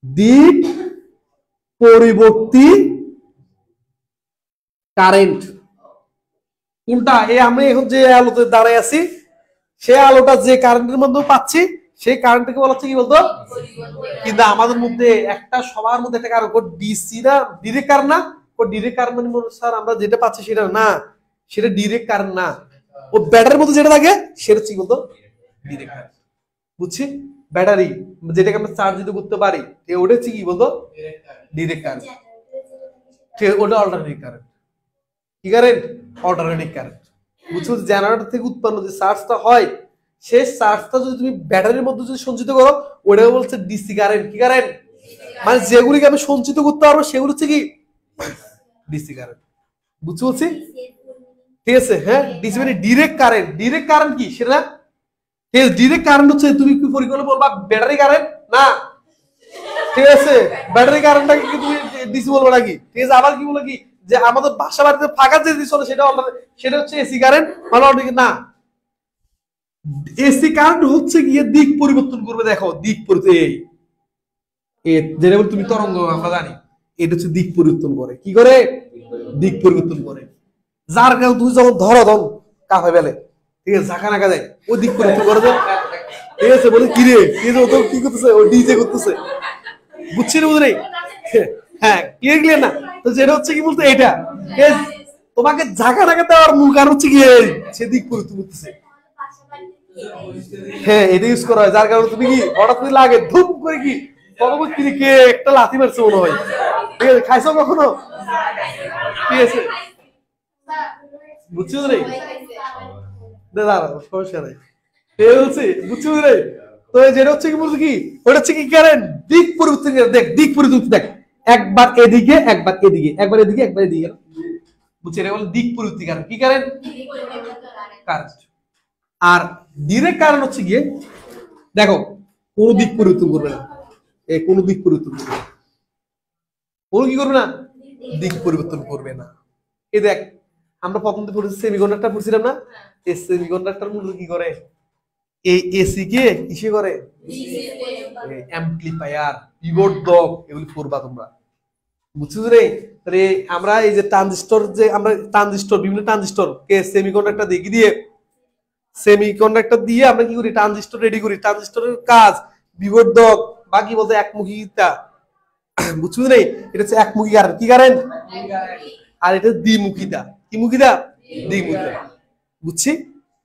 দিক পরিবর্তী কারেন্ট কোনটা, আমি এখন যে আলোতে দাঁড়ায় আছি সে আলোটা যে কারেন্টের মাধ্যমে পাচ্ছি সেই কারেন্টকে বলা হচ্ছে কি বলতো, কিন্তু আমাদের মধ্যে একটা সবার মধ্যে একটা কারণ ডিসি না, ডিরেক্ট কারেন্ট না, ও ডিরেক্ট কারেন্ট মানে স্যার আমরা যেটা পাচ্ছি সেটা না, সেটা ডিরেক্ট কারেন্ট না, ও ব্যাটারির মধ্যে যেটা থাকে সেটা হচ্ছে কি বলতো ডিরেক্ট কারেন্ট, বুঝছি। ব্যাটারি যেটাকে আমরা চার্জ দিতে করতে পারি ওটা হচ্ছে কি বলতো ডিরেক্ট কারেন্ট, ঠিক আছে, ওটা অল্টারনেটিভ কারেন্ট, কি কারেন্ট অল্টারনেটিভ কারেন্ট, বুঝছো। জেনারেটর থেকে উৎপন্ন যে চার্জটা হয় সেই চার্জটা যদি তুমি ব্যাটারির মধ্যে যদি সঞ্চিত করো ওটাকে বলছে ডিসি কারেন্ট, কি কারেন্ট, মানে যেগুলিকে আমি সঞ্চিত করতে পারবো সেগুলো হচ্ছে কি ডিসি কারেন্ট, বুঝছো বলছি, ঠিক আছে। হ্যাঁ ডিসি মানে ডিরেক্ট কারেন্ট, ডিরেক্ট কারেন্ট কি সেটা, ডিরেক্ট কারেন্ট হচ্ছে তুমি কি পরিকল্পনা বলবা ব্যাটারি কারেন্ট না, ঠিক আছে, ব্যাটারি কারেন্টটাকে কি তুমি ডিসি বলবো নাকি, ঠিক আছে। আবার কি বলে কি যে আমাদের বাসা বাড়িতে ফাঁকা যে ডিসি চলে সেটা হচ্ছে এসি কারেন্ট, মানে না, এসি কারেন্ট হচ্ছে গিয়ে দিক পরিবর্তন করবে, দেখো দিক পরিবর্তন, যেটা তুমি তরঙ্গ আমরা জানি, এটা হচ্ছে দিক পরিবর্তন করে, কি করে দিক পরিবর্তন করে, যার কারণে তুমি যখন ধরো কাফে বেলে, ঠিক আছে, ঝাঁকা নাকা যায়, ওই দিক পরিবর্তন করে দেয়, ঠিক আছে, বলে কি রে কি করতেছে, ও ডিজে করতেছে, বুঝছি না, বুঝলি, হ্যাঁ ক্লিয়ার না, তো যেটা হচ্ছে কি বলতো এটা তোমাকে ঝাঁকা নাকা দেওয়ার মূল কারণ হচ্ছে কি সে দিক পরিবর্তন করতেছে, হ্যাঁ এটা ইউজ করা হয়, যার কারণে তুমি কি হঠাৎ করে লাগে ধুম করে কি কে একটা লাথি মারছে মনে হয়, ঠিক আছে, খাইছো কখনো, ঠিক আছে, বুঝছো রে? দাঁড়াও, সমস্যা নাই। বলছি বুঝছো রে? তো যেটা হচ্ছে কি বলছো কি, ওটা হচ্ছে কি কারেন্ট দিক পরিবর্তন করে। দেখ দিক পরিবর্তন দেখ, একবার এদিকে একবার এদিকে, একবার এদিকে একবার এদিকে, বুঝছি? এটা বলে দিক পরিবর্তন কারেন্ট। কি কারেন্ট? কারেন্ট। আর ডিরেক্ট কারেন্ট হচ্ছে গিয়ে দেখো কোনো দিক পরিবর্তন করবে না, কোনো দিক পরিবর্তন করবে না, কোনো কি করবে না, দিক পরিবর্তন করবে না। এই দেখ আমরা প্রথম থেকে পড়েছি সেমিকন্ডাক্টর পড়ছিলাম না? এই সেমিকন্ডাক্টর মূলত কি করে, এই এসি কে কিসে করে, অ্যাম্পলিফায়ার, বিবর্ধক, এগুলি পড়বা তোমরা। বুঝছো রে? তাহলে আমরা এই যে ট্রানজিস্টর, যে আমরা ট্রানজিস্টর, বিভিন্ন ট্রানজিস্টর কে সেমিকন্ডাক্টর দিয়ে কি দিয়ে, সেমিকন্ডাক্টর দিয়ে আমরা কি করি, ট্রানজিস্টর রেডি করি। ট্রানজিস্টরের কাজ বিবর্ধক, বাকি বলতে একমুখিতা। বুঝছো রে? এটা হচ্ছে একমুখী কারেন্ট। কি কারেন্ট? আর এটা দ্বিমুখিতা। কি মুখিতা? দ্বিমুখিতা। বুঝছি?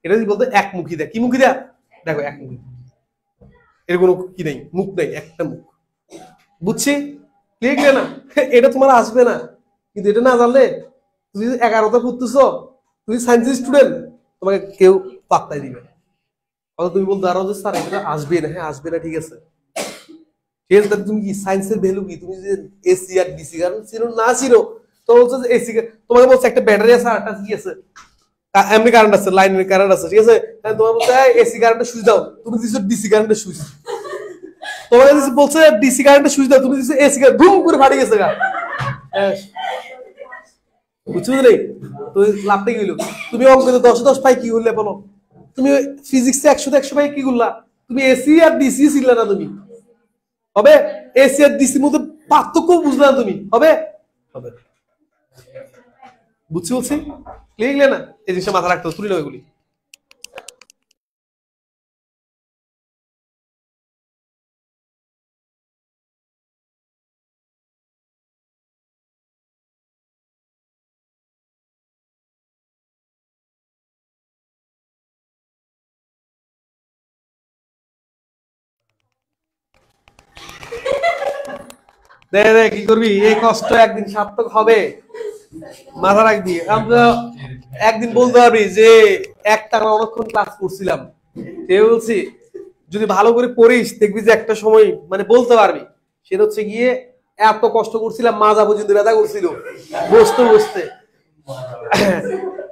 এটা কি বলতো একমুখিতা। কি মুখিতা? দেখো একমুখী, এর কোনো কি নেই, মুখ নেই, একটা মুখ। বুঝছি? ক্লিয়ার না? এটা তোমার আসবে না, কিন্তু এটা না জানলে তুমি 11টা পড়তেছো, তুমি সায়েন্সের স্টুডেন্ট, তোমাকে কেউ পাত্তাই দিবে না। অথবা তুমি বলতে পারো যে স্যার এটা আসবে না। হ্যাঁ আসবে না, ঠিক আছে। ঠিক আছে, তুমি কি সায়েন্সের ভ্যালু কি, তুমি যে এসি আর ডিসি কারেন্ট ছিল না ছিল, তো বলছো যে এসি, তোমাকে বলছে একটা ব্যাটারি আছে আর একটা কি আছে, এমনি কারেন্ট আছে, লাইনের কারেন্ট আছে, ঠিক আছে। তোমার বলছে এসি কারেন্টের সুইচ দাও, তুমি দিছো ডিসি কারেন্টের সুইচ। তোমাকে বলছে ডিসি কারেন্টের সুইচ দাও, তুমি দিছো এসি কারেন্ট, ধুম করে ফাটি গেছে গা। বুঝছো রে? তো লাভটা কি হইলো? তুমি অঙ্কে 10-10 পাই কি করলে বলো? তুমি ফিজিক্সে 100-100 পাই কি করলা? তুমি এসি আর ডিসি ছিল না, তুমি হবে? এসি আর ডিসির মধ্যে পার্থক্য বুঝলে না তুমি, হবে? হবে। বুঝছি বলছি? ক্লিয়ার না? এই জিনিসটা মাথা রাখতে হবে, তুলি নাও এগুলি। দে দে কি করবি, এই কষ্ট একদিন সার্থক হবে, মাথা রাখবি। আমরা একদিন বলতে পারবি যে একটা অনেকক্ষণ ক্লাস করছিলাম, ঠিক বলছি? যদি ভালো করে পড়িস দেখবি যে একটা সময় মানে বলতে পারবি সেটা হচ্ছে গিয়ে এত কষ্ট করছিলাম, মাজা পর্যন্ত ব্যথা করছিল বসতে বসতে,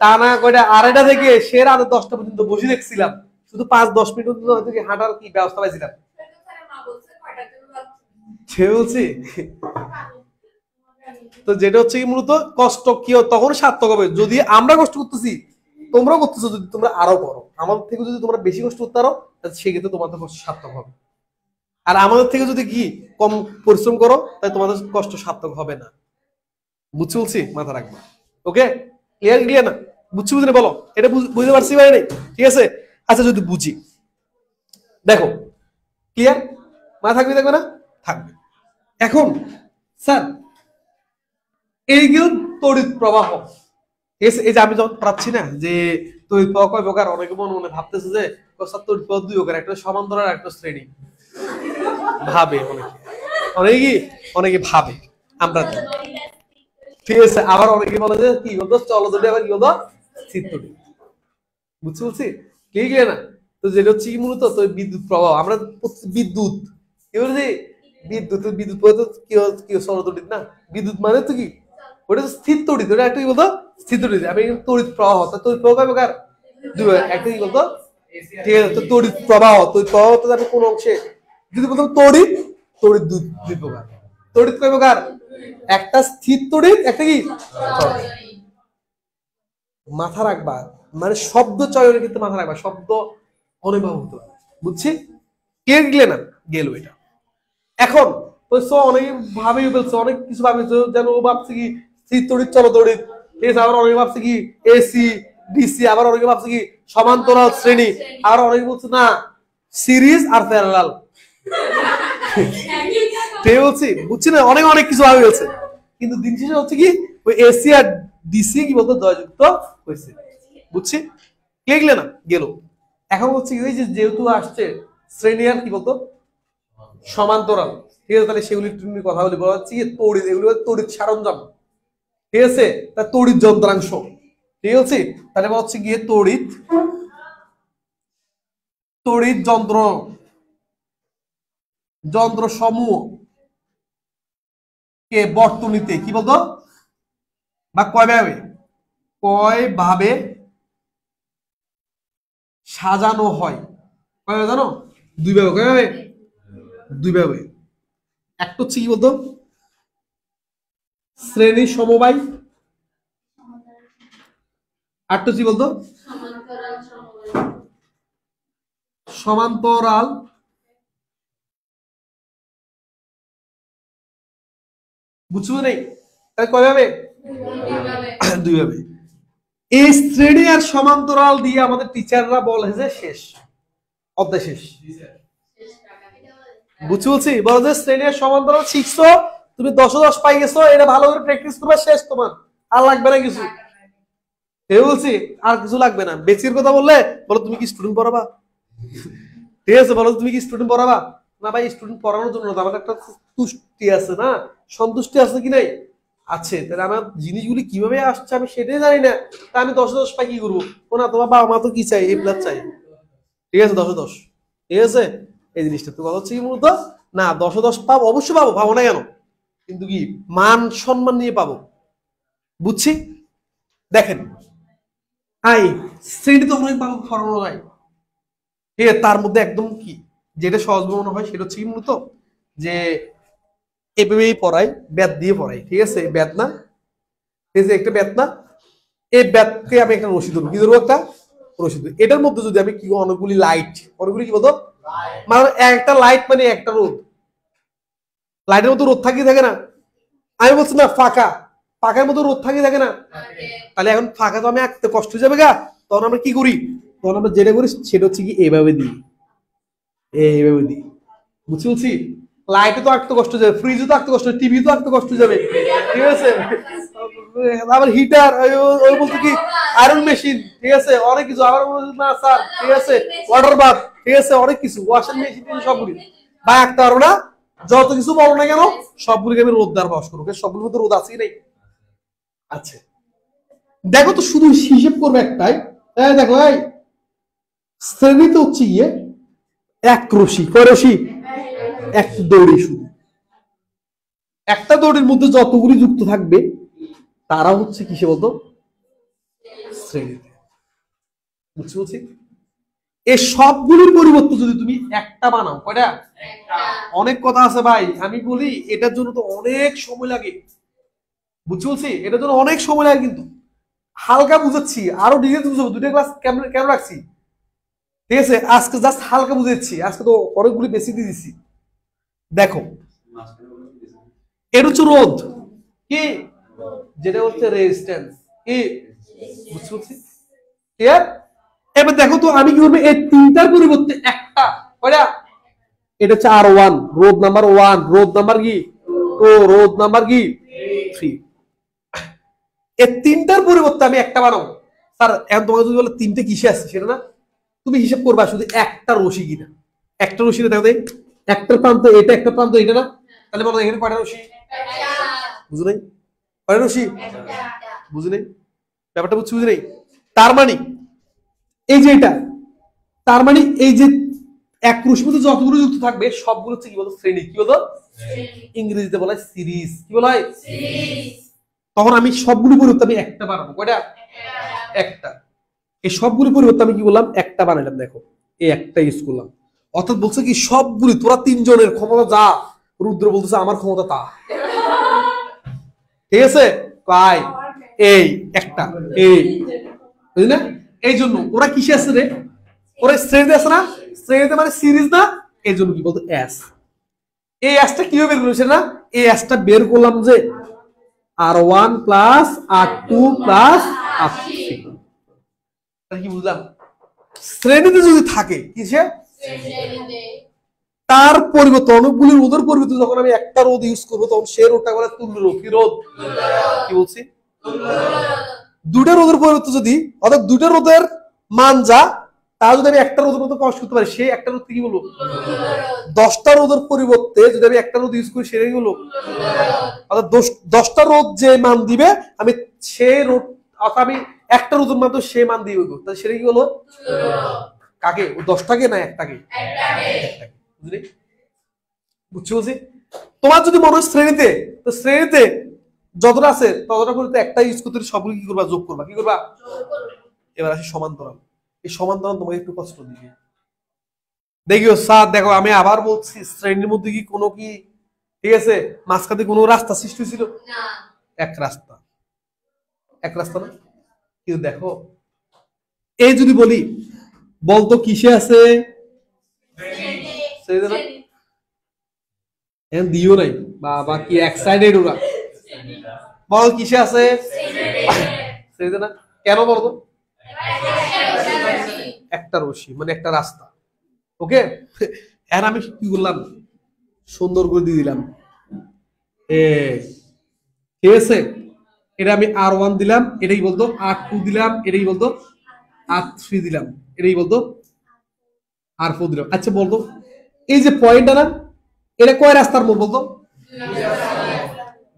টানা কয়টা 2:30 থেকে সে রাত 10টা পর্যন্ত বসে দেখছিলাম, শুধু 5-10 মিনিট হয়তো হাঁটার কি ব্যবস্থা পাইছিলাম, ঠিক বলছি? তো যেটা হচ্ছে কি মূলত কষ্ট কি তখন সার্থক হবে যদি আমরা কষ্ট করতেছি, তোমরাও করতেছো, যদি তোমরা আরো করো, আমাদের থেকে যদি তোমরা বেশি কষ্ট করতে পারো তাহলে সেক্ষেত্রে তোমাদের কষ্ট সার্থক হবে। আর আমাদের থেকে যদি কি কম পরিশ্রম করো তাহলে তোমাদের কষ্ট সার্থক হবে না। বুঝছি বলছি? মাথা রাখবা। ওকে? ক্লিয়ার না? বুঝছি বুঝি না বলো? এটা বুঝতে পারছি মানে নেই? ঠিক আছে, আচ্ছা যদি বুঝি, দেখো ক্লিয়ার, মাথা থাকবে থাকবে না? থাকবে। এখন স্যার এইগুলো তড়িৎ প্রবাহ, এই যে আমি যখন পাচ্ছি না যে তড়িৎ প্রবাহ কয় প্রকার, অনেকে মনে মনে ভাবতেছে যে স্যার তড়িৎ প্রবাহ 2 প্রকার, একটা সমান্তরাল একটা শ্রেণী, ভাবে অনেকে অনেকে ভাবে আমরা, ঠিক আছে। আবার অনেকে বলে যে কি বলতো চলতড়ি, আবার কি বলতো স্থির তড়িৎ। বুঝতে বলছি? ক্লিয়ার না? তো যেটা হচ্ছে কি মূলত তো বিদ্যুৎ প্রবাহ, আমরা বিদ্যুৎ কি বলছি, বিদ্যুৎ বিদ্যুৎ প্রবাহ কি কি চলতড়িৎ না, বিদ্যুৎ মানে তো কি ওটা স্থির তড়িৎ, ওটা একটা কি বলতো স্থির তড়িৎ। আমি তড়িৎ প্রবাহ, তড়িৎ প্রবাহ কয় প্রকার? 2 প্রকার। একটা কি বলতো, ঠিক আছে, তো তড়িৎ প্রবাহ, তড়িৎ প্রবাহ তো আমি কোন অংশে যদি বলতাম তড়িৎ, তড়িৎ 2 প্রকার। তড়িৎ কয় প্রকার? একটা স্থির তড়িৎ, একটা কি মাথা রাখবা, মানে শব্দ চয়নের ক্ষেত্রে মাথা রাখবা, শব্দ অনিবাহত। বুঝছি? কে গেলে না গেল এটা। এখন অনেকে ভাবে ফেলছে, অনেক কিছু ভাবে, যেন ও ভাবছে কি স্থির তড়িৎ চল তড়িৎ, ঠিক আছে। আবার অনেকে ভাবছে কি এসি ডিসি, আবার অনেকে ভাবছে কি সমান্তরাল শ্রেণী, আর অনেকে বলছে না সিরিজ আর প্যারালাল, ঠিক বলছি? বুঝছি না? অনেক অনেক কিছু ভাবে ফেলছে, কিন্তু দিন শেষে হচ্ছে কি ওই এসি আর ডিসি কি বলতো জয়যুক্ত হয়েছে। বুঝছি? কে গেলে না গেল। এখন হচ্ছে কি ওই যে যেহেতু আসছে শ্রেণী আর কি বলতো সমান্তরাল, ঠিক আছে, তাহলে সেগুলি কথা বলি, বলা হচ্ছে তড়িৎ, এগুলো তড়িৎ সরঞ্জাম, ঠিক আছে, তা তড়িৎ যন্ত্রাংশ, ঠিক আছে, তাহলে হচ্ছে গিয়ে তড়িৎ তড়িৎ যন্ত্র সমূহ কে বর্তনীতে কি বলতো বা কয়ভাবে সাজানো হয়, কয়ভাবে জানো? দুইভাবে। কয়ভাবে? দুইভাবে। একটা হচ্ছে কি বলতো শ্রেণী সমবায়, আর তো কি বলতো সমান্তরাল বুঝছো নেই? তাহলে কয়ভাবে? দুইভাবে। এই শ্রেণী আর সমান্তরাল দিয়ে আমাদের টিচাররা বলে যে শেষ, অধ্যায় শেষ। বুঝছি বলছি, বলো যে শ্রেণী আর সমান্তরাল শিখছো, তুমি 10 পাই গেছো, এটা ভালো করে প্র্যাকটিস করবে, শেষ তোমার, আর লাগবে না কিছু। ঠিক বলছি, আর কিছু লাগবে না। বেসিকের কথা বললে বলো তুমি কি স্টুডেন্ট পড়াবা? ঠিক আছে, বলো তুমি কি স্টুডেন্ট পড়াবা? না ভাই, স্টুডেন্ট পড়ানোর জন্য না, আমার একটা তুষ্টি আছে না, সন্তুষ্টি আছে কি নাই? আছে। তাহলে আমার জিনিসগুলি কিভাবে আসছে আমি সেটাই জানি না, তা আমি 10 পাই কি করবো? না, তোমার বাবা মা তো কি চাই? A+ চাই। ঠিক আছে, 10 ঠিক আছে, এই জিনিসটা তো কথা হচ্ছে কি মূলত, না 10 পাবো, অবশ্যই পাবো, পাবো না কেন, কিন্তু কি মান সম্মান নিয়ে পাবো। বুঝছি। দেখেন আই শ্রেণীতে অনেক ভালো ফর্মুলা হয়, ঠিক আছে, তার মধ্যে একদম কি যেটা সহজ মনে হয় সেটা হচ্ছে কি মূলত যে এভাবেই পড়াই, ব্যাত দিয়ে পড়াই। ঠিক আছে, ব্যাত না, এই যে একটা ব্যাত না, এই ব্যাতকে আমি একটা রশি ধরবো, কি ধরবো? একটা রশি ধরবো। এটার মধ্যে যদি আমি কি অনেকগুলি লাইট, অনেকগুলি কি বলতো মানে একটা লাইট মানে একটা রোদ, লাইটের মধ্যে রোদ থাকে না? আমি বলছি না ফাঁকা, ফাঁকার মধ্যে রোদ থাকে না? তাহলে এখন ফাঁকা তো আমি আঁকতে কষ্ট হয়ে যাবে গা, তখন আমরা কি করি? তখন আমরা যেটা করি সেটা হচ্ছে কি এইভাবে দিই, এইভাবে দিই। বুঝছি বলছি, লাইটে তো আঁকতে কষ্ট যাবে, ফ্রিজে তো আঁকতে কষ্ট, টিভি তো আঁকতে কষ্ট যাবে। ঠিক আছে, আবার হিটার, ওই বলতে কি আয়রন মেশিন, ঠিক আছে, অনেক কিছু, আবার না স্যার, ঠিক আছে, ওয়াটার বাথ, ঠিক আছে, অনেক কিছু, ওয়াশিং মেশিন, সবগুলি বা আঁকতে পারবো না। যত কিছু বলো না কেন সবগুলিকে আমি রোদ দ্বারা বাস করবো, সবগুলোর মধ্যে রোদ আছে কি নাই? আছে। দেখো তো শুধু হিসেব করবে একটাই, দেখো এই শ্রেণীতে হচ্ছে গিয়ে এক রশি, কয় রশি? এক দড়ি, শুধু একটা দড়ির মধ্যে যতগুলি যুক্ত থাকবে তারা হচ্ছে কিসে বলতো শ্রেণীতে। বুঝছি বলছি, এই সবগুলির পরিবর্তে যদি তুমি একটা বানাও, কয়টা? অনেক কথা আছে ভাই, আমি বলি এটার জন্য তো অনেক সময় লাগে। বুঝছি বলছি, এটার জন্য অনেক সময় লাগে, কিন্তু হালকা বুঝাচ্ছি, আরো ডিটেলস বুঝাবো, দুটো ক্লাস কেন রাখছি, ঠিক আছে, আজকে জাস্ট হালকা বুঝাচ্ছি, আজকে তো অনেকগুলি বেশি দিয়ে দিচ্ছি। দেখো এটা হচ্ছে রোধ, কি যেটা হচ্ছে রেজিস্ট্যান্স, কি বুঝতে পারছি? ক্লিয়ার? এবার দেখো তো আমি কি করবো, এই তিনটার পরিবর্তে একটা, কয়টা? এটা হচ্ছে R1, রোধ নাম্বার 1, রোধ নাম্বার কি 2, রোধ নাম্বার কি 3। এই তিনটার পরিবর্তে আমি একটা বানাবো। স্যার এখন তোমাকে যদি বলে তিনটে কিসে আসছে সেটা না, তুমি হিসাব করবা শুধু একটা রশি কিনা, একটা রশি দেখো একটা প্রান্ত এটা, একটা প্রান্ত এটা না, তাহলে বলো এখানে কয়টা রশি? বুঝো নাই? কয়টা রশি? বুঝো নাই ব্যাপারটা? বুঝছি, বুঝি নাই? তার মানে এই যে এটা, তার মানে এই যে এক রশির মধ্যে যতগুলো যুক্ত থাকবে সবগুলো হচ্ছে কি বলতো শ্রেণী, কি বলতো ইংরেজিতে বলা হয় সিরিজ, কি বলা হয়? তখন আমি সবগুলো পরিবর্তে আমি একটা বানাবো, কয়টা? একটা। এই সবগুলো পরিবর্তে আমি কি বললাম? একটা বানাইলাম। দেখো এই একটা ইউজ করলাম, অর্থাৎ বলছে কি সবগুলি তোরা তিনজনের ক্ষমতা যা, রুদ্র বলতেছে আমার ক্ষমতা তা। ঠিক আছে, কাই এই একটা এই, বুঝলি না? এই জন্য ওরা কিসে আছে রে? ওরা শ্রেণীতে আছে না? শ্রেণীতে মানে সিরিজ না, এই জন্য কি বলতো এস। এই এসটা কিভাবে বের করেছে না? এই এসটা বের করলাম যে R1 plus R2 plus R3। কি বুঝলাম? শ্রেণীতে যদি থাকে কিসে, তার পরিবর্তে অনেকগুলি রোধের পরিবর্তে যখন আমি একটা রোধ ইউজ করবো তখন সে রোধটা বলে তুল্য রোধ। কি রোধ? কি বলছি? দুইটা রোধের পরিবর্তে যদি, অর্থাৎ দুইটা রোধের মান যা, তা যদি আমি একটা রোধের মধ্যে প্রকাশ করতে পারি, সেই একটা রোধ কি বলবো? 10টা রোধের পরিবর্তে যদি আমি একটা রোধ ইউজ করি সেটাই বলবো, অর্থাৎ 10টা রোধ যে মান দিবে আমি সেই রোধ, অর্থাৎ আমি একটার ওজন মাত্র সে মান দিয়ে হইব, তাহলে সেটা কি হলো? কাকে? 10টাকে না একটাকে? বুঝলি? বুঝছি বলছি? তোমার যদি মনে হয় শ্রেণীতে, তো শ্রেণীতে যতটা আছে ততটা করে একটা ইউজ করতে সবগুলো কি করবা? যোগ করবা। কি করবা? এবার আসি সমান্তরাল। এই সমান্তরাল তোমাকে একটু কষ্ট দিবে। দেখিও স্যার, দেখো আমি আবার বলছি, শ্রেণীর মধ্যে কি কোনো কি ঠিক আছে মাঝখানে কোনো রাস্তা সৃষ্টি ছিল? এক রাস্তা, এক রাস্তা না? কিন্তু দেখো এই যদি বলি বলতো কিসে আছে? দিও নাই বাবা, কি এক্সাইটেড ওরা। বল কিসে আছে? না কেন বলতো? একটা রশি মানে একটা রাস্তা। ওকে, এখন আমি কি করলাম? সুন্দর করে দিয়ে দিলাম। ঠিক আছে, এটা আমি R1 দিলাম, এটাই বলতো R2 দিলাম, এটাই বলতো R3 দিলাম, এটাই বলতো R4 দিলাম। আচ্ছা বলতো এই যে পয়েন্টটা না, এটা কয় রাস্তার মোড় বলতো?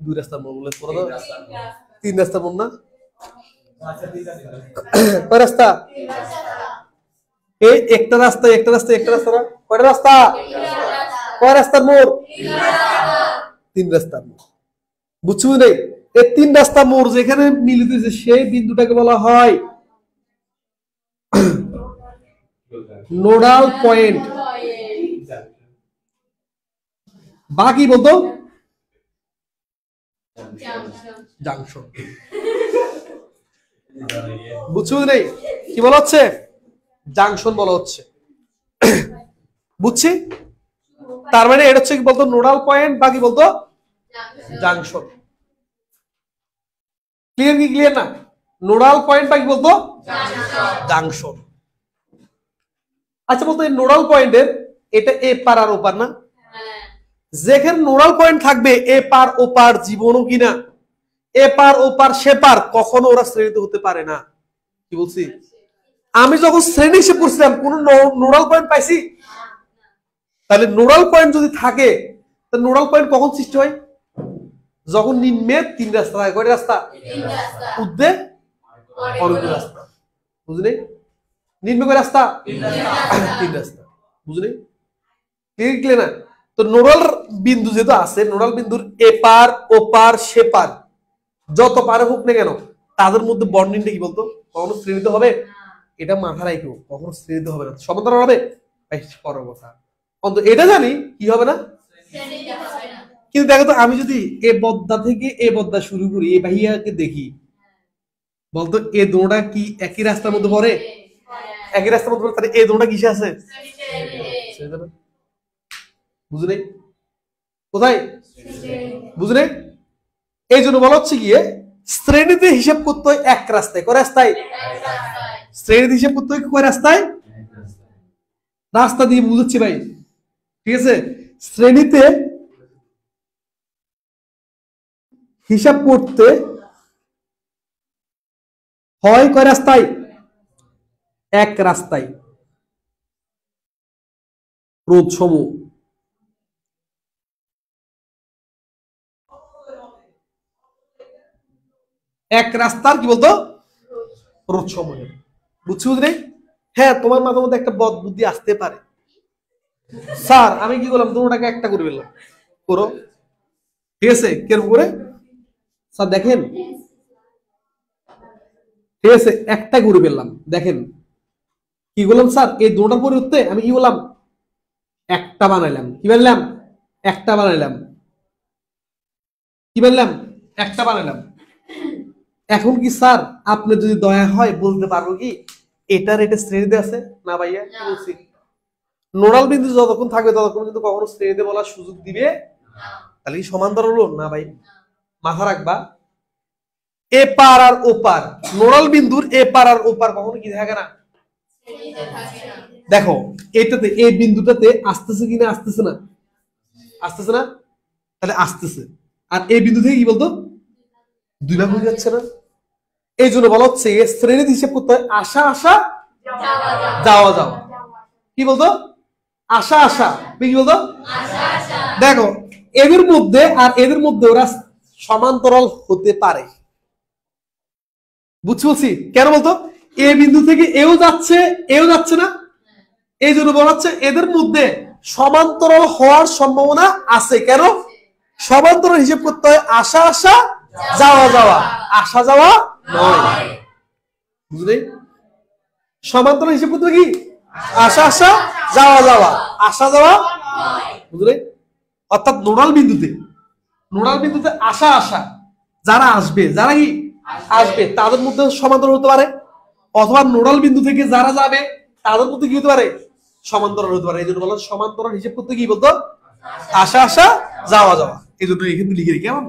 2 রাস্তার মোড় বলে? 3 রাস্তার মোড় না? কয় রাস্তা? এই একটা রাস্তা, একটা রাস্তা, একটা রাস্তা না? কয়টা রাস্তা? কয় রাস্তার মোড়? 3 রাস্তার মোড়। বুঝছো না? এই 3 রাস্তা মোড় যেখানে মিলিতেছে সেই বিন্দুটাকে বলা হয় নোডাল পয়েন্ট। বাকি বলতো জাংশন। বুঝছো না? কি বলা হচ্ছে? জাংশন বলা হচ্ছে। বুঝছি? তার মানে এটা হচ্ছে কি বলতো? Nodal point. বাকি বলতো জাংশন। ক্লিয়ার কি ক্লিয়ার না? নোডাল পয়েন্ট বাকি বলতো জাংশন। আচ্ছা বলতো এই নোডাল পয়েন্টের এটা এ পার আর ওপার না? যেখানে নোডাল পয়েন্ট থাকবে এ পার ওপার জীবনও কিনা এ পার ওপার সে পার, কখনো ওরা শ্রেণীতে হতে পারে না। কি বলছি? আমি যখন শ্রেণী হিসেব করছিলাম কোন নোডাল পয়েন্ট পাইছি? তাহলে নোডাল পয়েন্ট যদি থাকে তাহলে নোডাল পয়েন্ট কখন সৃষ্টি হয়? যখন নিম্নে 3 রাস্তা থাকে। কয়টা রাস্তা? উর্ধ্বে অরুদ্ধ রাস্তা। বুঝলি? নিম্নে কয় রাস্তা? 3 রাস্তা। বুঝলি? ক্লিয়ার না? তো নোডাল বিন্দু যেহেতু আছে, নোডাল বিন্দুর এ পার ও পার সে পার যত পারে হোক না কেন তাদের মধ্যে বন্ডিংটা কি বলতো? কখনো শ্রেণীতে হবে? এটা মাথা রাখো, কখনো শ্রেণীতে হবে না। সমান্তরাল হবে? পরের কথা। অন্তত এটা জানি কি হবে না। কিন্তু দেখো তো, আমি যদি এ বদ্দা থেকে এ বদ্দা শুরু করি, এ ভাইয়াকে দেখি, বলতো এ দোটা কি একই রাস্তার মধ্যে পড়ে? একই রাস্তার মধ্যে পড়ে, তাহলে এ দোটা কিসে আছে? বুঝলে কোথায়? বুঝলে? এই জন্য বলা হচ্ছে গিয়ে শ্রেণীতে হিসাব করতে হয় এক রাস্তায়। কয় রাস্তায়? শ্রেণীতে হিসাব করতে হয় কয় রাস্তায়? রাস্তা দিয়ে বুঝাচ্ছি ভাই, ঠিক আছে? শ্রেণীতে হিসাব করতে হয় কয় রাস্তায়? এক রাস্তায়। রোধ সমূহ এক রাস্তার কি বলতো? রোধ সমূহ। বুঝছি বুঝলি? হ্যাঁ, তোমার মাথার মধ্যে একটা বদ বুদ্ধি আসতে পারে, স্যার আমি কি করলাম দুটোটাকে একটা করে ফেললাম। করো, ঠিক আছে? কেরম করে? স্যার দেখেন, ঠিক আছে একটা করে ফেললাম। দেখেন কি করলাম স্যার, এই দুটোটার পরিবর্তে আমি কি বললাম? একটা বানাইলাম। কি বানাইলাম? একটা বানাইলাম। কি বানাইলাম? একটা বানাইলাম। এখন কি স্যার আপনি যদি দয়া হয় বলতে পারবো কি এটার এটা শ্রেণীতে আছে না? ভাইয়া কি বলছি? নোডাল বিন্দু যতক্ষণ থাকবে ততক্ষণ কিন্তু কখনো শ্রেণীতে বলার সুযোগ দিবে তাহলে কি সমান্তরাল হলো না? ভাই মাথা রাখবা, এ পার আর ও পার, নোডাল বিন্দুর এ পার আর ও পার কখনো কি থাকে না? দেখো এটাতে এই বিন্দুটাতে আসতেছে কিনা? আসতেছে না? আসতেছে না? তাহলে আসতেছে। আর এই বিন্দু থেকে কি বলতো? 2 ভাগ হয়ে যাচ্ছে না? এই জন্য বলা হচ্ছে শ্রেণীতে হিসেব করতে হয় আসা আসা যাওয়া যাওয়া। কি বলতো? আসা আসা। কি বলতো? দেখো এদের মধ্যে আর এদের মধ্যে ওরা সমান্তরাল হতে পারে। বুঝছি বলছি কেন বলতো, এ বিন্দু থেকে এও যাচ্ছে না, এই জন্য বলা হচ্ছে এদের মধ্যে সমান্তরাল হওয়ার সম্ভাবনা আছে। কেন সমান্তরাল হিসেব করতে হয়? আসা আসা যাওয়া যাওয়া, আসা যাওয়া নয়। বুঝলি? সমান্তরাল হিসেব করতে কি আসা আসা যাওয়া যাওয়া, আসা যাওয়া। বুঝলি? অর্থাৎ নোডাল বিন্দুতে আসা আসা যারা আসবে, যারা কি আসবে তাদের মধ্যে সমান্তরাল হতে পারে, অথবা নোডাল বিন্দু থেকে যারা যাবে তাদের মধ্যে কি হতে পারে, সমান্তরাল হতে পারে। এই জন্য বলো সমান্তরাল হিসেব করতে কি বলতো, আসা আসা যাওয়া যাওয়া। এই জন্য এখানে লিখে রেখে কেমন,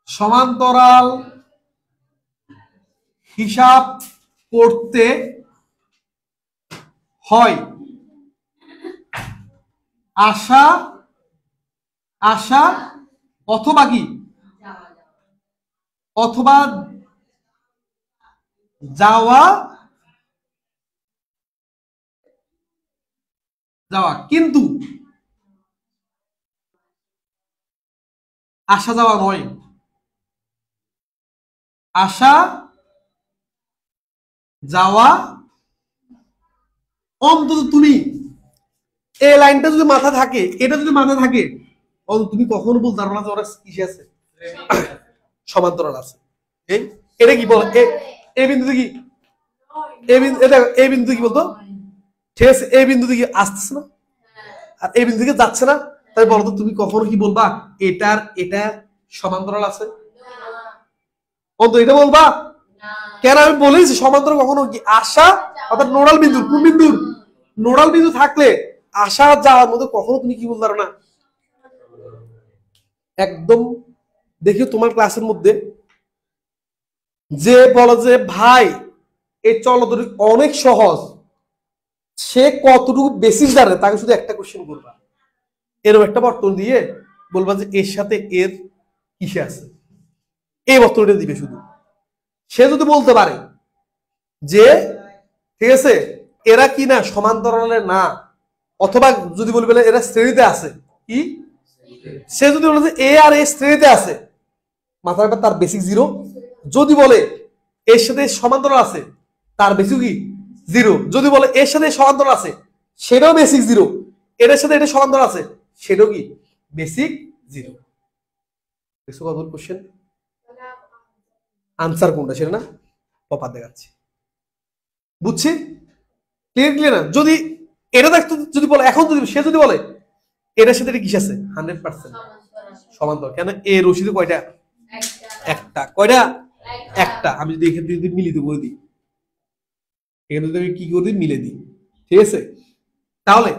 সমান্তরাল হিসাব করতে হয় আসা আসা অথবা কি, অথবা যাওয়া যাওয়া, কিন্তু আসা যাওয়া নয়। আসা যাওয়া অন্তত তুমি এই লাইনটা যদি মাথা থাকে, এটা যদি মাথা থাকে, অন্তত তুমি কখনো বলতে পারবে না যে ওরা কিসে আছে, সমান্তরাল আছে। এটা কি বল, এই বিন্দুতে কি, এই বিন্দুতে কি বলতো, ঠিক আছে, এই বিন্দু থেকে আসতেছে না আর এই বিন্দু থেকে যাচ্ছে না, তাই বলতো তুমি কখনো কি বলবা এটা সমান্তরাল আছে? অন্তত এটা বলবা? কেন আমি বলেছি সমান্তরাল কখনো কি আসা, অর্থাৎ নোডাল বিন্দু, কোন বিন্দুর, নোডাল বিন্দু থাকলে আসা যাওয়ার মধ্যে কখনো তুমি কি বলতে পারো না। একদম দেখি তোমার ক্লাসের মধ্যে যে বলো যে ভাই এই চলদরি অনেক সহজ, সে কতটুকু বেসিস জানে তাকে শুধু একটা কোশ্চেন করবা, এরকম একটা বর্তনী দিয়ে বলবা যে এর সাথে এর কিসে আছে, এই বর্তনীটা দিবে শুধু। সে যদি বলতে পারে যে ঠিক আছে এরা কি না সমান্তরালে না, অথবা যদি বলবে এরা শ্রেণীতে আছে, কি সে যদি বলে যে এ আর এ শ্রেণীতে আছে, মাথার ব্যাপার তার বেসিক জিরো। যদি বলে এর সাথে সমান্তরাল আছে, তার বেসিক কি জিরো। যদি বলে এর সাথে সমান্তরাল আছে, সেটাও বেসিক জিরো। এটার সাথে এটা সমান্তরাল আছে, সেটাও কি বেসিক জিরো। দেখছো কত কোশ্চেন, আনসার কোনটা সেটা না পপা দেখাচ্ছি। বুঝছি? ক্লিয়ার না? যদি এটা দেখতো, যদি বলে এখন যদি সে যদি বলে এটার সাথে এটা কিস আছে 100% সমান্তরাল, কেন এ রশিদে কয়টা, একটা, কয়টা একটা। আমি যদি এখানে যদি মিলিত করে দিই, এখানে যদি আমি কি করে দিই, মিলে দিই, ঠিক আছে, তাহলে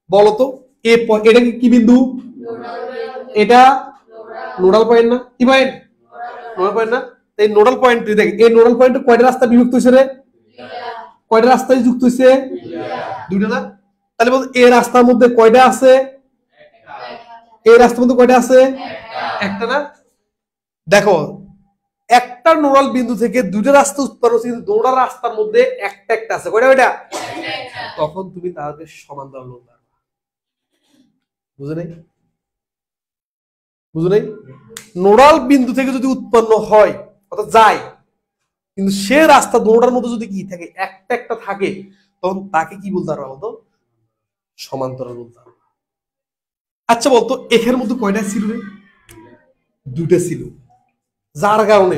বলতো এটা কি বিন্দু, এটা নোডাল পয়েন্ট না, কি পয়েন্ট, নোডাল পয়েন্ট না। এই নোডাল পয়েন্ট দেখ, এই নোডাল পয়েন্ট কয়টা রাস্তা বিভক্ত হয়েছে রে, কয়টা রাস্তায় যুক্ত হয়েছে, দুইটা না। তাহলে বল এই রাস্তার মধ্যে কয়টা আছে, এই রাস্তার মধ্যে কয়টা আছে, একটা না। দেখো একটা নোডাল বিন্দু থেকে দুইটা রাস্তা উৎপন্ন হচ্ছে, কিন্তু দুটো রাস্তার মধ্যে একটা একটা আছে, কয়টা কয়টা, তখন তুমি তাদের সমান্তরাল বলতে পারবে। বুঝে নাই? বুঝে নাই? নোডাল বিন্দু থেকে যদি উৎপন্ন হয় অর্থাৎ যায়, কিন্তু সে রাস্তা দুটার মধ্যে যদি কি থাকে, একটা একটা থাকে, তখন তাকে কি বলতে পারবে বলতো, সমান্তরাল বলতে পারবে। আচ্ছা বলতো এখানের মধ্যে কয়টা ছিল রে, দুইটা ছিল, যার কারণে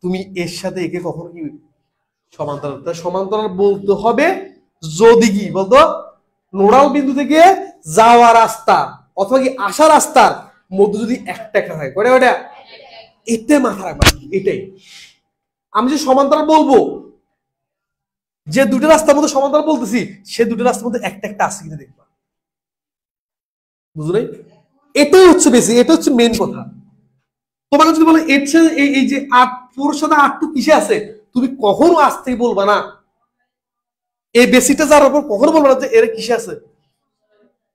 তুমি এর সাথে একে কখনো কি সমান্তরাল, সমান্তরাল বলতে হবে যদি কি বলতো নোডাল বিন্দু থেকে যাওয়া রাস্তা অথবা কি আসা রাস্তার মধ্যে যদি একটা একটা থাকে, কয়টা কয়টা, এটা মাথা রাখবা। এটাই আমি যে সমান্তরাল বলবো, যে দুটো রাস্তার মধ্যে সমান্তরাল বলতেছি, সে দুটো রাস্তার মধ্যে একটা একটা আছে কিনা দেখবা। বুঝলে? এটাই হচ্ছে বেশি, এটা হচ্ছে মেন কথা। তোমাকে যদি বলে এর সাথে এই যে 8 সাথে 8 কিসে আছে, তুমি কখনো আসতেই বলবা না, এই বেসিকটা যার উপর কখনো বলবা না যে এর কিসে আছে।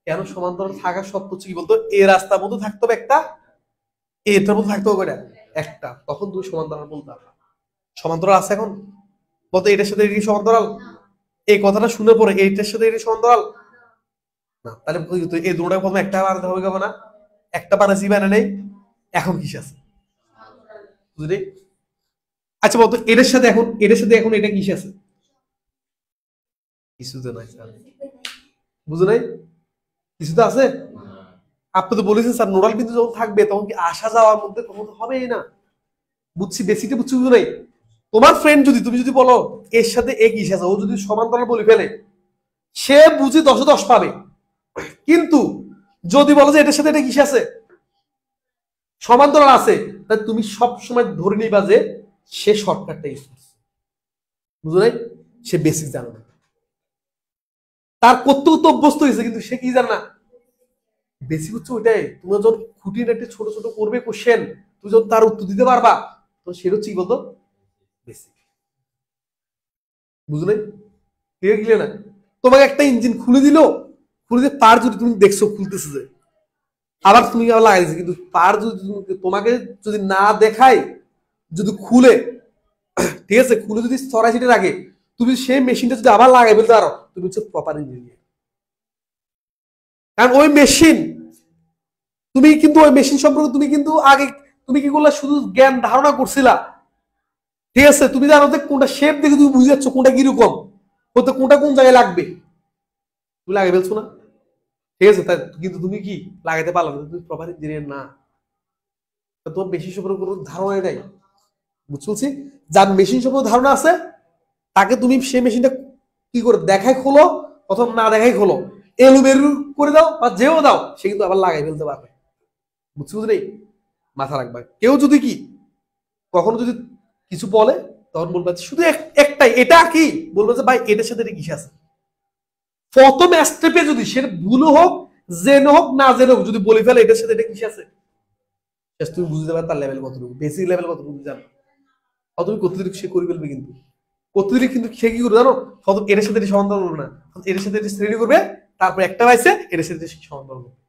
কেন সমান্তরাল থাকা সত্ত্বেও হচ্ছে কি বলতো, এই রাস্তার মধ্যে থাকতে হবে একটা, এটার মধ্যে থাকতে হবে একটা, তখন তুমি সমান্তরাল বলতে পারবে। সমান্তরাল আছে এখন বলতো এটার সাথে এটি সমান্তরাল, এই কথাটা শুনে পরে এইটার সাথে এটি সমান্তরাল না, তাহলে এই দুটোটা প্রথমে একটা বানাতে হবে না, একটা বানাচ্ছি বানা নেই, এখন কিসে আছে, বুঝলি? আচ্ছা বলতো এটার সাথে এখন এটা কিসে আছে? কিছুতে নাই স্যার, বুঝো নাই? কিছুতে আছে? আপনি তো বলেছেন স্যার নোডাল বিন্দু যখন থাকবে তখন কি আসা যাওয়ার মধ্যে কখনো হবেই না। বুঝছি, বেসিকটা বুঝছি, বুঝো নাই? তোমার ফ্রেন্ড যদি, তুমি যদি বলো এর সাথে এ কিসে আছে, ও যদি সমান্তরাল বলে ফেলে সে বুঝি 10 10 পাবে। কিন্তু যদি বলো যে এটার সাথে এটা কিসে আছে, সমান্তরাল আছে, তাহলে তুমি সব সময় ধরে নিবা যে সে শর্টকাটটা ইউজ করছে। বুঝো নাই? সে বেসিক জানে না, তার করতেও তো অভ্যস্ত হয়েছে, কিন্তু সে কি জানে না। বেসিক হচ্ছে ওইটাই, তুমি যখন খুঁটিনাটি ছোট ছোট করবে কোশ্চেন, তুমি যখন তার উত্তর দিতে পারবা, তো সেটা হচ্ছে কি বলতো, বেসিক। বুঝলে? ক্লিয়ার ক্লিয়ার না? তোমাকে একটা ইঞ্জিন খুলে দিল, খুলে দিয়ে পার যদি তুমি দেখছো খুলতেছে যে, আবার তুমি আবার লাগাই দিচ্ছে, কিন্তু পার যদি তোমাকে যদি না দেখায়, যদি খুলে, ঠিক আছে, খুলে যদি সরাই সিটে রাখে, তুমি সেই মেশিনটা যদি আবার লাগাই ফেলতে পারো, তুমি হচ্ছে প্রপার ইঞ্জিনিয়ার। কারণ ওই মেশিন, তুমি কিন্তু ওই মেশিন সম্পর্কে তুমি কিন্তু আগে তুমি কি করলা, শুধু জ্ঞান ধারণা করছিলা, ঠিক আছে, তুমি জানো যে কোনটা শেপ দেখে তুমি বুঝে যাচ্ছ কোনটা কিরকম হতে, কোনটা কোন জায়গায় লাগবে, তুমি লাগাই ফেলছো না, ঠিক আছে, তাই কিন্তু তুমি কি লাগাইতে পারলো না, তুমি প্রপার ইঞ্জিনিয়ার না, তোমার মেশিন সম্পর্কে কোনো ধারণাই নাই। বুঝছি, যার মেশিন সম্পর্কে ধারণা আছে তাকে তুমি সেই মেশিনটা কি করে দেখাই খোলো অথবা না দেখাই খোলো, এলু বেরু করে দাও বা যেও দাও, সে কিন্তু আবার লাগাই ফেলতে পারবে। বুঝছি, বুঝলি? মাথা রাখবা, কেউ যদি কি কখনো যদি কিছু বলে তখন বলবা শুধু একটাই, এটা কি বলবো যে ভাই এটার সাথে এটা কিসে আছে। প্রথম স্টেপে যদি সেটা ভুল হোক, জেনে হোক না জেনে হোক, যদি বলে ফেলে এটার সাথে এটা কিসে আছে, তুমি বুঝতে পারবে তার লেভেল কতটুকু, বেসিক লেভেল কতটুকু জানো। আর তুমি কত দিলে সে করে ফেলবে, কিন্তু কত দিলে কিন্তু সে কি করবে জানো, প্রথম এটার সাথে এটা সমান্তরাল করবে না, এটার সাথে এটা শ্রেণী করবে, তারপর একটা পাইছে এটার সাথে সমান্তরাল করবে।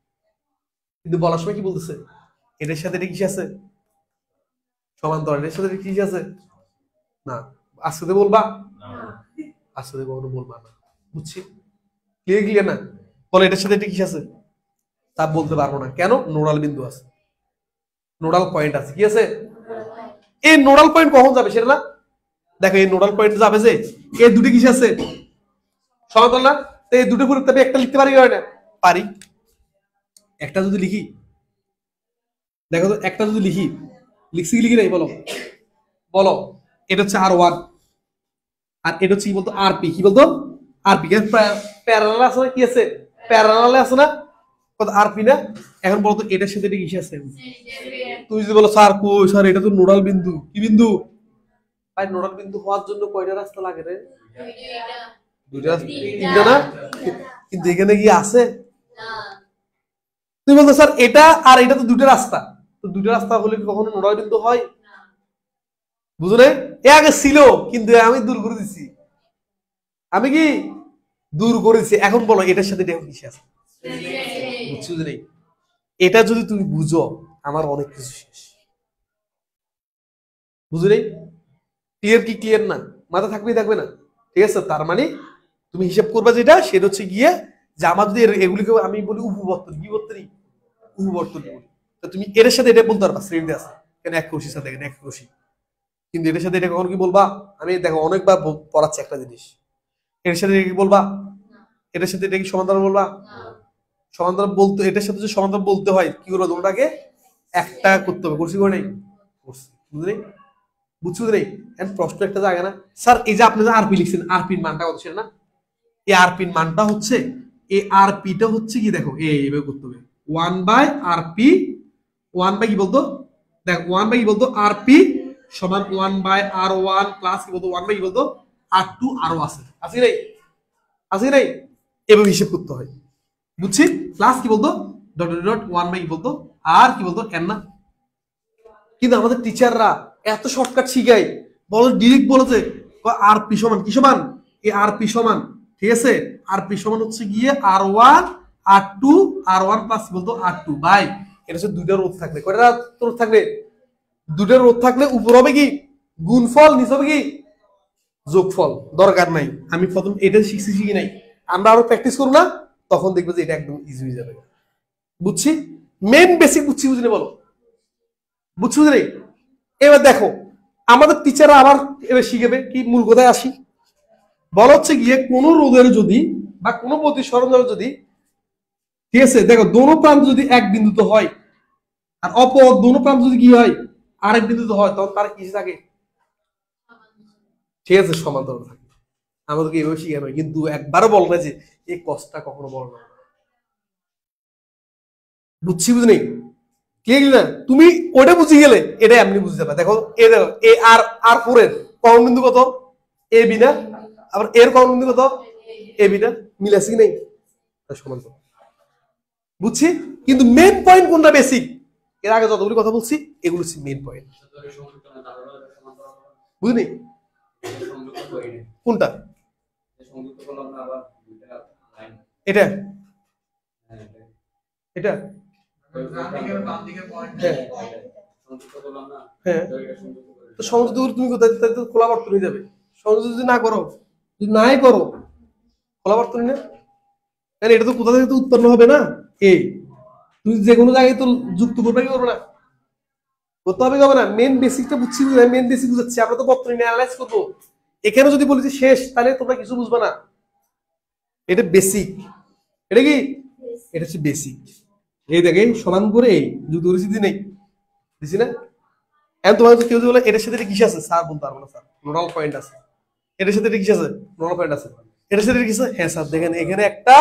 কিন্তু বলার সময় কি বলতেছে, এটার সাথে এটা কিসে আছে সমান্তরাল, এটার সাথে কি আছে না, আজকে বলবা আজকে কখনো বলবা না। বুঝছি, ক্লিয়ার ক্লিয়ার না? বলে এটার সাথে এটা কি আছে, তা বলতে পারবো না, কেন? নোডাল বিন্দু আছে, নোডাল পয়েন্ট আছে, কি আছে? এই নোডাল পয়েন্ট কখন যাবে সেটা না, দেখো এই নোডাল পয়েন্ট যাবে যে এই দুটো কিসে আছে সমান্তরাল না, তো এই দুটো গুরুত্ব একটা লিখতে পারি না, পারি। একটা যদি লিখি, দেখো তো একটা যদি লিখি, লিখছি কি লিখি নাই বলো, বলো। এটা হচ্ছে R1, আর এটা হচ্ছে কি বলতো RP, কি বলতো RP, প্যারালাল আছে না, কি আছে প্যারালালে আছে না, কত RP না। এখন বলতো এটার সাথে এটা কিসে আছে, তুমি যদি বলো স্যার কই স্যার এটা তো নোডাল বিন্দু, কি বিন্দু ভাই, নোডাল বিন্দু হওয়ার জন্য কয়টা রাস্তা লাগে রে, দুইটা, তিনটা না, কিন্তু এখানে কি আছে, তুমি বলতো স্যার এটা আর এটা তো দুটো রাস্তা, তো দুটো রাস্তা হলে কি কখনো নোডাল বিন্দু হয়? বুঝো না? এ আগে ছিল কিন্তু আমি দূর করে দিছি, আমি কি দূর করেছি, এখন বলো এটার সাথে এটা কিসে আছে, বুঝছো যে নেই? এটা যদি তুমি বুঝো আমার অনেক কিছু শেষ। বুঝো নেই? ক্লিয়ার কি ক্লিয়ার না? মাথা থাকবেই থাকবে না, ঠিক আছে? তার মানে তুমি হিসাব করবা যেটা, সেটা হচ্ছে গিয়ে যে আমার যদি এগুলিকে আমি বলি উপবর্তন, কি বর্তনী, উপবর্তন বলি, তো তুমি এর সাথে এটা বলতে পারবা শ্রেণীতে আছে কেন, এক রশির সাথে এক রশি, কিন্তু এটার সাথে এটা কখন কি বলবা, আমি দেখো অনেকবার পড়াচ্ছি একটা জিনিস, এর সাথে কি বলবা, এটার সাথে এটা কি সমান্তরাল বলবা, সমান্তরাল বলতে, এটার সাথে যদি সমান্তরাল বলতে হয় কি করবো, তোমরাকে একটা করতে হবে, করছি করে নেই, করছি, বুঝলি? বুঝছো নেই? প্রশ্ন একটা জায়গা না স্যার, এই যে আপনি যে আরপি লিখছেন, আরপির মানটা কত ছিল না, এই আরপির মানটা হচ্ছে, এই আরপিটা হচ্ছে কি দেখো এইভাবে করতে হবে, 1/RP, 1 বাই কি বলতো, দেখ 1 বাই কি বলতো RP সমান 1/R1 প্লাস কি বলতো 1 বাই কি বলতো R2 আরো আছে আছে নাই, আছে নাই, এভাবে হিসেব করতে হয়, বুঝছি? প্লাস কি বলতো ডট ডট 1 বাই কি বলতো আর কি বলতো n না। কিন্তু আমাদের টিচাররা এত শর্টকাট শিখায়, বলো ডিরেক্ট বলেছে RP সমান কি সমান, এই RP সমান, ঠিক আছে, RP সমান হচ্ছে গিয়ে R1 R2 R1 প্লাস বলতো R2 ভাই, এটা হচ্ছে দুইটা রোধ থাকবে, কয়টা রোধ থাকবে, দুইটা রোধ থাকলে উপর হবে কি গুণফল, নিচে হবে কি যোগফল, দরকার নাই, আমি প্রথম এটা শিখি নাই, আমরা আরো প্র্যাকটিস করব না, তখন দেখবে যে এটা একদম ইজি হয়ে যাবে। বুঝছি, মেন বেসিক বুঝছি, বুঝলি বলো, বুঝছি বুঝলি? এবার দেখো আমাদের টিচাররা আবার এবার শিখাবে কি, মূল কথায় আসি। বলা হচ্ছে গিয়ে কোন রোধের যদি বা কোন প্রতি সরঞ্জাম যদি, ঠিক আছে, দেখো দোনো প্রান্ত যদি এক বিন্দুতে হয় আর অপর দোনো প্রান্ত যদি কি হয় আরেক বিন্দুতে হয়, তখন তার কি থাকে, ঠিক আছে, সমান্তরাল থাকে। আমাদেরকে এভাবে শিখানো হয়, কিন্তু একবারও বল না যে এই কষ্টটা কখনো বল না। বুঝছি বুঝলি ক্লিয়ারলি না? তুমি ওটা বুঝে গেলে এটা এমনি বুঝতে যাবে। দেখো এ দেখো এ আর আর ফোরের কমন বিন্দু কত, এ বি না? আবার এর কমন বিন্দু কত, এ বি না? মিল আছে কি নেই? সমান্তরাল। বুঝছি, কিন্তু মেন পয়েন্ট কোনটা বেসিক, এর আগে যতগুলি কথা বলছি এগুলো হচ্ছে মেন পয়েন্ট। বুঝলি কোনটা? এটা এটা হ্যাঁ, তো সংযুক্ত করে তুমি কোথায়, তাহলে তো খোলা বর্তনী যাবে। সংযুক্ত যদি না করো, যদি নাই করো খোলা বর্তনী না, কারণ এটা তো কোথা থেকে তো উৎপন্ন হবে না। এই তুমি যে কোনো জায়গায় তো যুক্ত করবে কি করবে না, করতে হবে কি হবে না? মেন বেসিকটা বুঝছি, মেন বেসিক বুঝাচ্ছি, আমরা তো বর্তনী অ্যানালাইজ করবো। এখানে যদি বলি যে শেষ, তাহলে তোমরা কিছু বুঝবে না। এটা বেসিক, এটা কি, এটা হচ্ছে বেসিক। এই দেখেন সমান করে এই যুক্ত করেছি নেই, দিছি না? এখন তোমার কেউ যদি বলে এটার সাথে এটা কিসে আছে, স্যার বলতে পারবো না স্যার, নোডাল পয়েন্ট আছে। এটার সাথে এটা কিসে আছে, নোডাল পয়েন্ট আছে। এটার সাথে এটা কিসে, হ্যাঁ স্যার দেখেন এখানে একটা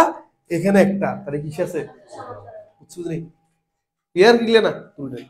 এখানে একটা, তাহলে কিসে আছে, বুঝছো নেই? ক্লিয়ার ক্লিয়ার না তুমি?